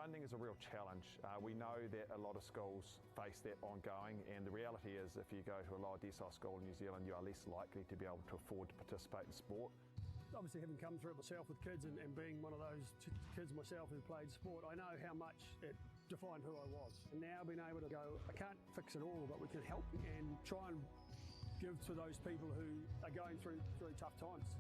Funding is a real challenge. We know that a lot of schools face that ongoing, and the reality is if you go to a lower decile school in New Zealand, you are less likely to be able to afford to participate in sport. Obviously, having come through it myself with kids and being one of those kids myself who played sport, I know how much it defined who I was. And now being able to go, I can't fix it all, but we can help and try and give to those people who are going through tough times.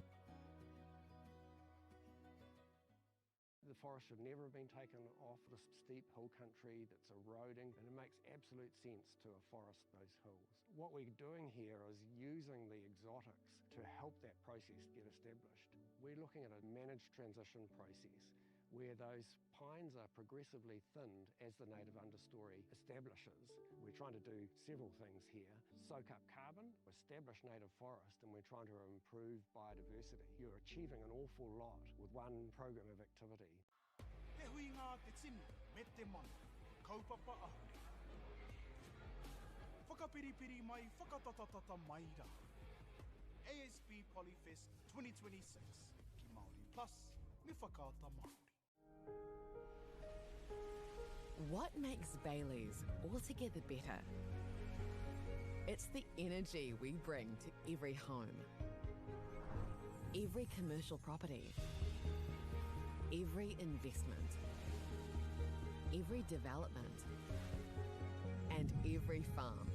The forest should never have been taken off the steep hill country that's eroding, and it makes absolute sense to afforest those hills. What we're doing here is using the exotics to help that process get established. We're looking at a managed transition process where those pines are progressively thinned as the native understory establishes. We're trying to do several things here. Soak up carbon, establish native forest, and we're trying to improve biodiversity. You're achieving an awful lot with one program of activity. Te hui ngā te tinu, me te mana, kaupapa ahuri. Whakapiripiri mai, whakatatatata mai rā. ASB Polyfest 2026, ki Māori Plus, me whakaata Māori. What makes Bailey's altogether better? It's the energy we bring to every home, every commercial property, every investment, every development, and every farm.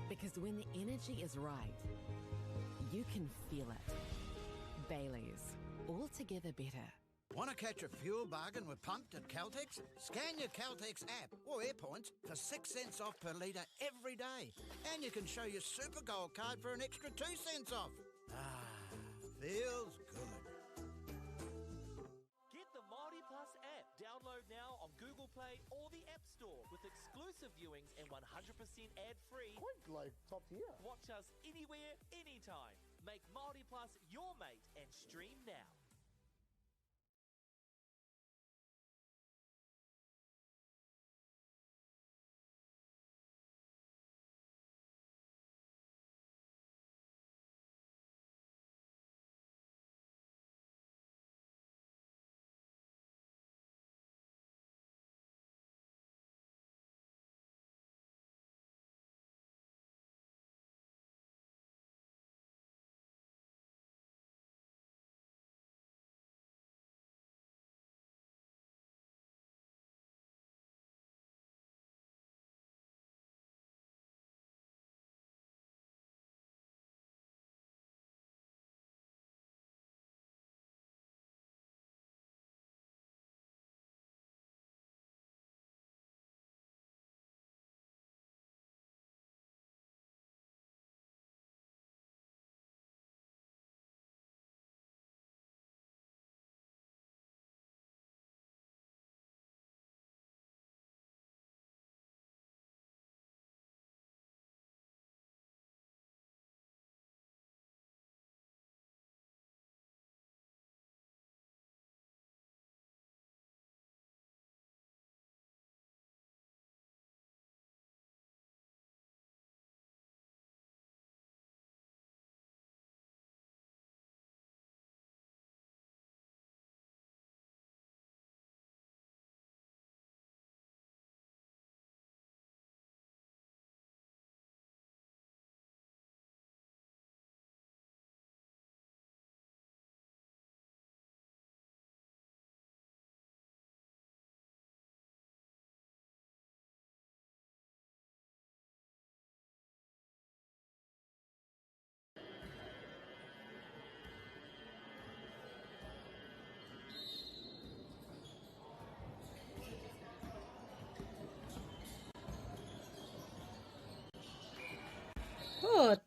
Because when the energy is right, you can feel it. Bailey's, altogether better. Want to catch a fuel bargain with Pumped at Caltex? Scan your Caltex app or AirPoints for 6 cents off per litre every day. And you can show your Super Gold card for an extra 2 cents off. Ah, feels good. Get the MāORI Plus app. Download now on Google Play or the App Store with exclusive viewings and 100% ad-free. Quite like top tier. Watch us anywhere, anytime. Make MāORI Plus your mate and stream now.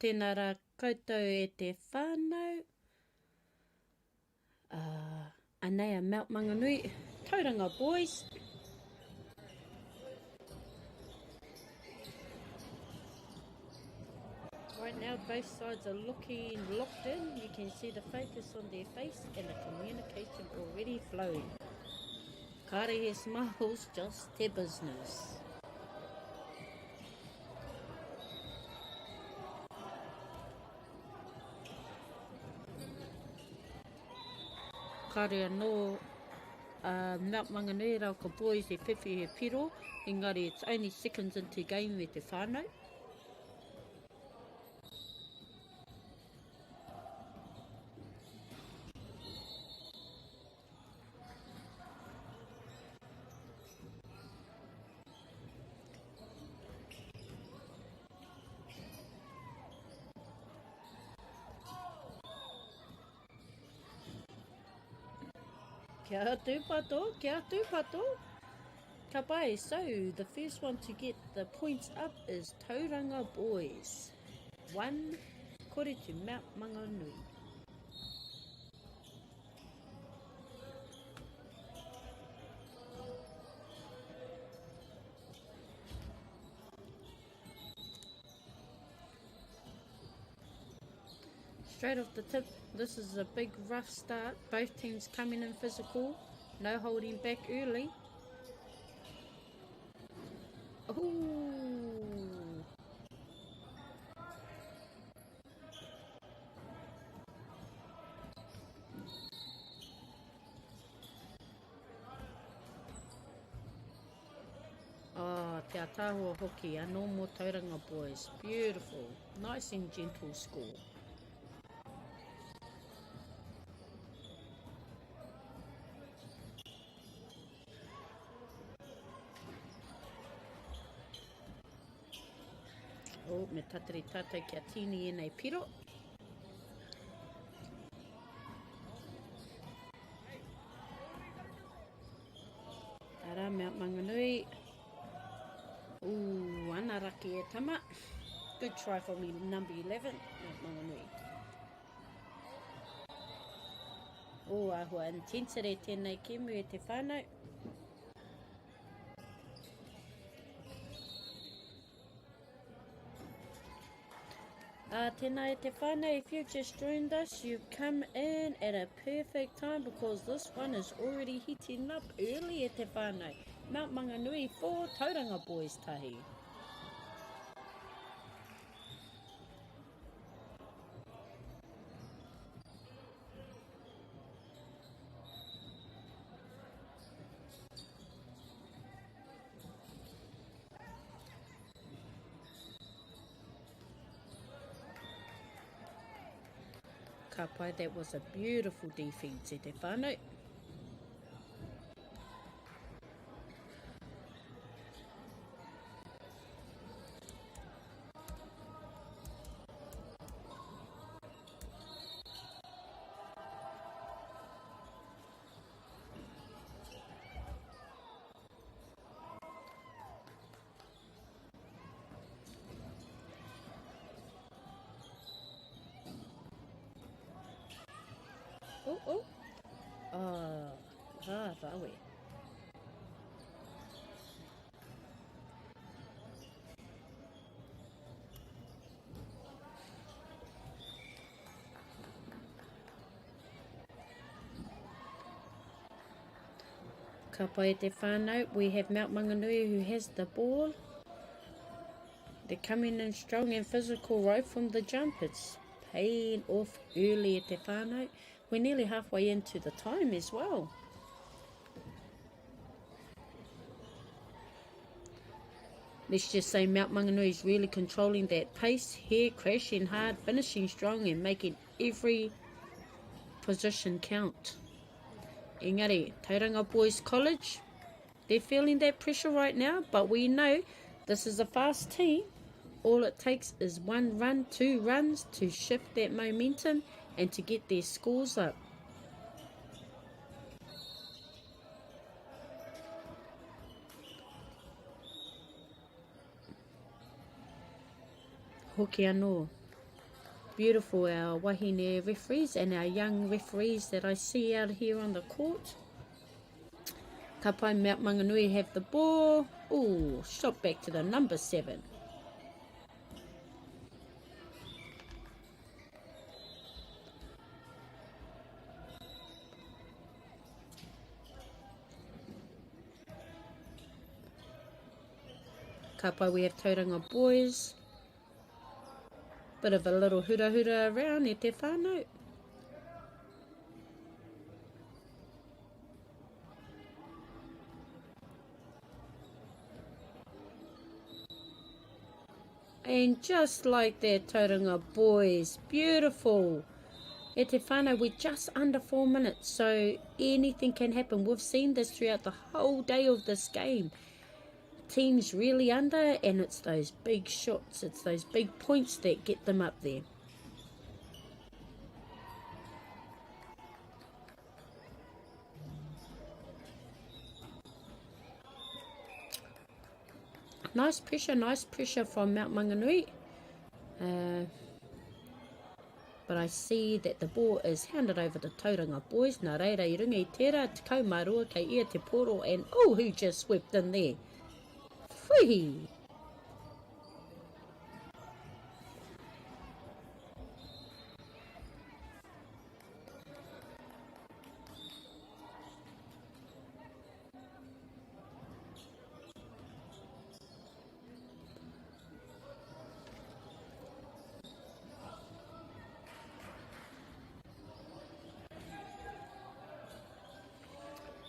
Tēnā rā koutou e te whānau. Anei a Mount Manganui. Tauranga, boys. Right now, both sides are looking locked in. You can see the focus on their face and the communication already flowing. Karahe smiles, just their business. Kare anō Mount Manganui rau ka boys e whiwhi he piro. Engari, it's only seconds into game me te whānau. Kia tūpato, kia tūpato. Ka pai, so the first one to get the points up is Tauranga Boys. 1 kore to Mount Manganui. Straight off the tip, this is a big rough start. Both teams coming in physical, no holding back early. Ooh. Oh, te atahua hoki, a normal Tauranga Boys. Beautiful, nice and gentle score. Oh, me tatari tātou kia tini e nei piro. Ara, Mount Manganui. Ooh, ana raki e tama. Good try for me, number 11, Mount Manganui. Oh, ahua intensity tēnei kemu e te whānau. Tēnā e te whānau, if you've just joined us, you've come in at a perfect time because this one is already heating up early e te whānau. Mount Manganui 4, Tauranga Boys tahi. Ka pai, that was a beautiful defense e te whānau. Oh. Rawe. Ka pai te whānau, we have Mount Manganui who has the ball. They're coming in strong and physical right from the jump. It's paying off early e te whānau. We're nearly halfway into the time as well. Let's just say Mount Manganui is really controlling that pace here, crashing hard, finishing strong and making every position count. Engari, Tauranga Boys College, they're feeling that pressure right now, but we know this is a fast team. All it takes is 1 run, 2 runs to shift that momentum and to get their scores up. Hoki anō. Beautiful, our wahine referees and our young referees that I see out here on the court. Ka pai, Mount Manganui have the ball. Ooh, shot back to the number 7. Ka pai, we have Tauranga Boys. Bit of a little hura around e te whānau. And just like that, Tauranga boys, beautiful. E te whānau, we're just under 4 minutes, so anything can happen. We've seen this throughout the whole day of this game. Teams really under, and it's those big shots, it's those big points that get them up there. Nice pressure from Mount Maunganui. But I see that the ball is handed over to Tauranga boys. Nā reira I runga I tērā, te kaumarua kei ia te poro, and oh, who just swept in there? Whee!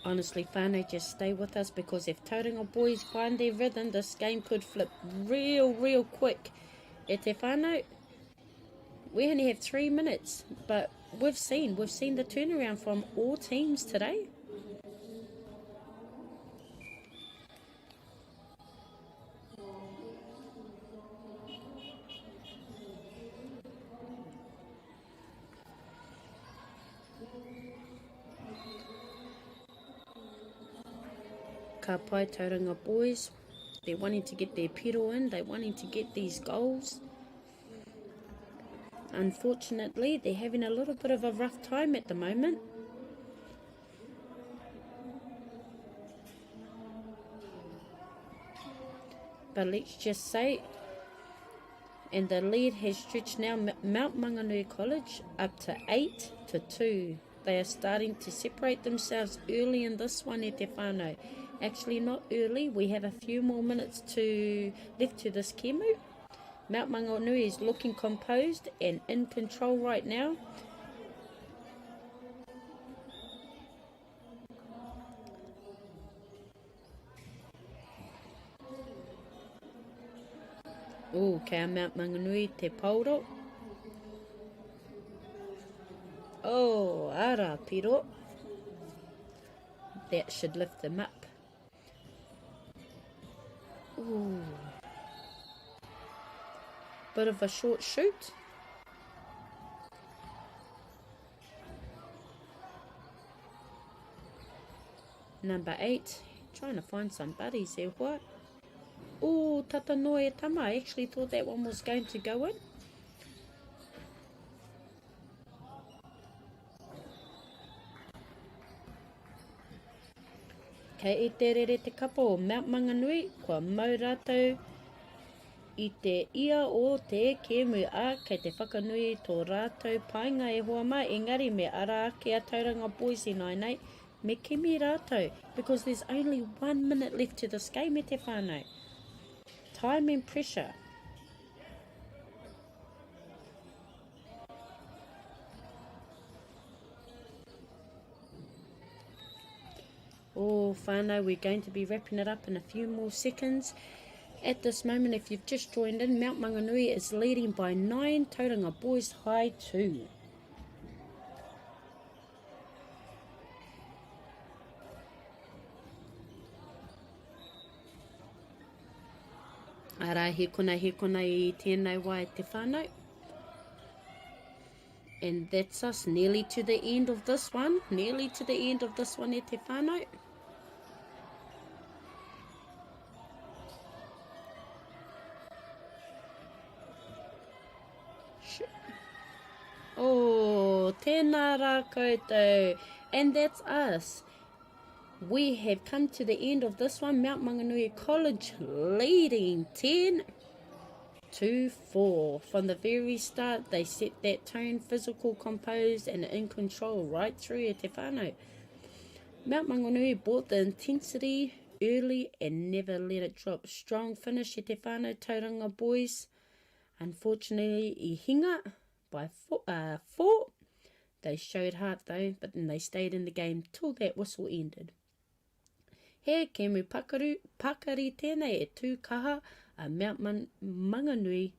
Honestly, whānau, just stay with us, because if Tauranga boys find their rhythm, this game could flip real quick. E te whānau, we only have 3 minutes, but we've seen the turnaround from all teams today. Ka pai Tauranga boys, they're wanting to get their pedal in, they're wanting to get these goals. Unfortunately, they're having a little bit of a rough time at the moment. But let's just say, and the lead has stretched now, Mount Maunganui College up to 8-2. They are starting to separate themselves early in this one, e te whānau. Actually, not early. We have a few more minutes left to this kemu. Mount Maunganui is looking composed and in control right now. Oh, kei Mount Maunganui te pauro. Oh, ara piro. That should lift them up. Ooh. Bit of a short shoot. Number 8. Trying to find some buddies there. What? Oh, tata noe e tama. I actually thought that one was going to go in. Kei e te rere te kapa o Mount Maunganui, kua mau rātou I te ia o te kemu a kei te whakanui tō rātou painga e hoa mai, engari me ara ake a Tauranga boys I nei, me kimi rātou, because there's only 1 minute left to this game e te whānau. Time and pressure. Oh, whānau, we're going to be wrapping it up in a few more seconds. At this moment, if you've just joined in, Mount Maunganui is leading by 9, Tauranga boys high 2. Ara, he kona I tēnei wā e te whānau. And that's us, nearly to the end of this one. Nearly to the end of this one e te whānau. Oh, tēnā rā koutou. And that's us. We have come to the end of this one. Mount Maunganui College leading 10-4. From the very start, they set that tone, physical, composed, and in control right through e te whānau. Mount Maunganui brought the intensity early and never let it drop. Strong finish e te whānau, Tauranga boys. Unfortunately, I hinga by 4. They showed heart though, but then they stayed in the game till that whistle ended. He kemu pakari tēnei e tūkaha a mea manganui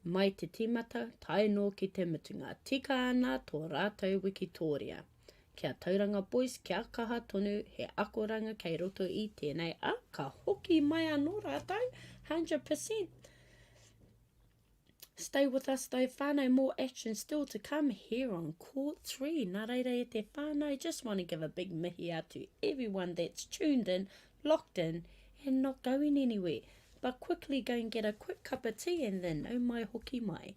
mai te timata taino ki te mutunga. Tika ana tō rātou wikitoria. Kia tauranga boys, kia kaha tonu, he akoranga kei roto I tēnei. Ka hoki mai anō rātou, 100%. Stay with us though, whānau, more action still to come here on Court 3. Nā reira e te whānau, just want to give a big mihi out to everyone that's tuned in, locked in, and not going anywhere. But quickly go and get a quick cup of tea and then no mai hoki mai.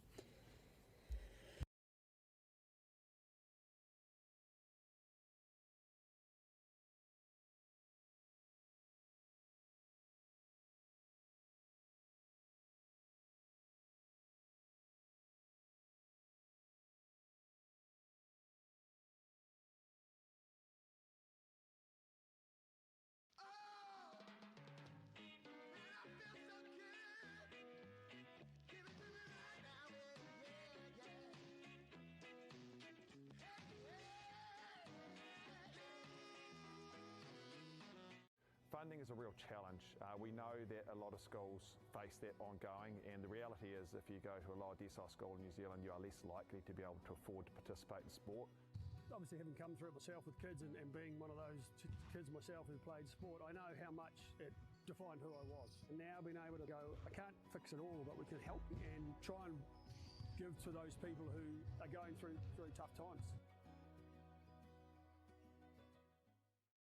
Funding is a real challenge. We know that a lot of schools face that ongoing, and the reality is if you go to a lower decile school in New Zealand, you are less likely to be able to afford to participate in sport. Obviously, having come through it myself with kids and being one of those kids myself who played sport, I know how much it defined who I was. And now being able to go, I can't fix it all, but we can help and try and give to those people who are going through tough times.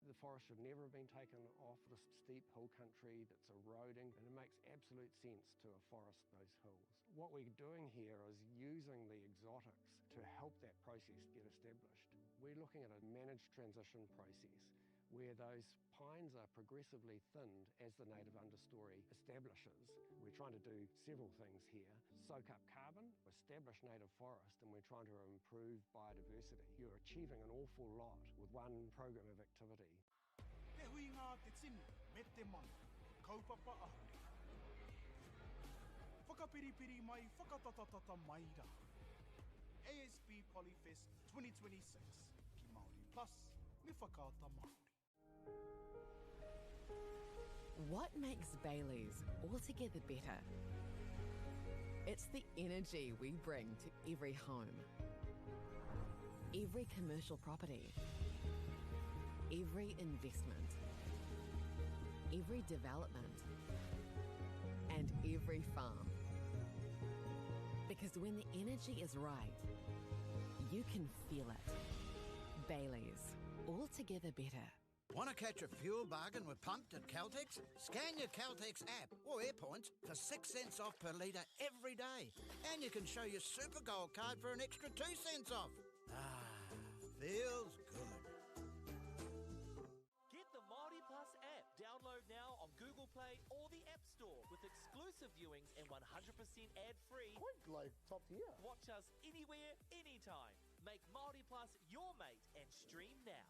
The forest should never have been taken off this steep hill country that's eroding, and it makes absolute sense to afforest those hills. What we're doing here is using the exotics to help that process get established. We're looking at a managed transition process where those pines are progressively thinned as the native understory establishes. We're trying to do several things here. Soak up carbon, establish native forest, and we're trying to improve biodiversity. You're achieving an awful lot with one program of activity. Te hui ngā te tini, me te mana, kaupapa ahuri. Whakapiripiri mai, whakatatatata mai rā. ASB Polyfest 2026, ki Māori Plus, me whakaata Māori. What makes Bailey's altogether better? It's the energy we bring to every home, every commercial property, every investment, every development, and every farm. Because when the energy is right, you can feel it. Bailey's, altogether better. Want to catch a fuel bargain with Pumped at Caltex? Scan your Caltex app or AirPoints for 6 cents off per litre every day. And you can show your Super Gold card for an extra 2 cents off. Feels good. Get the MāORI Plus app. Download now on Google Play or the App Store with exclusive viewings and 100% ad-free. Quite like top tier. Watch us anywhere, anytime. Make MāORI Plus your mate and stream now.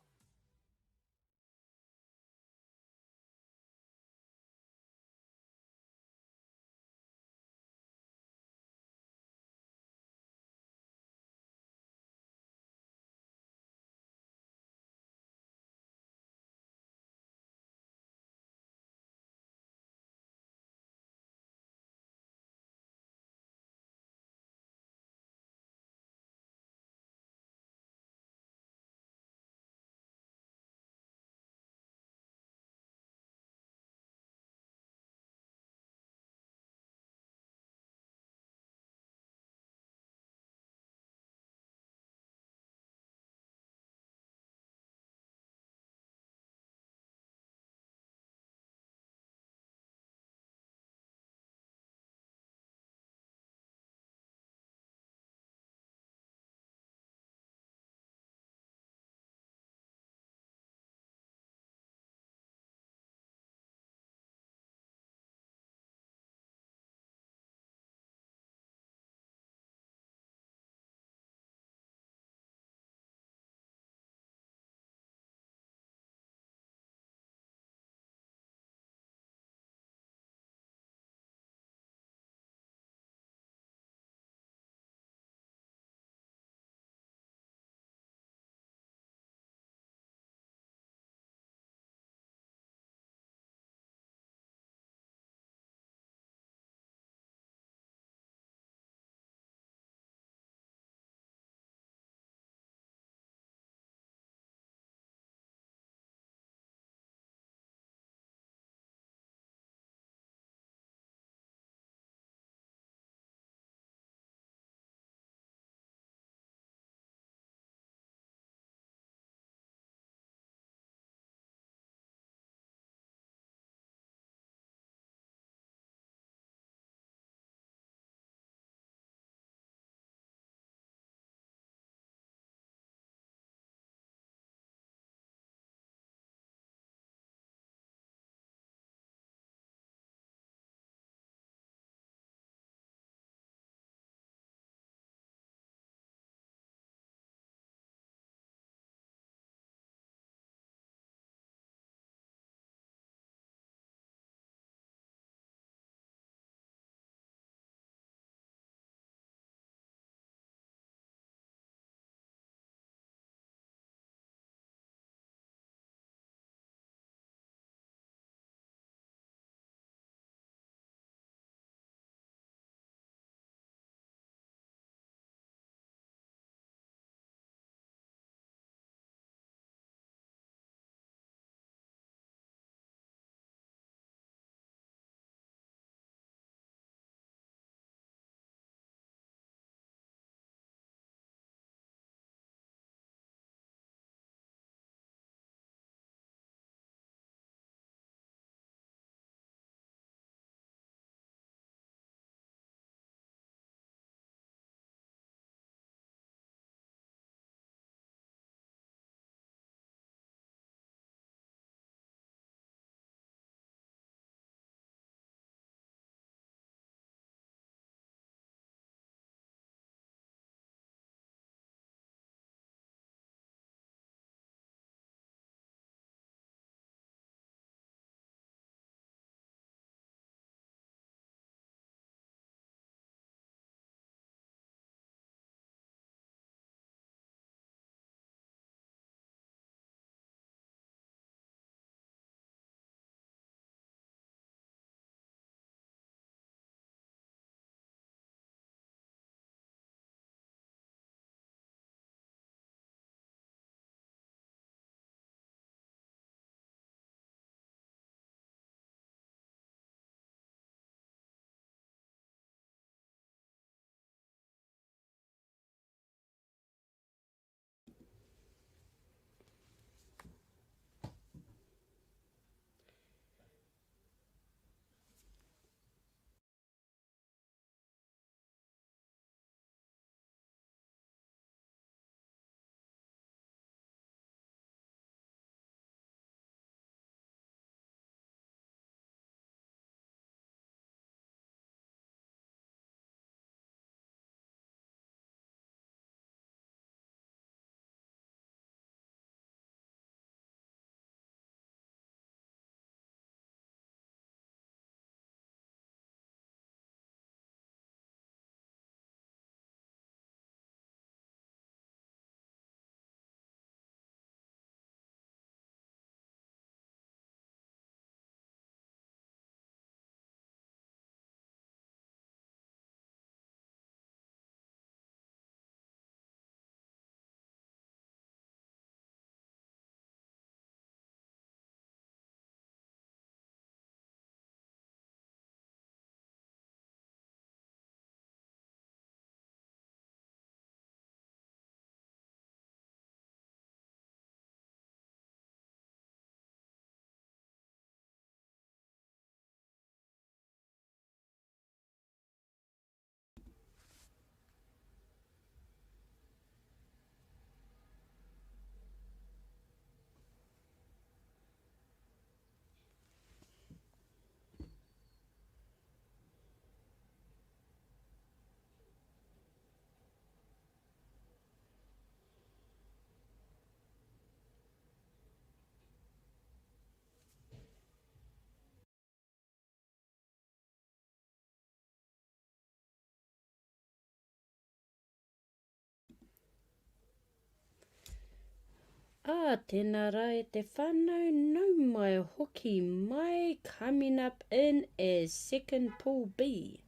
Tēnā rā e te whānau, nau mai hoki mai, coming up in as second pool B.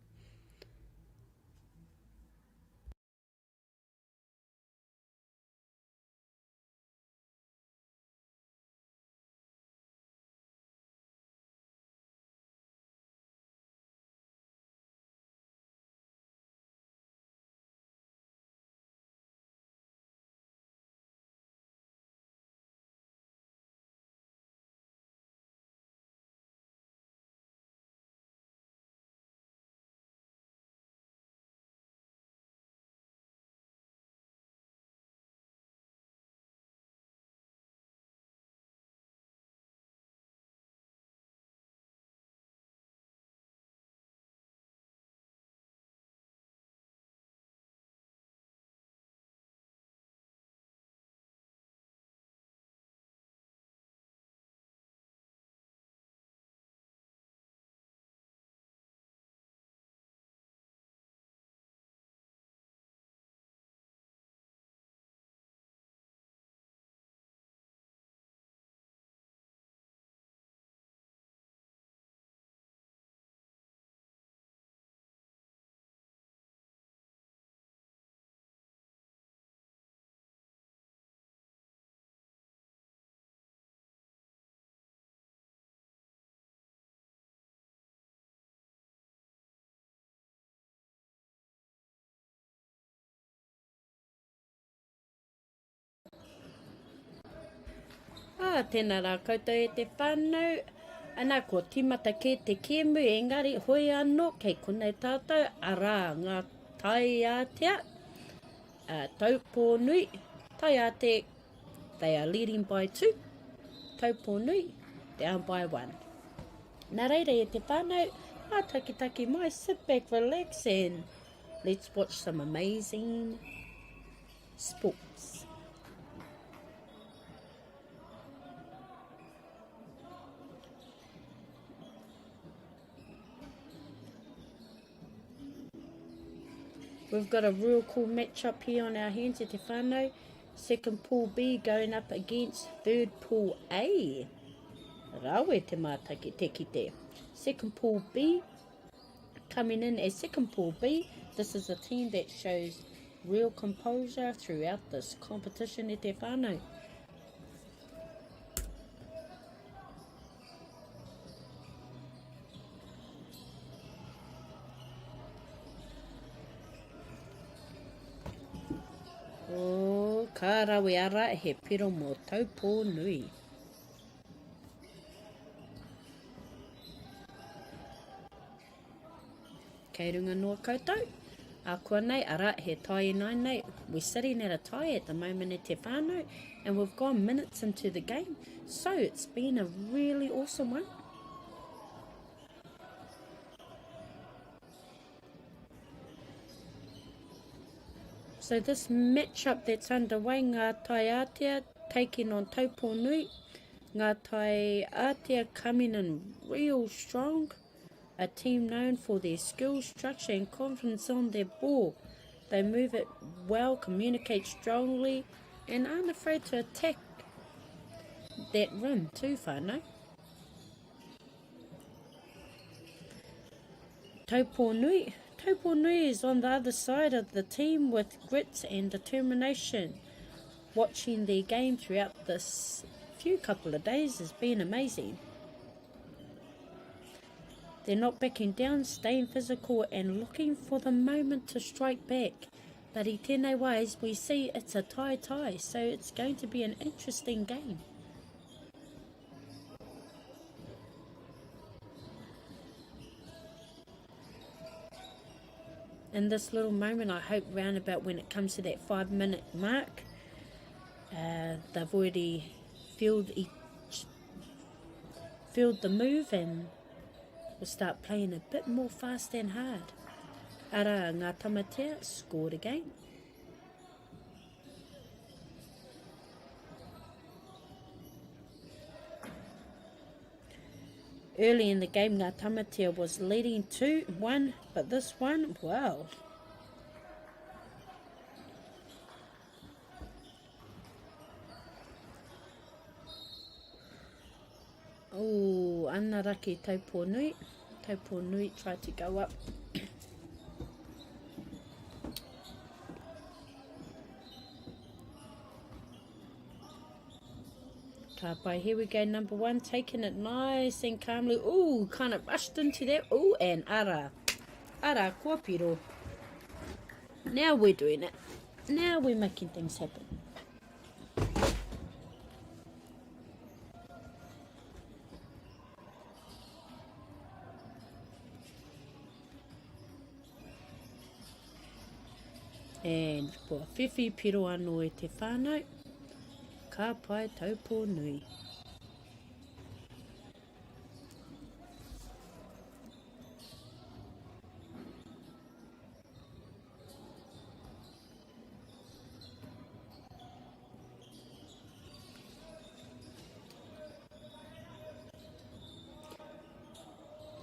Tēnā rā koutou e te whānau, ana ko timata ke te kēmu, engari hoi anō kei konei tātou, arā ngā taiatea, taupō nui, taiate, they are leading by 2, taupō nui, down by 1. Nā reira e te whānau, takitaki mai, sit back, relax, and let's watch some amazing sports. We've got a real cool match up here on our hands, e te whānau. Second pool B going up against third pool A. Rawe te mātaki te kite. Second pool B coming in as second pool B. This is a team that shows real composure throughout this competition, e te whānau. Ka rawe ara he piro mō taupō nui. Kei runga noa koutou. Kua nei ara he tai nai nei. We're sitting at a tie at the moment e te whānau, and we've gone minutes into the game. So it's been a really awesome one. So this matchup that's underway, ngā tai Aotea taking on taupō nui. Ngā tai Aotea coming in real strong. A team known for their skill, structure and confidence on their ball. They move it well, communicate strongly, and aren't afraid to attack that rim too, whānau. Taupō nui. Taupō nui is on the other side of the team with grit and determination. Watching their game throughout this couple of days has been amazing. They're not backing down, staying physical and looking for the moment to strike back. But i tēnei ways we see it's a tie, so it's going to be an interesting game. In this little moment, I hope round about when it comes to that 5-minute mark, they've already filled the move and will start playing a bit more fast and hard. Ara ngā tamatea scored again. Early in the game, ngā tamatea was leading 2-1, but this one, wow. anaraki taupō nui. Taupō nui, try to go up. Ka pai, here we go, number 1, taking it nice and calmly. Ooh, kind of rushed into that. Ooh, and ara. Ara, kua piro. Now we're doing it. Now we're making things happen. And kua whiwhi piro anō e te whānau. Ka pai taupō nui.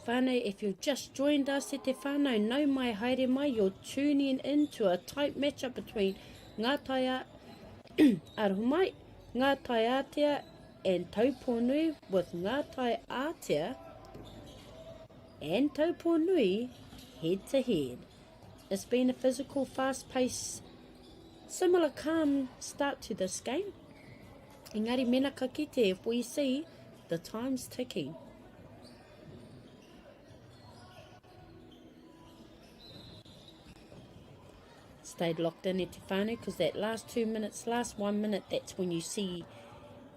Whānau, if you've just joined us e te whānau, nau mai haere mai, you're tuning into a tight matchup between ngā tai aroho mai, ngā tai Aotea and taupō nui, with ngā tai Aotea and taupō nui head to head. It's been a physical, fast-paced, similar calm start to this game. Engari mena ka kite, if we see the time's ticking. Stayed locked in e te whānau, because that last 2 minutes, last 1 minute, that's when you see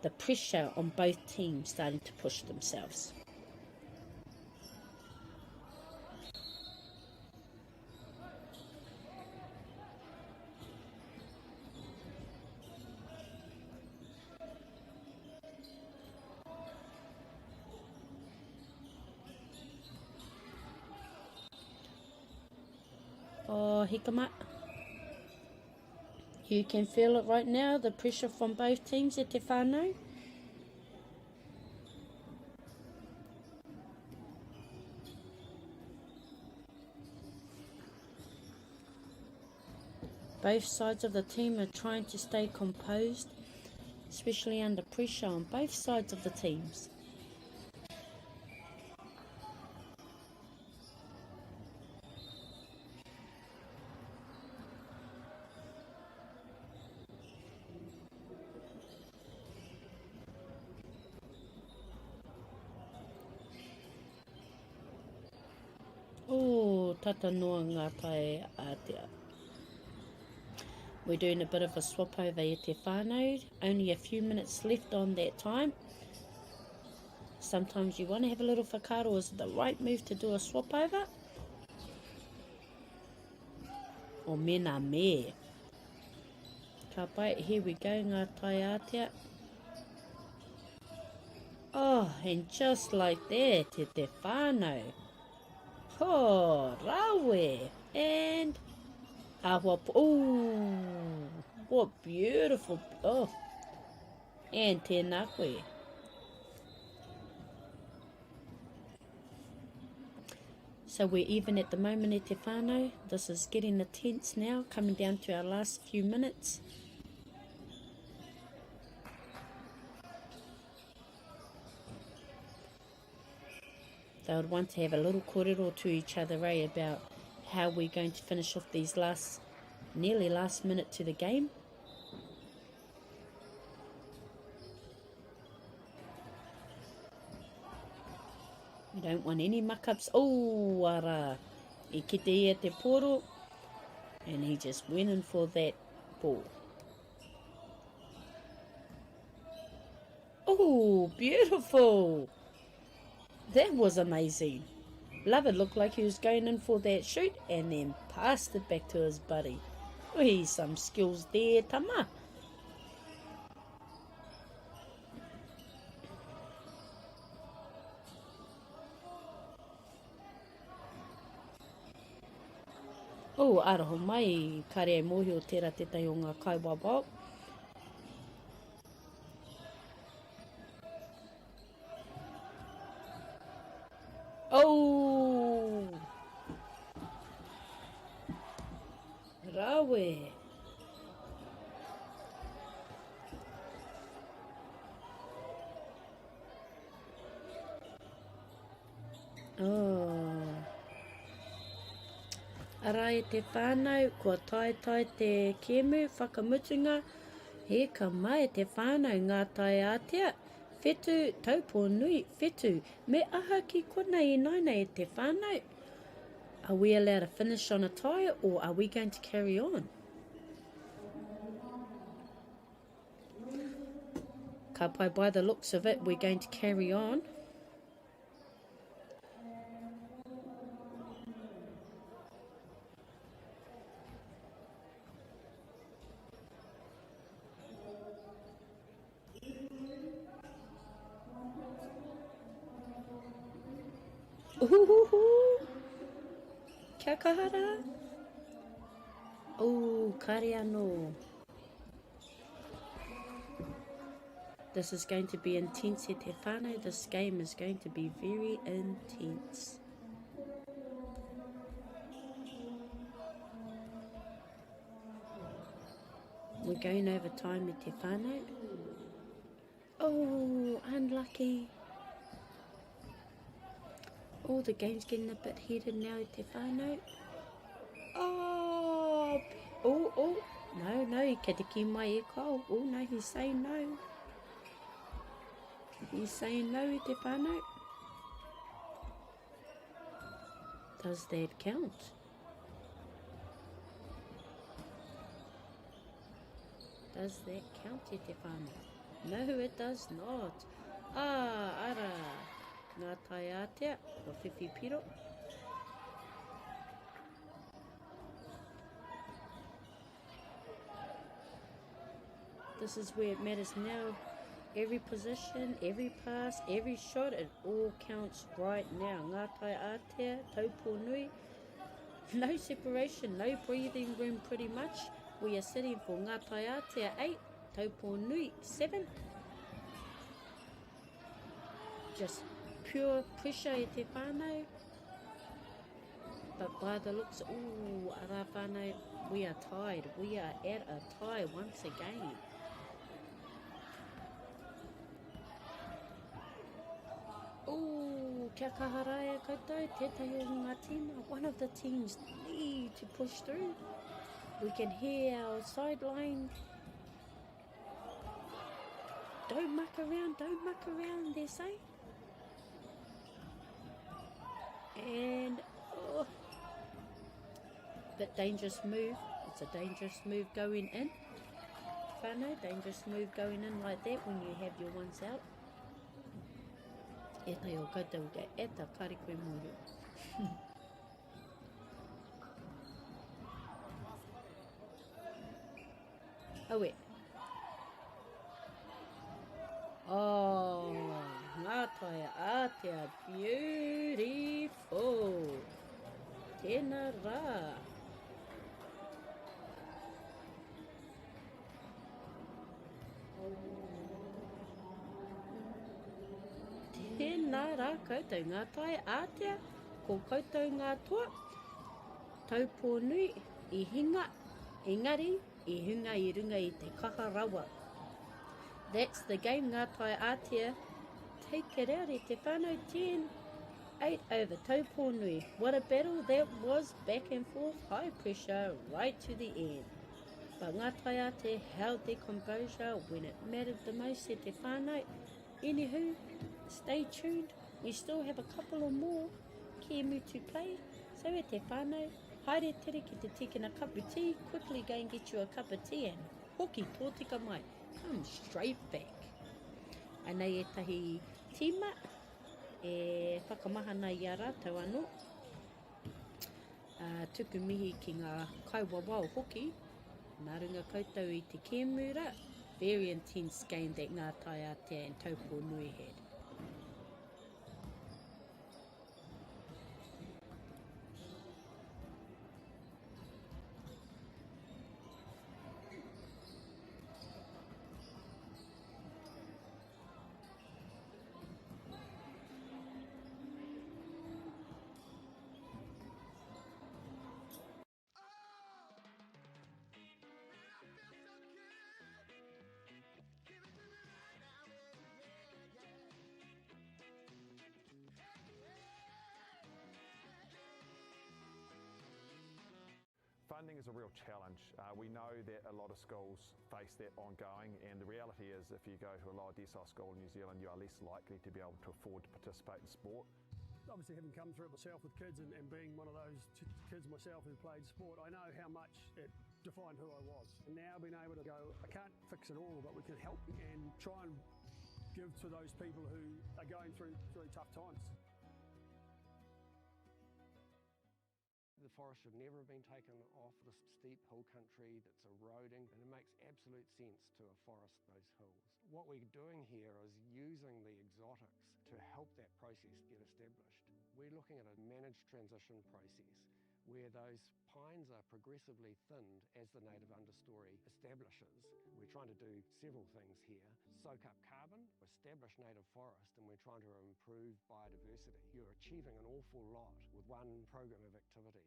the pressure on both teams starting to push themselves. Oh, hikama. You can feel it right now, the pressure from both teams e te whānau. Both sides of the team are trying to stay composed, especially under pressure on both sides of the teams. Oh, tata noa ngā tai Aotea. We're doing a bit of a swap over e te whānau. Only a few minutes left on that time. Sometimes you want to have a little whakaaro. Is it the right move to do a swap over? O mena me. Ka pai, here we go, ngā tai Aotea. Oh, and just like that, te whānau. Oh, rawe. And ahua, oh, what beautiful, oh, and tēnā koe. So we're even at the moment e te whānau. This is getting intense now, coming down to our last few minutes. They would want to have a little kōrero to each other, about how we're going to finish off these nearly last minute to the game. We don't want any muck-ups. Oh, ara. I kite ia te poro. And he just went in for that ball. Oh, beautiful. That was amazing. Love it, looked like he was going in for that shoot and then passed it back to his buddy. Ui, some skills there, tama. Oh, araho mai, kare mohi o tērā te tai o ngā kaiwawao. Oh! Rawe. Oh. Ara e te whānau, kua tai te kemu, whakamutunga, he ka mai te whānau ngā tai ātea, whetu, taupō nui, whetu, me aha ki kona I naina e te whānau. Are we allowed to finish on a tie or are we going to carry on? Ka pai, by the looks of it, we're going to carry on. Uhuhuhu. Kia kahara. Oh, kare anō. This is going to be intense e te whānau. This game is going to be very intense. We're going over time e te whānau. Oh, unlucky. Oh, the game's getting a bit heated now e te whānau. Oh, no, I ka te ki mai e kau. Oh, no, he's saying no. He's saying no e te whānau. Does that count? Does that count e te whānau? No, it does not. Ara. Ngā tai ātea, o whiwhi piro. This is where it matters now. Every position, every pass, every shot, it all counts right now. Ngā tai ātea, taupō nui. No separation, no breathing room pretty much. We are sitting for ngā tai ātea 8, taupō nui 7. Just pure pressure e te whānau. But by the looks, ooh, ara whānau, we are tied. We are at a tie once again. Ooh, kia kaharaia koutou, tētahi o ngā tīma. One of the teams need to push through. We can hear our sideline. Don't muck around, they say. And, bit dangerous move. It's a dangerous move going in. Whānau, dangerous move going in like that when you have your ones out. E tai o koutou ke e ta kare koe mōru. Awe. Oh, ngā tai ātea, beautiful. Tēnā rā. Tēnā rā koutou ngā tai ātea, ko koutou ngā toa. Taupō nui, I hinga, engari, I hunga I runga I te kaha rawa. That's the game, ngā tai ātea. Take it out e te whānau 10, 8 over taupō nui. What a battle that was, back and forth, high pressure, right to the end. But ngā tai ātea held their composure when it mattered the most e te whānau. Anywho, stay tuned. We still have a couple or more kemu to play. So e te whānau, haere tere ki te tikina cup of tea. Quickly go and get you a cup of tea and hoki tōtika mai. Come straight back. Anei e tahi tīma e whakamahana I a rātou anō. Tuku mihi ki ngā kaiwawao hoki. Nā runga koutou I te kēmura. Very intense game that ngā tai ātea and taupō nui had. Funding is a real challenge. We know that a lot of schools face that ongoing, and the reality is if you go to a lower decile school in New Zealand, you are less likely to be able to afford to participate in sport. Obviously, having come through it myself with kids and being one of those kids myself who played sport, I know how much it defined who I was. And now being able to go, I can't fix it all, but we can help and try and give to those people who are going through tough times. The forest should never have been taken off this steep hill country that's eroding, and it makes absolute sense to afforest those hills. What we're doing here is using the exotics to help that process get established. We're looking at a managed transition process where those pines are progressively thinned as the native understory establishes. We're trying to do several things here. Soak up carbon, establish native forest, and we're trying to improve biodiversity. You're achieving an awful lot with one program of activity.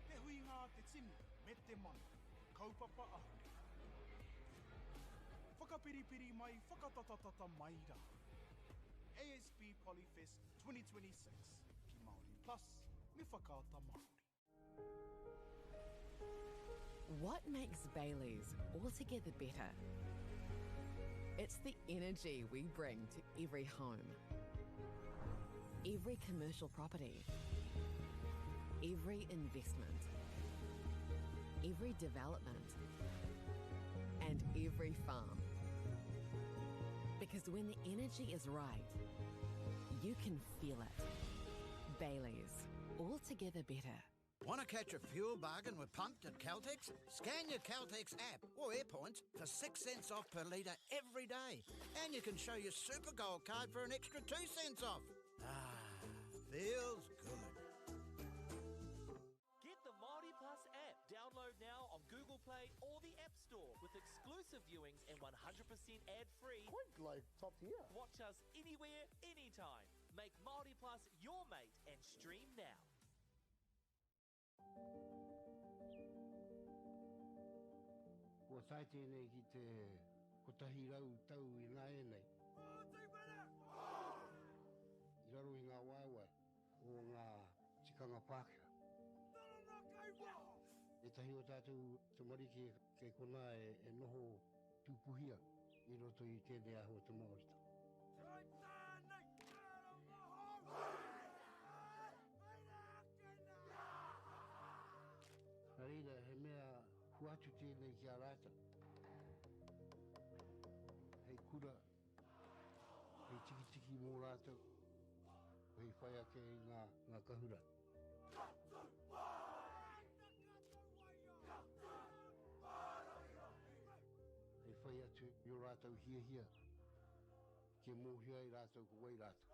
Te hui ngā te tini, me te mana, kaupapa ahu. Whakapiripiri mai, whakatatatata mai rā. ASB Polyfest 2026, ki Māori Plus, me whakaata Māori. What makes Bailey's altogether better? It's the energy we bring to every home, every commercial property, every investment, every development, and every farm. Because when the energy is right, you can feel it. Bailey's, altogether better. Want to catch a fuel bargain with Pumped at Caltex? Scan your Caltex app or AirPoints for 6 cents off per litre every day. And you can show your Super Gold card for an extra 2 cents off. Ah, feels good. Get the MāORI Plus app. Download now on Google Play or the App Store with exclusive viewings and 100% ad-free. Quite like top tier. Watch us anywhere, anytime. Make MāORI Plus your mate and stream now. Kua tai tēnei ki te kotahi rau tau I ngā e nei. I raro I ngā waiwai o ngā tikanga Pākehā. E tahi o tātou te marike kei kona e noho tūpuhia I roto I tēnei aho te Māorita. Reira, he mea huatu tēnei ki a rāta. Hei kura, hei tiki mō rātou, hei whai ake I ngā kahura. Hei whai atu I o rātou hia, ke mōhia I rātou ko wai rātou.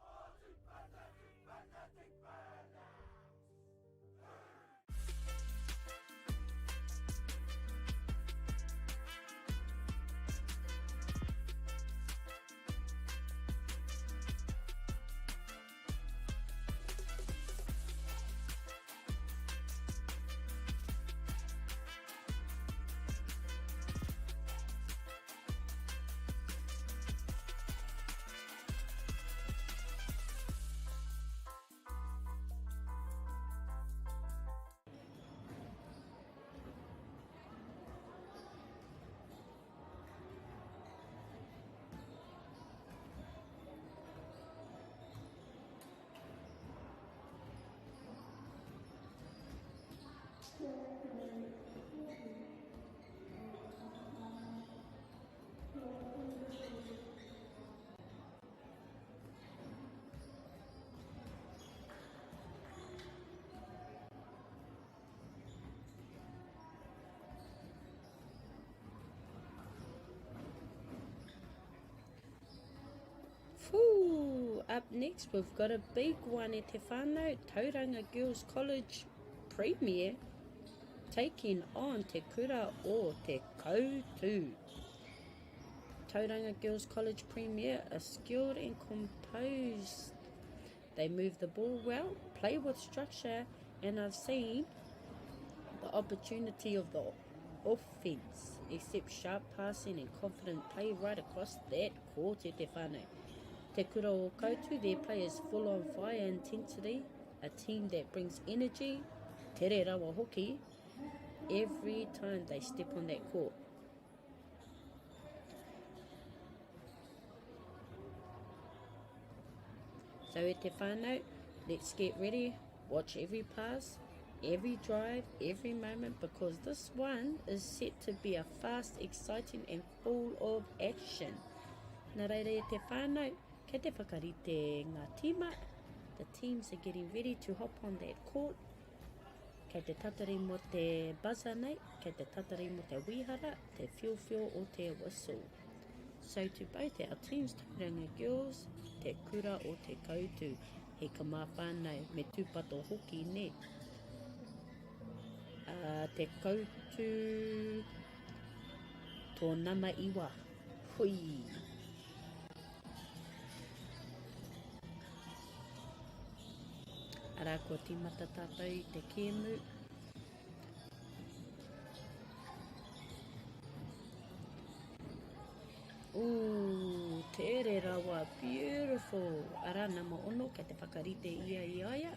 Up next we've got a big one e te whānau, Tauranga Girls College Premier taking on Te Kura o Te Kautū. Tauranga Girls College Premier are skilled and composed. They move the ball well, play with structure, and I've seen the opportunity of the offence, except sharp passing and confident play right across that court e te whānau. Te Kura o Kautū, their players full on fire intensity, a team that brings energy, tere rawa hoki, every time they step on that court. So e te whānau, let's get ready, watch every pass, every drive, every moment, because this one is set to be a fast, exciting and full of action. Nā reira e te whānau, kei te whakarite ngā tīma, the teams are getting ready to hop on that court. Kei te tatari mo te buzzer nei, kei te tatari mo te wihara, te whiwhiu o te whistle. So to both our teams, Tauranga girls, te kura o te koutu, he ka mā whānau me tūpato hoki ne. Te koutu tō nama iwa, hui. Ara ko tīmata tātou i te kēmu. Ooh, tere rawa, beautiful. Ara nama ono, kei te whakarite ia i aia.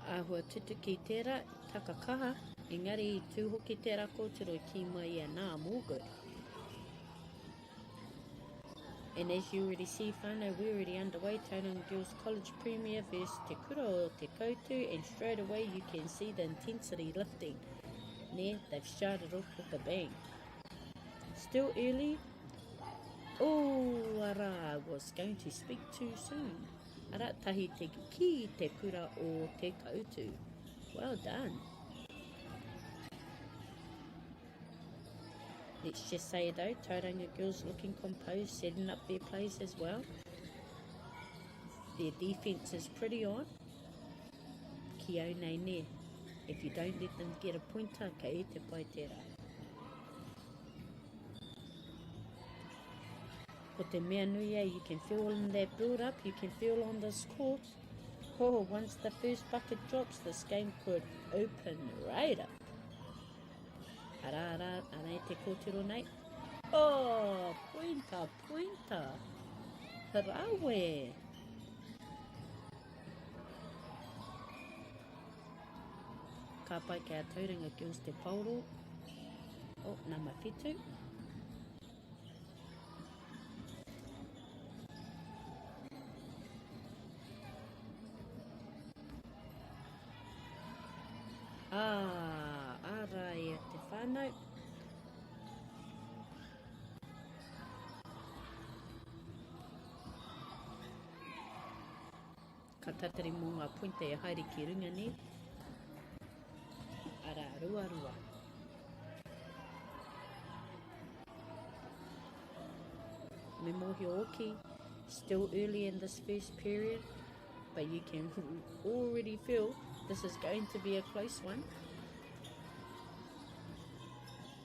Ahua tutu ki tērā, taka kaha, engari I tū hoki tērā kōtero ki mai nā mōgu. And as you already see, whānau, we're already underway, Tauranga Girls College Premier versus te kura o te koutu, and straight away you can see the intensity lifting. Ne, they've started off with a bang. Still early. Oh, ara, I was going to speak too soon. Ara, tahi te ki te kura o te koutu. Well done. Let's just say though, Tauranga girls looking composed, setting up their plays as well. Their defence is pretty on. Ki au nei ne. If you don't let them get a pointer, ka e te pai tērā. Ko te mea nuia, you can feel in that build up, you can feel on this court. Oh, once the first bucket drops, this game could open right up. Ara e te kōtero nei. Oh, pointer. Harawe. Ka pai kia Tauranga girls te pauro. Oh, nama whitu. Ara e te whānau. Ka tatari mō ngā pointa e haere ki runga ne. Ara rua. Me mohi oki, still early in this first period, but you can already feel this is going to be a close one.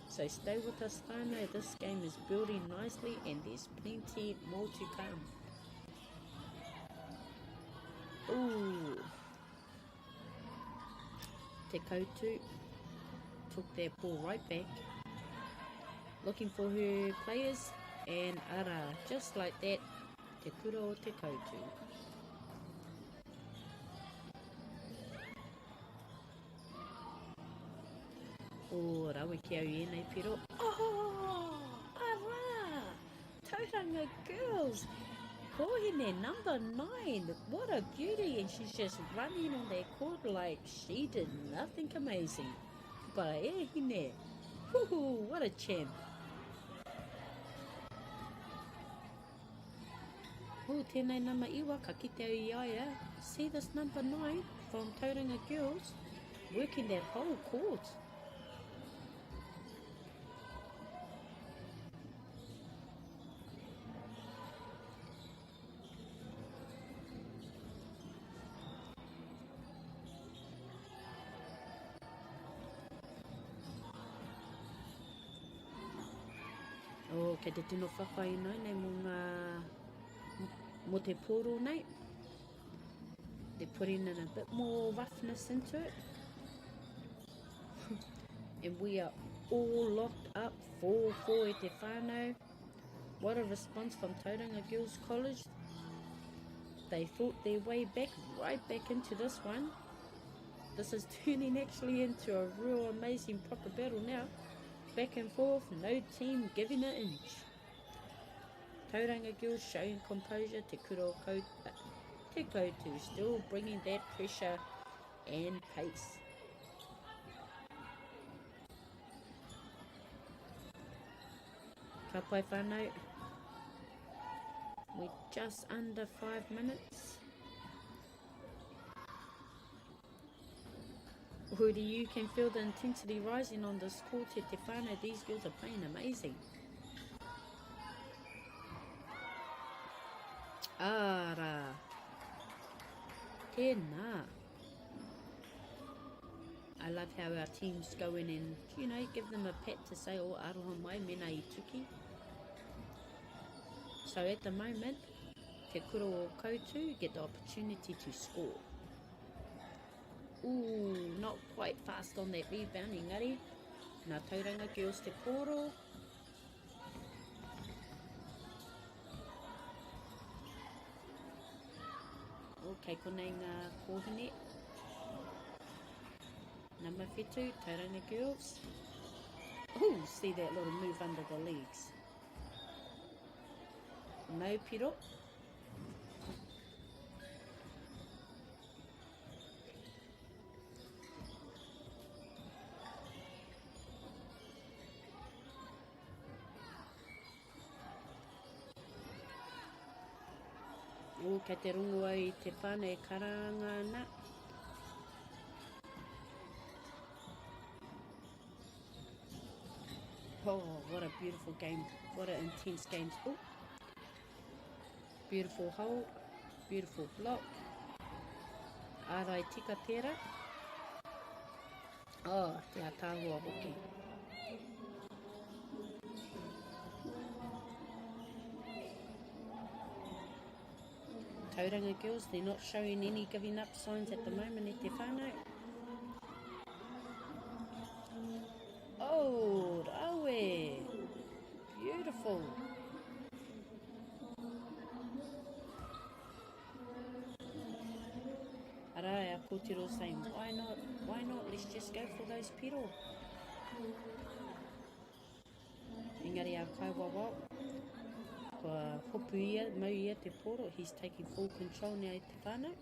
So stay with us, whānau. This game is building nicely and there's plenty more to come. Ooh. Te koutu took their ball right back. Looking for her players, and ara, just like that, te kura o te koutu. Oh, rawe ki au i nei piro. Oh, ara! Tauranga girls! Kohine, number 9. What a beauty! And she's just running on that court like she did nothing amazing. But hine. Woohoo! What a champ! Oh, tēnei nama iwa ka kite au I aia. See this number 9 from Tauranga girls working that whole court. Oh, kei te tino whawhai nei mo ngā, mo te poro nei. They're putting in a bit more roughness into it. And we are all locked up for e te whānau. What a response from Tauranga Girls College. They fought their way back, right back into this one. This is turning actually into a real amazing proper battle now. Back and forth, no team giving an inch. Tauranga Girls showing composure, te kuro te koutu, still bringing that pressure and pace. Ka pai whānau. We're just under 5 minutes. Huri, you can feel the intensity rising on this court te whānau. These girls are playing amazing. Ara. Tēnā. I love how our teams go in and, you know, give them a pat to say, oh, aroha mai, mena I tuki. So at the moment, te kuro o koutu get the opportunity to score. Ooh, not quite fast on that rebound, engari. Nā Tauranga Girls te koro. Okay, konei ngā kōhine. Number 2, Tauranga Girls. Ooh, see that little move under the legs. No piro. O, kei te rongo ai te whānau e karanga ana. Oh, what a beautiful game. What an intense game. Oh. Beautiful hold. Beautiful block. Arai tika tera. Oh, te atahua hoki. Tauranga Girls, they're not showing any giving up signs at the moment e te whānau. Oh, rawe. Beautiful. Arai, our kōtiro saying, why not, let's just go for those piro. Engari our kaiwawa, kua hopu ia, mau ia te poro, he's taking full control now e te whānau.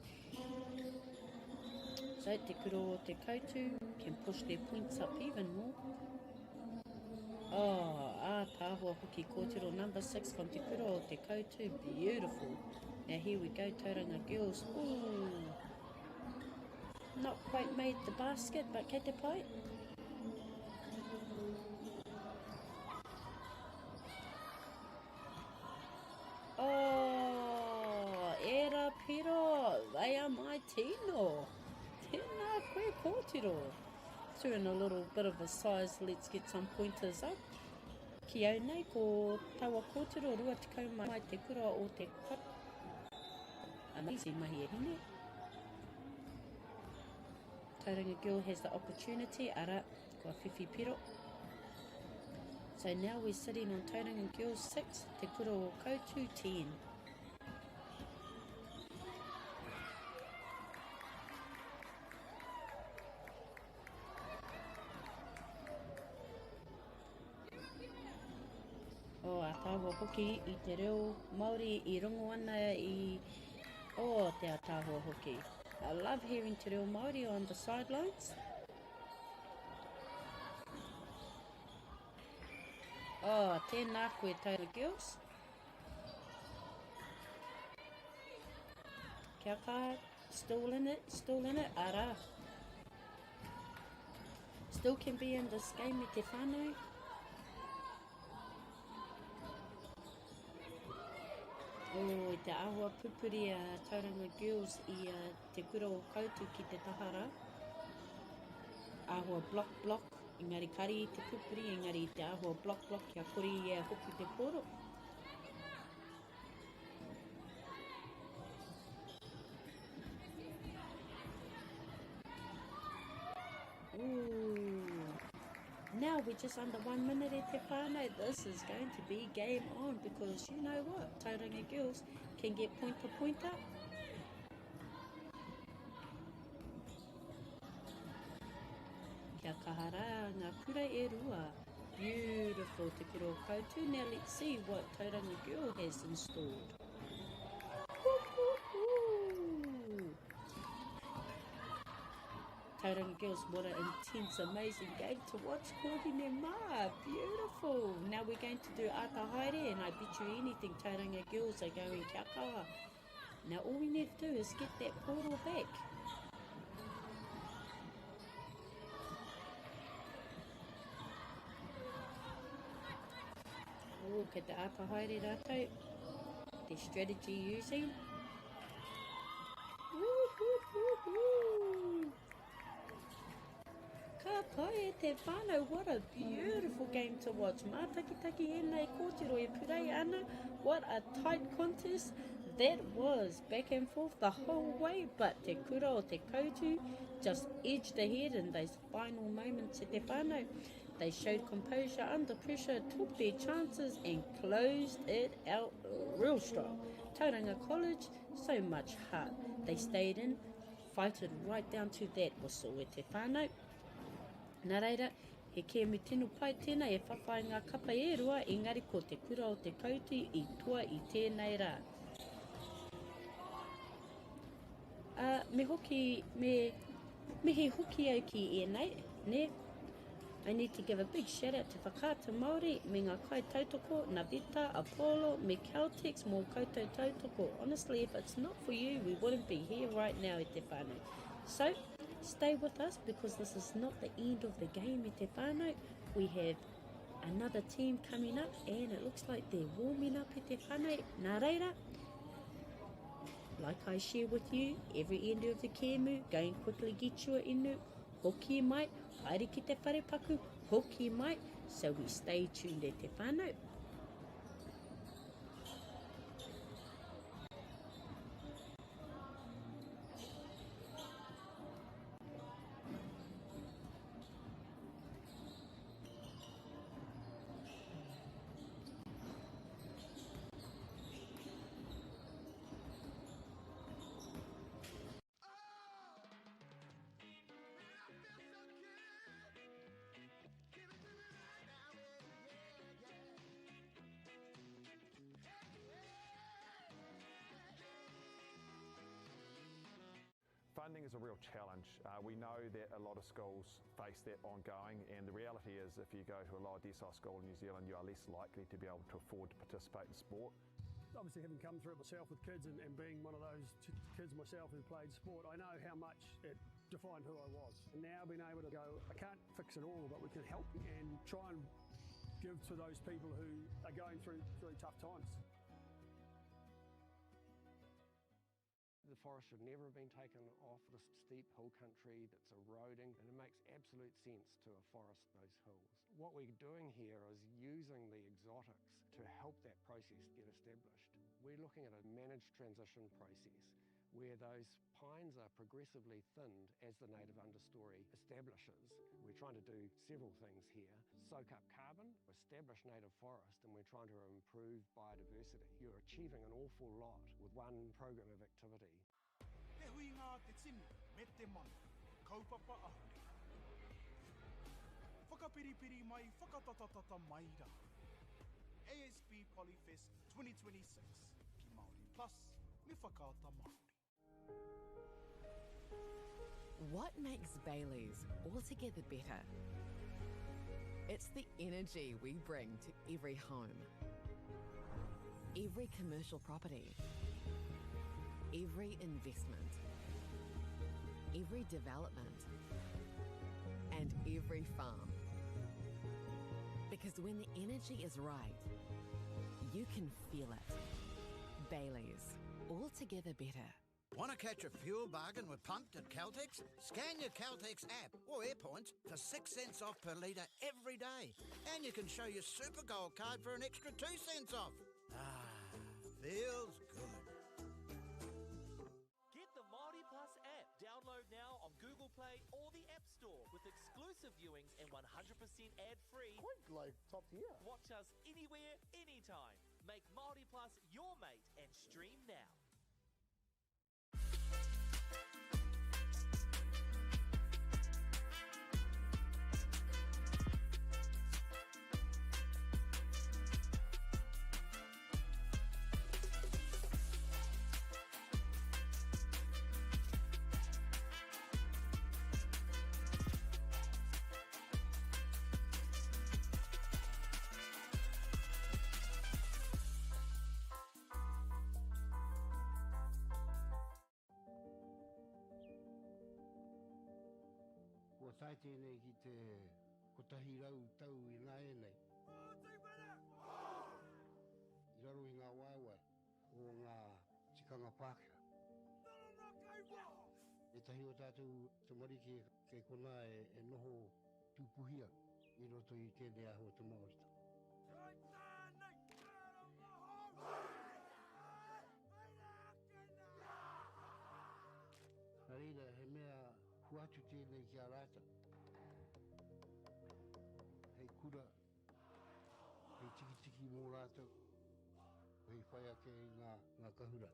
So te kuro o te koutu can push their points up even more. Oh, tāhua hoki kōtiro number 6 from te kuro o te koutu, beautiful. Now here we go, Tauranga Girls. Ooh. Not quite made the basket, but kei te pai. Oh, era piro, they are my tino. Tēnā koe kōtiro. Threw in a little bit of a size, let's get some pointers up. Ki au nei ko tawa kōtiro, rua tikau mai te kura o te kura. Amazing mahi e hine. Tauranga Girl has the opportunity, ara, kua whiwhi piro. So now we're sitting on Tauranga Girls 6, te kura o koutu 10. Oh, a tāhua hoki I te reo Māori I rongo ana I... Oh, te a tāhua hoki. I love hearing te reo Māori on the sidelines. Oh, tēnā koe Tauranga Girls. Kia kaha, still in it, ara. Still can be in this game I te whānau. Oh, te āhua pupuri a Tauranga Girls I te kura o koutu ki te tahara. Āhua block. Engari kari te pupuri, engari te āhua block kia kori ia hopu te poro. Now we're just under 1 minute e te whānau. This is going to be game on because you know what? Tauranga girls can get pointer. Kia kahara ngā kura e rua. Beautiful te kiro koutu. Now let's see what Tauranga girl has installed. Tauranga girls, what an intense, amazing game to watch. Kōrhi me mā, beautiful. Now we're going to do ata haere, and I bet you anything Tauranga girls are going kia kaha. Now all we need to do is get that portal back. Oh, kei te ata haere rātou, the strategy using. Ka pai e te whānau, what a beautiful game to watch. Mātakitaki e nei kōtiro e purei ana. What a tight contest that was, back and forth the whole way, but te kura o te koutu just edged ahead in those final moments e te whānau. They showed composure under pressure, took their chances and closed it out real strong. Tauranga College, so much heart. They stayed in, fighted right down to that whistle e te whānau. Nā reira, he kēmu tino pai tēnā e whawhai ngā kapa e rua, engari ko te kura o te koutu I tua I tēnei rā. Me he hoki au ki e nei, ne? I need to give a big shout out to whakata Māori, me ngā kai tautoko, Navita, Apollo, me Celtics, mō koutou tautoko. Honestly, if it's not for you, we wouldn't be here right now e te whānau. So, stay with us because this is not the end of the game e te whānau. We have another team coming up and it looks like they're warming up e te whānau. Nā reira, like I share with you, every end of the kēmu, going quickly get you inu, hoki mai, haere ki te whare paku, hoki mai, so we stay tuned e te whānau. Funding is a real challenge. We know that a lot of schools face that ongoing, and the reality is if you go to a lower decile school in New Zealand, you are less likely to be able to afford to participate in sport. Obviously, having come through it myself with kids and being one of those kids myself who played sport, I know how much it defined who I was. And now being able to go, I can't fix it all, but we can help and try and give to those people who are going through tough times. The forest should never have been taken off this steep hill country that's eroding, and it makes absolute sense to afforest those hills. What we're doing here is using the exotics to help that process get established. We're looking at a managed transition process where those pines are progressively thinned as the native understory establishes. We're trying to do several things here. Soak up carbon, establish native forest, and we're trying to improve biodiversity. You're achieving an awful lot with one program of activity. Te hui ngā te tini, me te mana, kaupapa ahuri. Whakapiripiri mai, whakatatatata mai rā. ASB Polyfest 2026, ki Māori Plus, me whakaata Māori. What makes Bailey's altogether better? It's the energy we bring to every home, every commercial property, every investment, every development, and every farm. Because when the energy is right, you can feel it. Bailey's, altogether better. Want to catch a fuel bargain with Pumped at Caltex? Scan your Caltex app or AirPoints for 6 cents off per litre every day. And you can show your Super Gold card for an extra 2 cents off. Ah, feels good. Get the MāORI Plus app. Download now on Google Play or the App Store with exclusive exclusive viewings and 100% ad-free. Quite like top tier. Watch us anywhere, anytime. Make Māori Plus your mate and stream now. Kua tai tēnei ki te kotahi rau tau I ngā e nei. I raro I ngā waiwai o ngā tikanga Pākehā. E tahi o tātou te marike kei kona e noho tūpuhia I roto I tēnei aho te Māori. Nā reira, he mea huatu tēnei ki a rāta. Hei kura, hei tiki mō rātou, hei whai ake ngā kahura.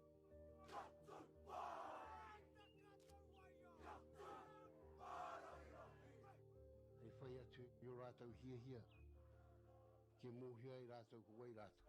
Hei whai atu I o rātou hia, ke mōhia I rātou ko wai rātou.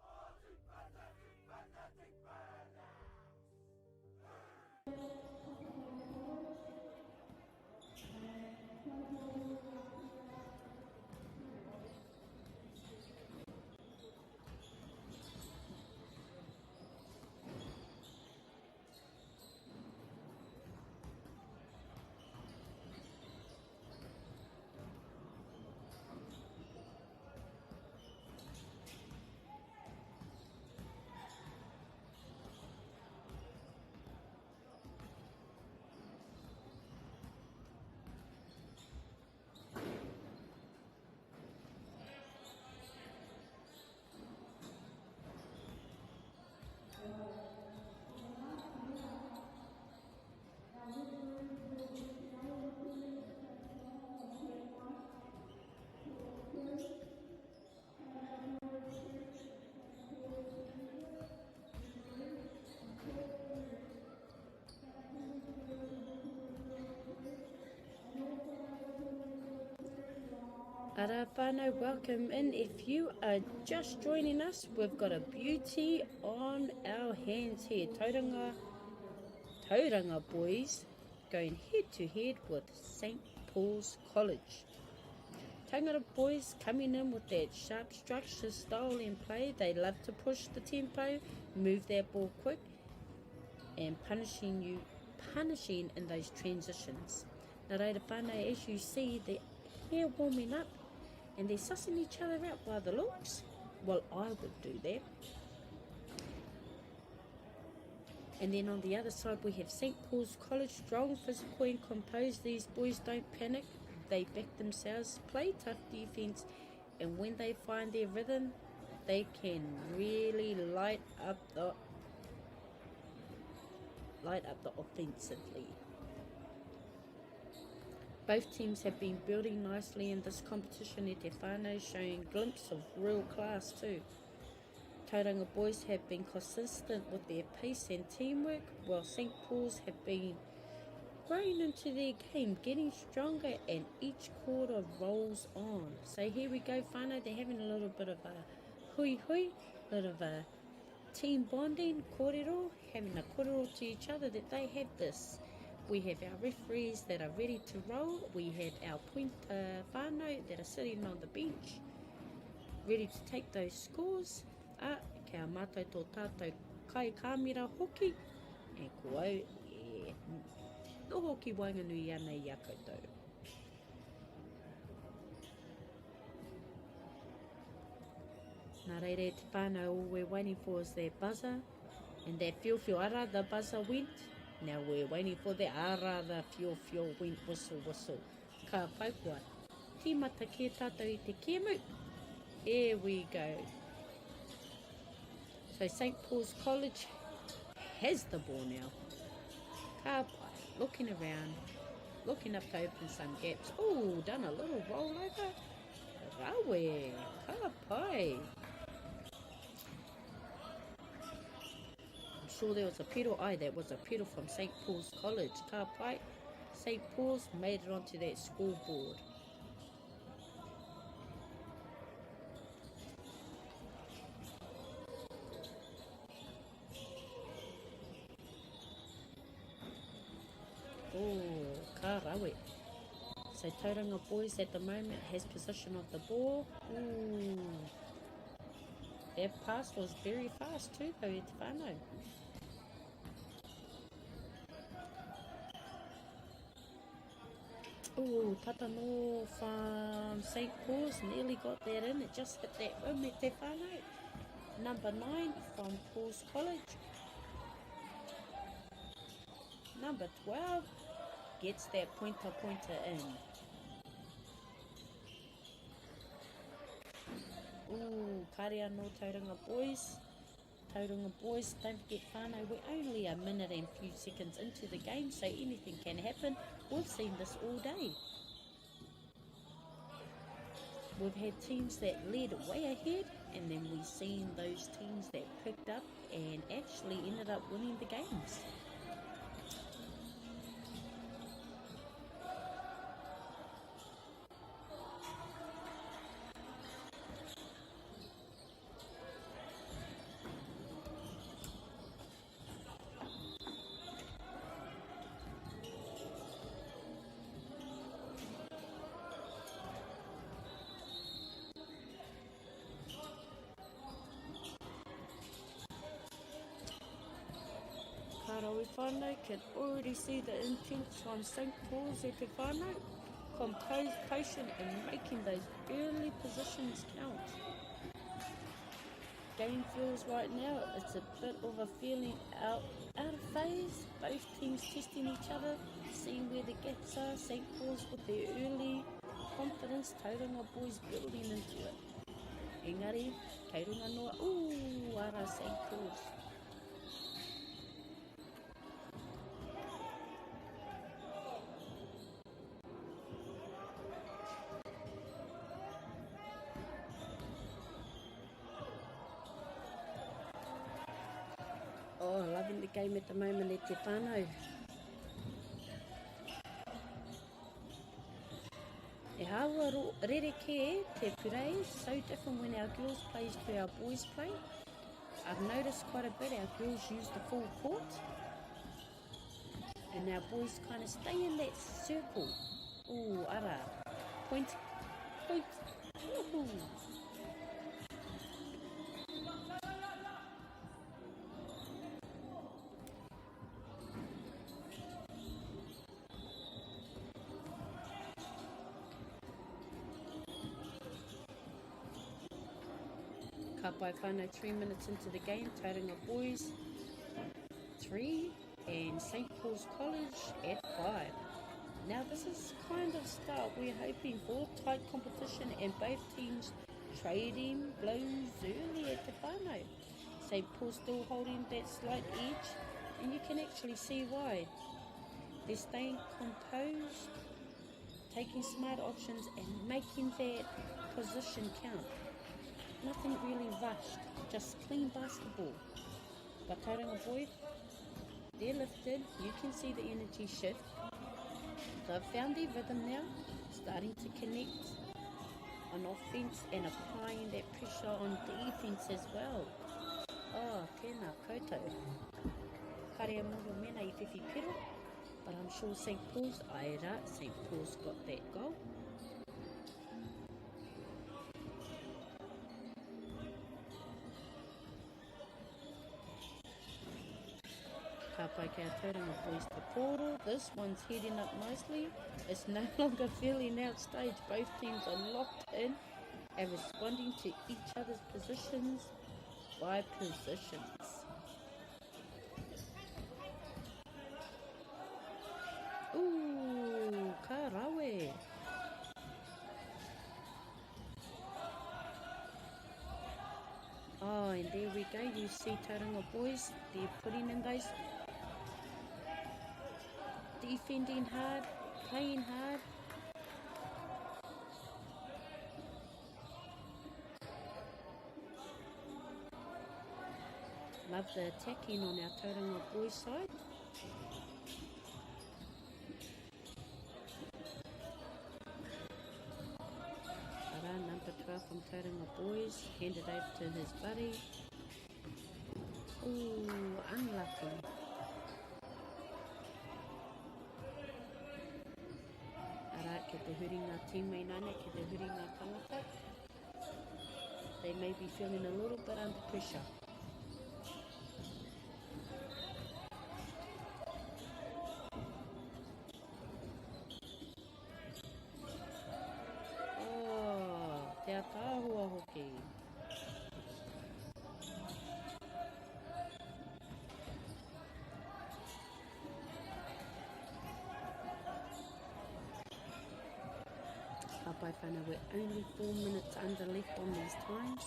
Ara whānau, welcome in. If you are just joining us, we've got a beauty on our hands here. Tauranga boys going head to head with St. Paul's College. Tangata boys coming in with that sharp structure, style and play. They love to push the tempo, move that ball quick and punishing in those transitions. Nā reira whānau, as you see, they're warming up and they're sussing each other out by the looks. Well, I would do that. And then on the other side we have St. Paul's College, strong, physical and composed. These boys don't panic, they back themselves, play tough defence, and when they find their rhythm, they can really light up the offensively. Both teams have been building nicely in this competition at Te Whānau, showing a glimpse of real class too. Tauranga boys have been consistent with their pace and teamwork, while St. Paul's have been growing into their game, getting stronger, and each quarter rolls on. So here we go, whānau, they're having a little bit of a hui, a little of a team bonding, kōrero, having a kōrero to each other, that they have this. We have our referees that are ready to roll. We have our pointer whānau that are sitting on the bench, ready to take those scores. Kia mātou tō tātou kai kāmera hoki, e ko au, no hoki wainganui ana I a koutou. Nā reire te whānau, all we're waiting for is that buzzer, and that whio ara, the buzzer went. Now we're waiting for the ara, the whio went, whistle. Ka paupua. Tīmata ki tātou I te kēmu. Here we go. So St. Paul's College has the ball now. Ka pai, looking around, looking up to open some gaps. Oh, done a little rollover. Rawe, ka pai. I'm sure there was a pedal. That was a pedal from St. Paul's College. Ka pai. St. Paul's made it onto that scoreboard. Oh, ka rawe. So Tauranga Boys at the moment has possession of the ball. Ooh. Their pass was very fast too though, Te whānau. Ooh, Tatano from St. Paul's nearly got that in. It just hit that rim at Te whānau. Number 9 from Paul's College. Number 12 gets that pointer in. Ooh, karea no Tauranga Boys. Tauranga Boys, don't forget whānau, we're only a minute and few seconds into the game, so anything can happen. We've seen this all day. We've had teams that led way ahead, and then we've seen those teams that picked up and actually ended up winning the games. Karawi whānau can already see the intent from St. Paul's at Te whānau. Composed, patient and making those early positions count. Game feels right now, it's a bit of a feeling out of phase. Both teams testing each other, seeing where the gaps are. St. Paul's with their early confidence, Tauranga Boys building into it. Engari, Tauranga noa, ooh, ara St. Paul's. Oh, loving the game at the moment at Te whānau. E hawa rereke te purei, so different when our girls plays to our boys play. I've noticed quite a bit our girls use the full court. And our boys kind of stay in that circle. Ooh, ara. Point, point, woohoo. Ka pai whānau 3 minutes into the game, Tauranga Boys 3 and St. Paul's College at 5. Now this is kind of start we're hoping for, tight competition and both teams trading blows early at Te whānau. St. Paul still holding that slight edge, and you can actually see why. They're staying composed, taking smart options and making that position count. Nothing really rushed, just clean basketball. But Tauranga Boys, they're lifted, you can see the energy shift. They've found their rhythm now, starting to connect on offense and applying that pressure on defense as well. Oh, tēnā koutou. Karea moro mena I whiwhi pero, but I'm sure St. Paul's, aira, St. Paul's got that goal. Ka pai kia Tauranga Boys to Poro. This one's heading up nicely. It's no longer feeling outstaged. Both teams are locked in and responding to each other's positions by positions. Ooh, ka rawe. Oh, and there we go. You see Tauranga Boys, they're putting in those defending hard, playing hard. Love the attacking on our Tauranga boys side. Ara, number 12 from Tauranga boys, handed over to his buddy. Ooh, unlucky. Ara, ke te huri ngā teammate nana, ke te huri ngā tangata. They may be feeling a little bit under pressure. Te tāhua hoki. Kapai whana, we're only 4 minutes under left on these times.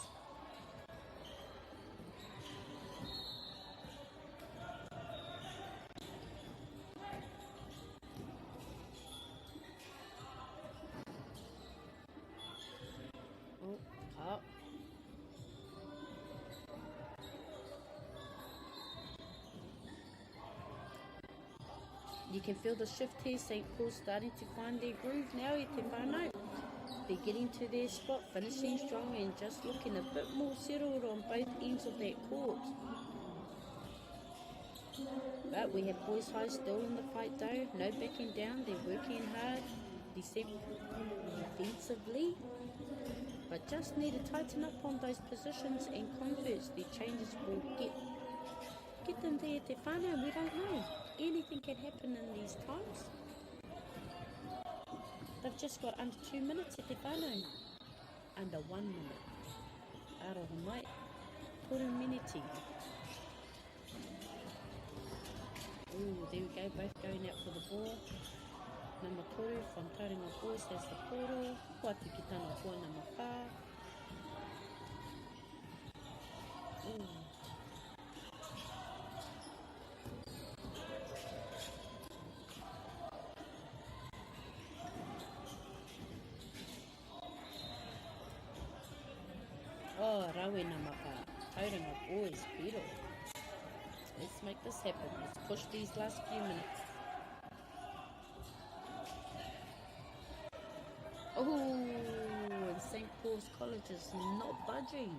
You can feel the shift here. St. Paul's starting to find their groove now. E te whānau. They're getting to their spot, finishing strong and just looking a bit more settled on both ends of that court. But we have Boys High still in the fight though. No backing down. They're working hard defensively. But just need to tighten up on those positions and converts. The changes will get them there. Te whānau, we don't know. Anything can happen in these times. They've just got under 2 minutes at te whānau. Under 1 minute. Aroha mai. Puru miniti. Ooh, there we go. Both going out for the ball. Number 2 from Tauranga Boys has the poro. Watu ki tana pua number 5. Ooh. Oh, rawe na maka. Tauranga Boys, piro. Let's make this happen. Let's push these last few minutes. Oh, and St. Paul's College is not budging.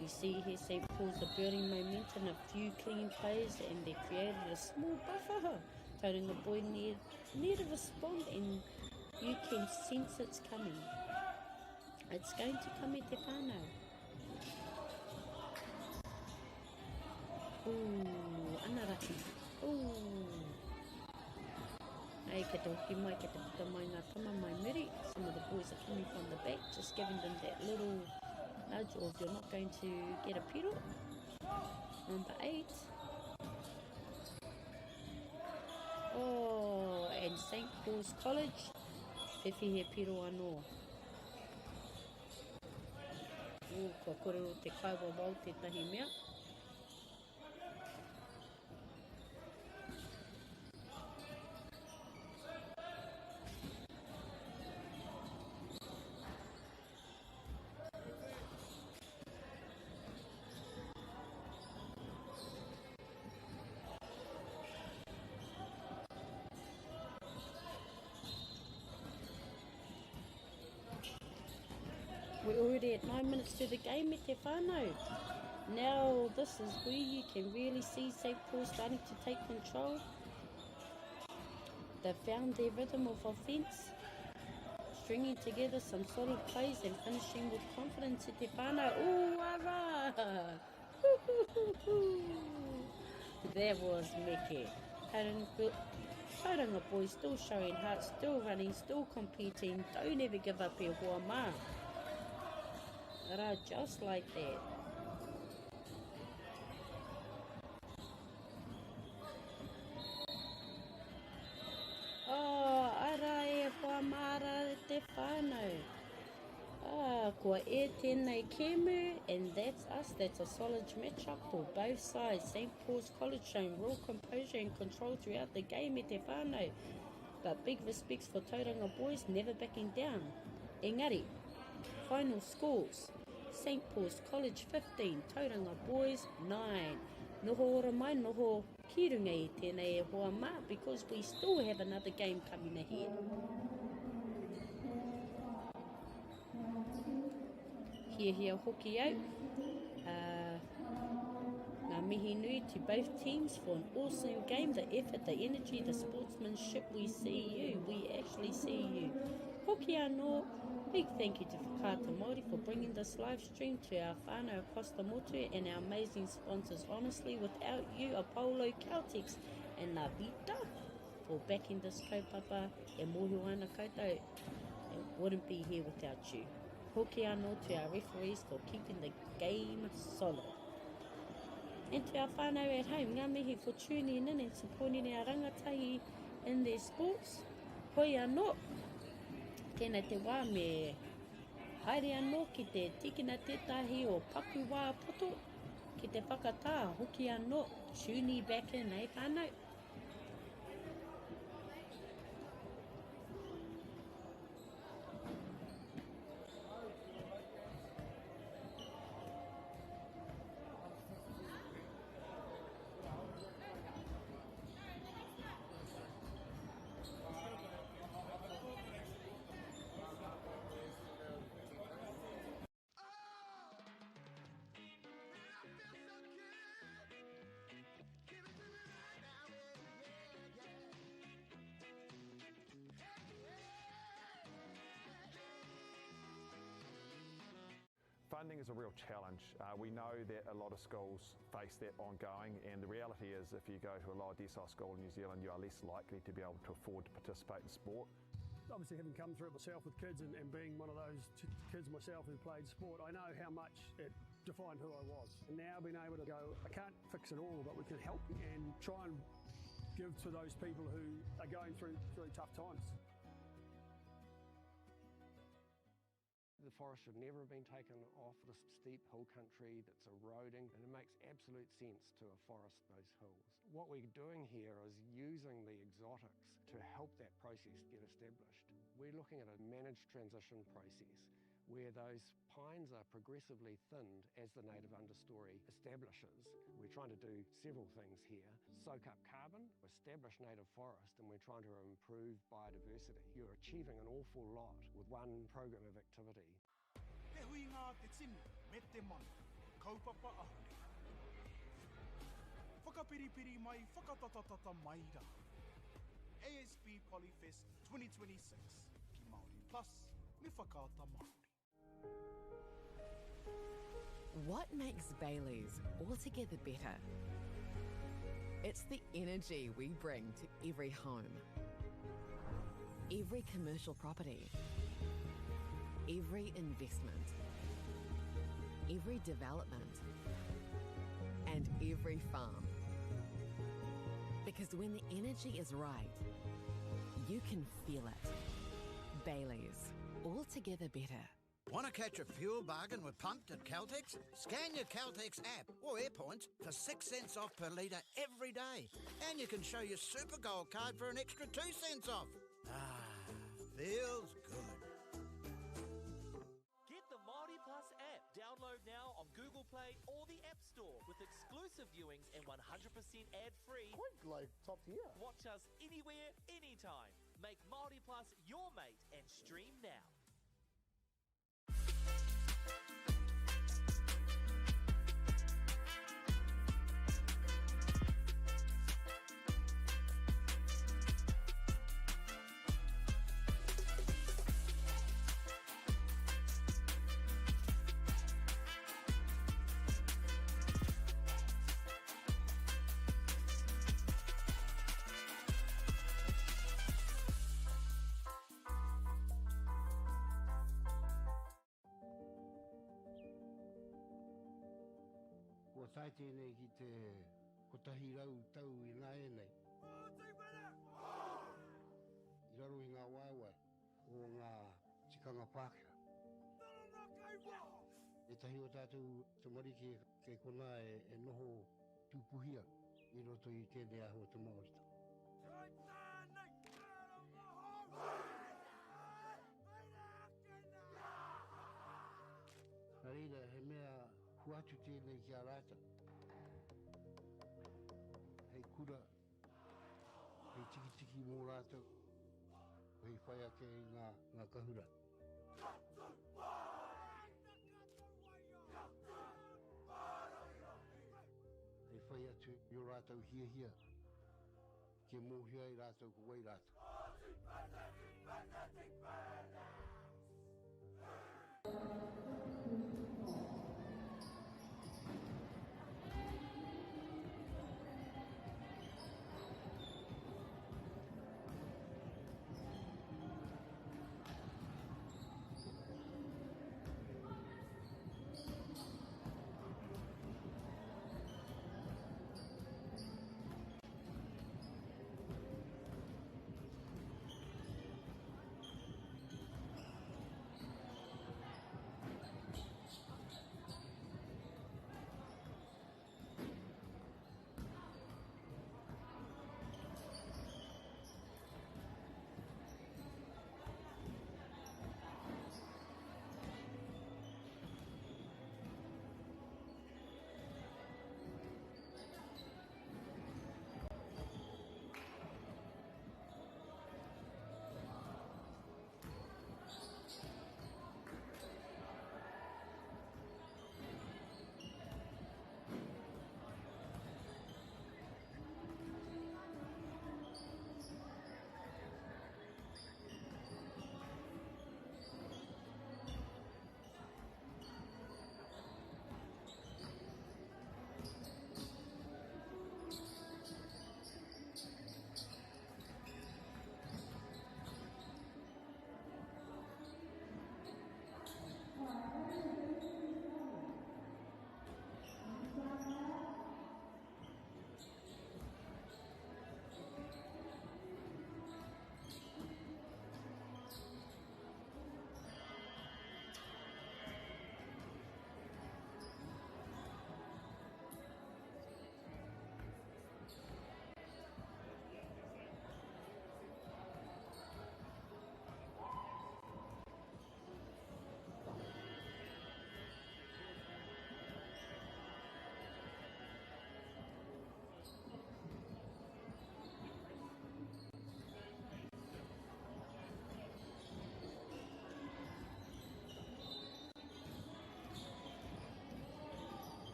You see here, St. Paul's are building momentum, a few clean plays, and they created a small buffer. Tauranga boy need to respond, and you can sense it's coming. It's going to come e te whānau. Ooh, anaraki. Ooh. Hey, ke te hoki mai, ke te puta mai ngā tama mai miri. Some of the boys are coming from the back, just giving them that little nudge of you're not going to get a piro. Number 8. Oh, and St. Paul's College. Whiwhi he piro anō. Ooh, kua korero te kaiwa wau tētahi mea. We're already at 9 minutes to the game e te whānau. Now this is where you can really see St. Paul starting to take control. They've found their rhythm of offence, stringing together some solid plays and finishing with confidence e te whānau. Ooh, ara! That was Meke. Tauranga boys still showing heart, still running, still competing. Don't ever give up e hoa mā. Just like that. Oh, ara e hoa mara te whānau. Ah, ko Kua e tēnei Kemu, and that's us. That's a solid matchup for both sides. St. Paul's College showing real composure and control throughout the game e te whānau. But big respects for Tauranga boys, never backing down. Engari, final scores. St. Paul's College 15, Tauranga boys 9. Noho ora mai, noho kirunga i tēnei e hoa mā, because we still have another game coming ahead. Hia hoki au. Ngā mihi nui to both teams for an awesome game. The effort, the energy, the sportsmanship, we see you. We actually see you. Hoki anō, big thank you to Whakaata Māori for bringing this live stream to our whānau across the motu and our amazing sponsors. Honestly, without you, Apollo, Celtics and Ngā Vita for backing this kaupapa e mohu ana koutou, it wouldn't be here without you. Hoki anō to our referees for keeping the game solid. And to our whānau at home, ngā mihi for tuning in and supporting our rangatahi in their sports. Hoi anō, tēnei te wā me haere anō ki te tikina tētahi o paku wā poto, ki te whakatā, hoki anō, tune back in, whānau. Funding is a real challenge. We know that a lot of schools face that ongoing, and the reality is if you go to a lower decile school in New Zealand, you are less likely to be able to afford to participate in sport. Obviously, having come through it myself with kids and being one of those kids myself who played sport, I know how much it defined who I was. And now being able to go, I can't fix it all, but we can help and try and give to those people who are going through tough times. The forest should never have been taken off this steep hill country that's eroding, and it makes absolute sense to afforest those hills. What we're doing here is using the exotics to help that process get established. We're looking at a managed transition process where those pines are progressively thinned as the native understory establishes. We're trying to do several things here. Soak up carbon, establish native forest, and we're trying to improve biodiversity. You're achieving an awful lot with one program of activity. He hui ngā te tini, me te mana, kaupapa ahune. Whakapiripiri mai, whakatatatata mai rā. ASB Polyfest 2026, ki Māori Plus, me Whakaata Māori. What makes Bailey's altogether better? It's the energy we bring to every home, every commercial property, every investment, every development, and every farm. Because when the energy is right, you can feel it. Bailey's, altogether better. Want to catch a fuel bargain with Pumped at Caltex? Scan your Caltex app or AirPoints for 6 cents off per litre every day. And you can show your Super Gold card for an extra 2 cents off. Ah, feels good. Get the MāORI Plus app. Download now on Google Play or the App Store with exclusive viewings and 100% ad-free. Quite like top tier. Watch us anywhere, anytime. Make MāORI Plus your mate and stream now. Kua tai tēnei ki te kotahi rau tau I ngā e nei. I raro I ngā waewae o ngā tikanga Pākehā. E tahi o tātou te mariki ke kona e noho tūpuhia I roto I tēnei aho te Māori. Nā reira, he mea huatu tēnei ki a rāta. Hei kura, hei tiki mō rātou, hei whai ake I ngā kahura. Hei whai atu I o rātou hia, ke mōhia I rātou ko wai rātou.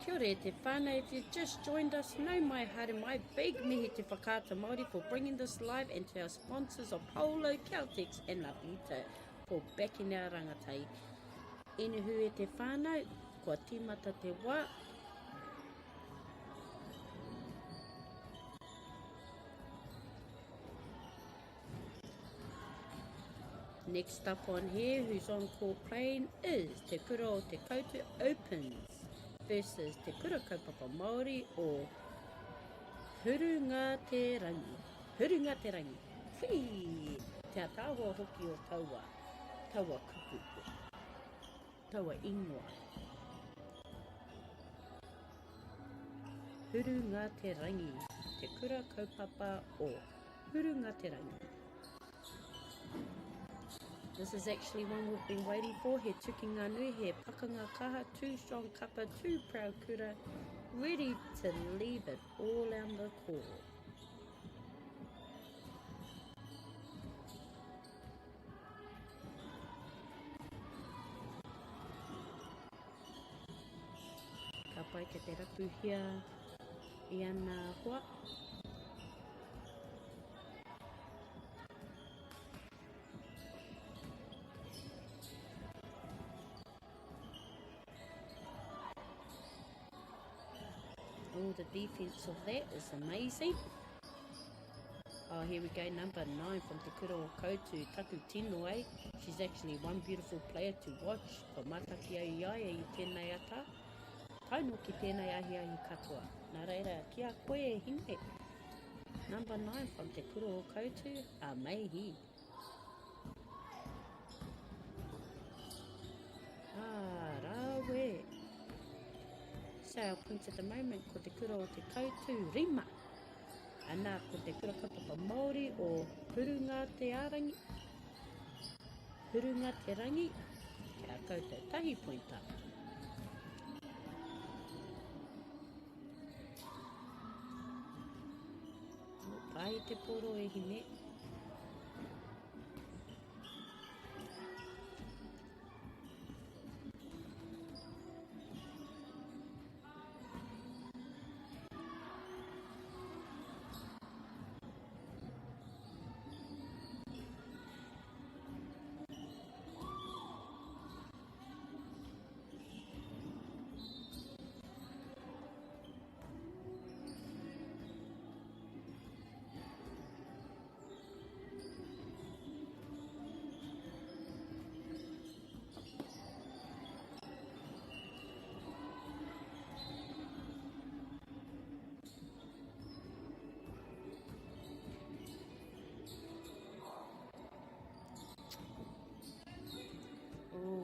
Kia ora te whānau, if you've just joined us, nau mai haere mai, big mihi te whakaata Māori for bringing this live, and to our sponsors of Polo, Celtics and La Vita for backing our rangatai. Inuhu e te whānau, kua tīmata te wā. Next up on here, who's on call playing, is Te Kura o Te Koutu Opens versus Te Kura Kaupapa Māori o Hurunga Te Rangi. Hurunga Te Rangi. Whee! Te atawa hoki o taua kupu. Taua ingoa. Hurunga Te Rangi. Te Kura Kaupapa o Hurunga Te Rangi. This is actually one we've been waiting for. He tuki ngā nui, he pakanga kaha, 2 strong kapa, 2 proud kura, ready to leave it all on the court. Ka pai ke te rapu hia I ana hoa. Oh, the defense of that is amazing. Oh, here we go, number 9 from Te Kura o Koutu, Taku Tino, eh? She's actually one beautiful player to watch. Ko mataki au iaia I tēnei ata. Tauno ki tēnei ahi ahi katoa. Nā reira, kia koe hinge. Number 9 from Te Kuro o Koutu, a Meihi. Rawe. Sale points at the moment ko Te Kuro o Te Koutu, Rima. Ana ko Te Kura Kapapa Māori o Hurunga Te Arangi. Hurunga Te Rangi. Kia koutou tahi pointa. Pai te poro e hine.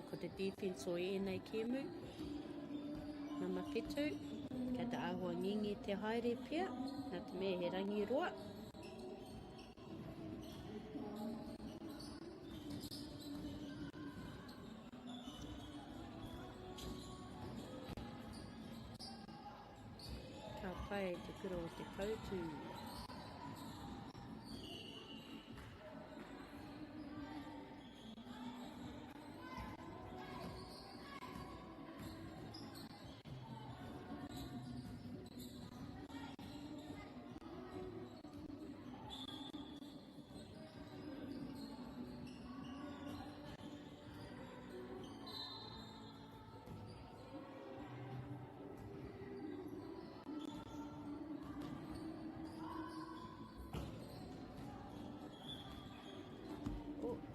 Ko te defense o ēnei kēmu. Nama whetū, kia te āhua ngingi te haere pia, nā te mea he rangi roa. Ka pai te kura o te Koutu.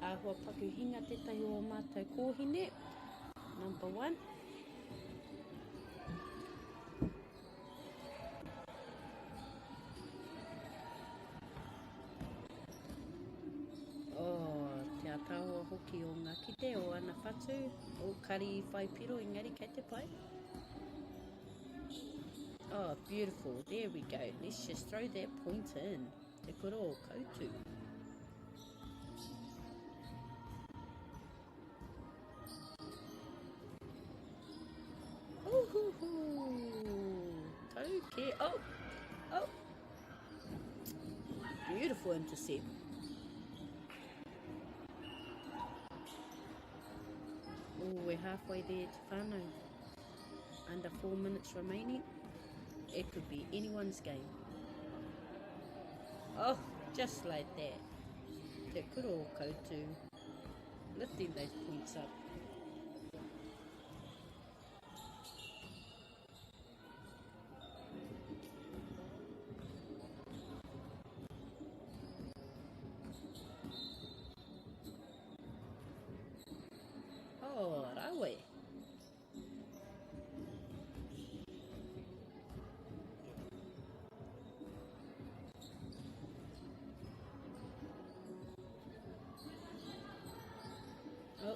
Āhua paku hinga tetahi o mātou kōhine. Number 1. Te ataua hoki o ngā kite o ana whatu. O kari whai piro engari kei te pai. Oh, beautiful. There we go. Let's just throw that point in. Te kura o Koutu. Okay. Oh. Beautiful intercept. We're halfway there to whānau. Under 4 minutes remaining. It could be anyone's game. Oh, just like that. Te kura o Koutu. Lifting those points up. Rawe.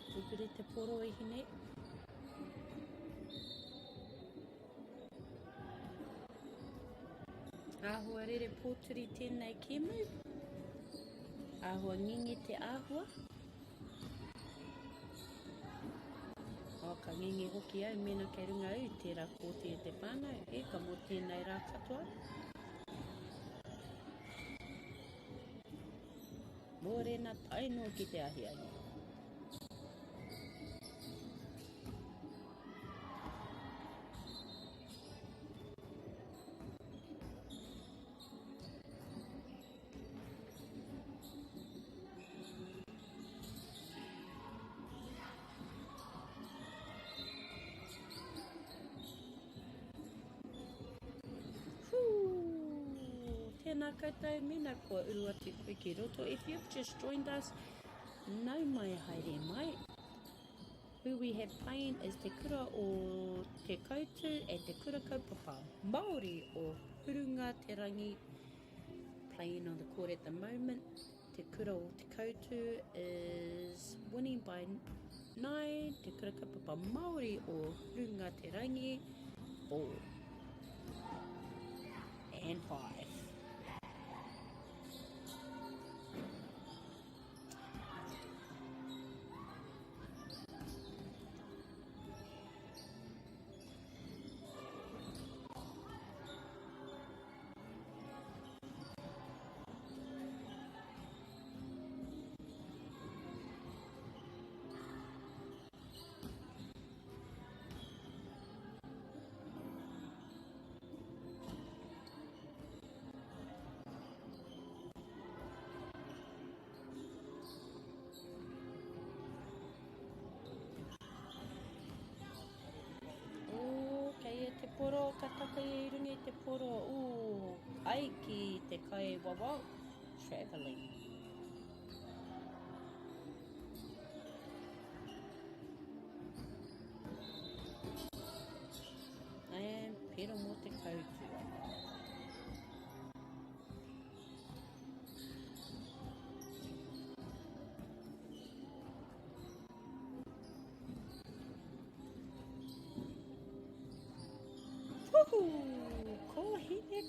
Pupuri te poro I hine. Āhua rere pōturi tēnei kēmu. Āhua ngingi te āhua. Ka ngingi hoki au mena kei runga au tērā kōti e te whānau. Ka mō tēnei rā katoa. Mōrena taino ki te ahiahi. Tēnā koutou, mena kua urua te koe ki roto. If you've just joined us, nau mai haere mai. Who we have playing is te kura o te Koutu and te kura kaupapa Māori o Hurunga Te Rangi playing on the court at the moment. Te kura o te koutu is winning by 9. Te kura kaupapa Māori o Runga Te Rangi 4 and 5. Te poro, ka taka i runga te poro, ai ki te kai wawa, travelling. And pera mo te koutu.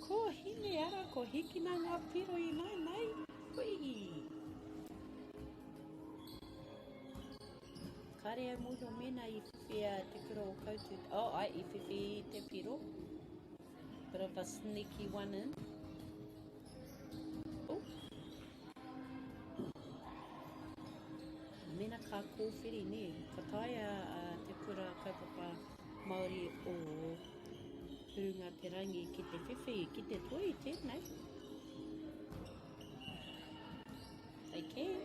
Ko hine ara, ko hiki nā ngā piro I nei, hui. Kare au moho mena I whiwhia te kura o koutu. Ai, I whiwhi te piro. Bit of a sneaky one in. Mena ka kōwhiri ne. Ka taia te kura kaupapa Māori o Runga Te Rangi ki te whiwhi, ki te toi, tēnei. They can.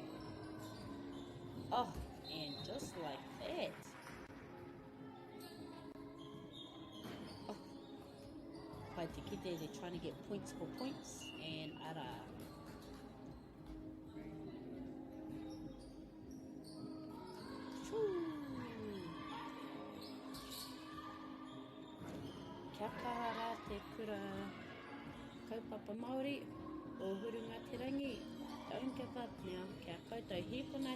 And just like that. Pai te kite, they're trying to get points for points, and ara. Kia kahara te kura kaupapa Māori o Runga Te Rangi. Don't give up now. Kia koutou hepona,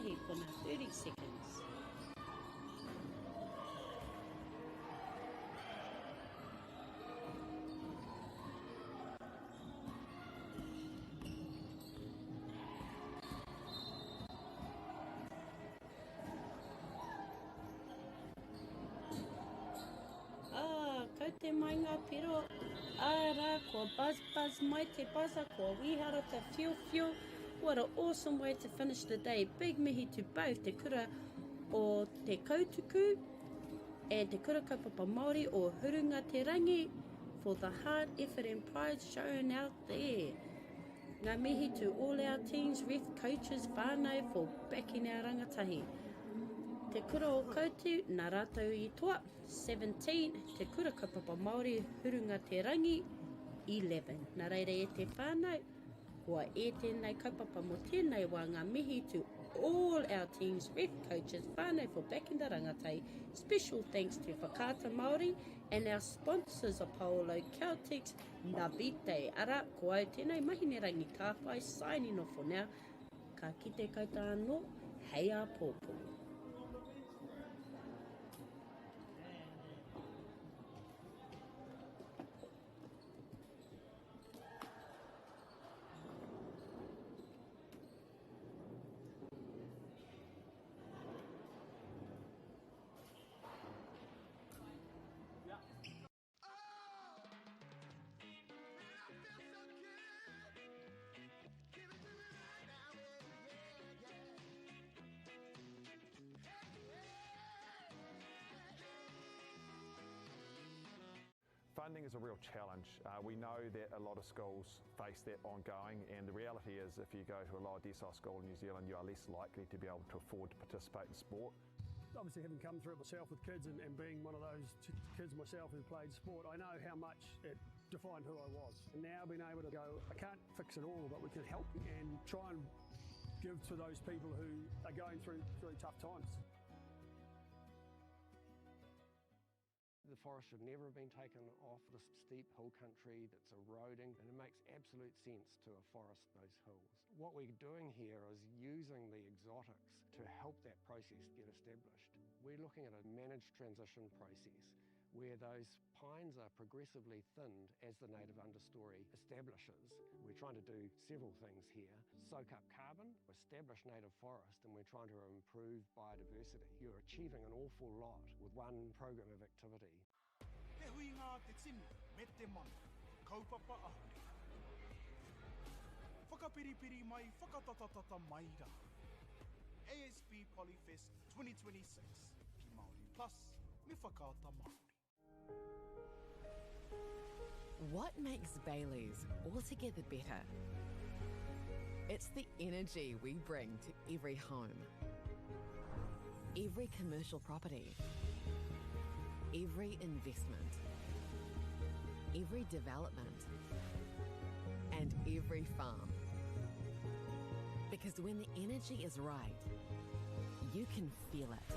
30 seconds. Te mai ngā piro, ara, kua buzz mai te buzzer, kua wihara te whiu. What an awesome way to finish the day. Big mihi to both te kura o te kautuku and te kura kaupapa Māori o Runga Te Rangi for the hard effort and pride shown out there. Ngā mihi to all our teams, ref, coaches, whānau for backing our rangatahi. Te kura o koutu, nā rātou I toa, 17. Te kura kaupapa Māori, Runga Te Rangi, 11. Nā reira e te whānau, kua e tēnei kaupapa mo tēnei wā ngā mihi to all our teams, ref, coaches, whānau for backing the rangatai. Special thanks to Whakaata Māori and our sponsors Apollo Celtics, Navite. Ara, ko au tēnei mahine rangi ka whai, signing off for now. Ka kite kouta anō, hei a pōpō. Funding is a real challenge. We know that a lot of schools face that ongoing, and the reality is if you go to a lower decile school in New Zealand, you are less likely to be able to afford to participate in sport. Obviously, having come through it myself with kids and being one of those kids myself who played sport, I know how much it defined who I was. And now being able to go, I can't fix it all, but we can help and try and give to those people who are going through tough times. The forest should never have been taken off this steep hill country that's eroding, and it makes absolute sense to afforest those hills. What we're doing here is using the exotics to help that process get established. We're looking at a managed transition process where those pines are progressively thinned as the native understory establishes. We're trying to do several things here. Soak up carbon, establish native forest, and we're trying to improve biodiversity. You're achieving an awful lot with one program of activity. He hui ngā te tini, me te mana, kaupapa ahuri. Whakapiripiri mai, whakatatatata mai rā. ASB Polyfest 2026, ki Māori Plus, me whakaata Māori. What makes Bailey's altogether better? It's the energy we bring to every home, every commercial property, every investment, every development, and every farm. Because when the energy is right, you can feel it.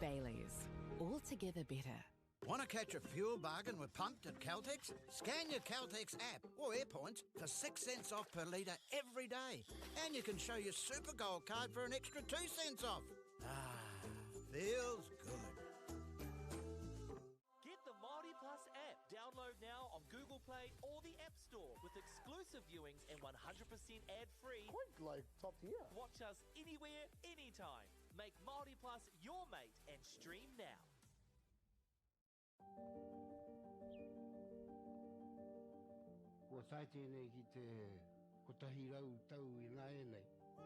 Bailey's, altogether better. Want to catch a fuel bargain with Pumped at Caltex? Scan your Caltex app or AirPoints for 6 cents off per litre every day. And you can show your Super Gold card for an extra 2 cents off. Ah, feels good. Get the MāORI Plus app. Download now on Google Play or the App Store with exclusive viewings and 100% ad-free. Quite like top tier. Watch us anywhere, anytime. Make MāORI Plus your mate and stream now. Ko tai tēnei ki te kotahi rau tau I ngā enei. I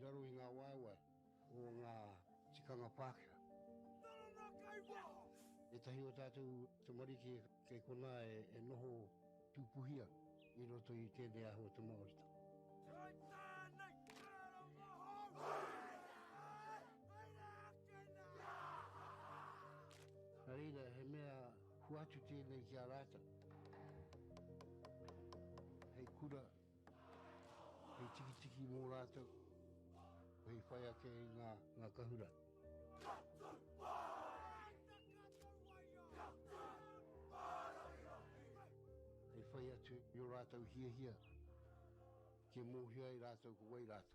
raro I ngā waiwai o ngā tikanga Pākehā. E tahi o tātou te mariki kei kona e noho tūpuhia I roto I tēnei aho te Māorita. Reira, he mea huatu tēnei ki a rāta. Hei kura, hei tiki mō rātou, hei whai ake I ngā kahura. Hei whai atu I o rātou hia, ke mōhia I rātou ko wai rātou.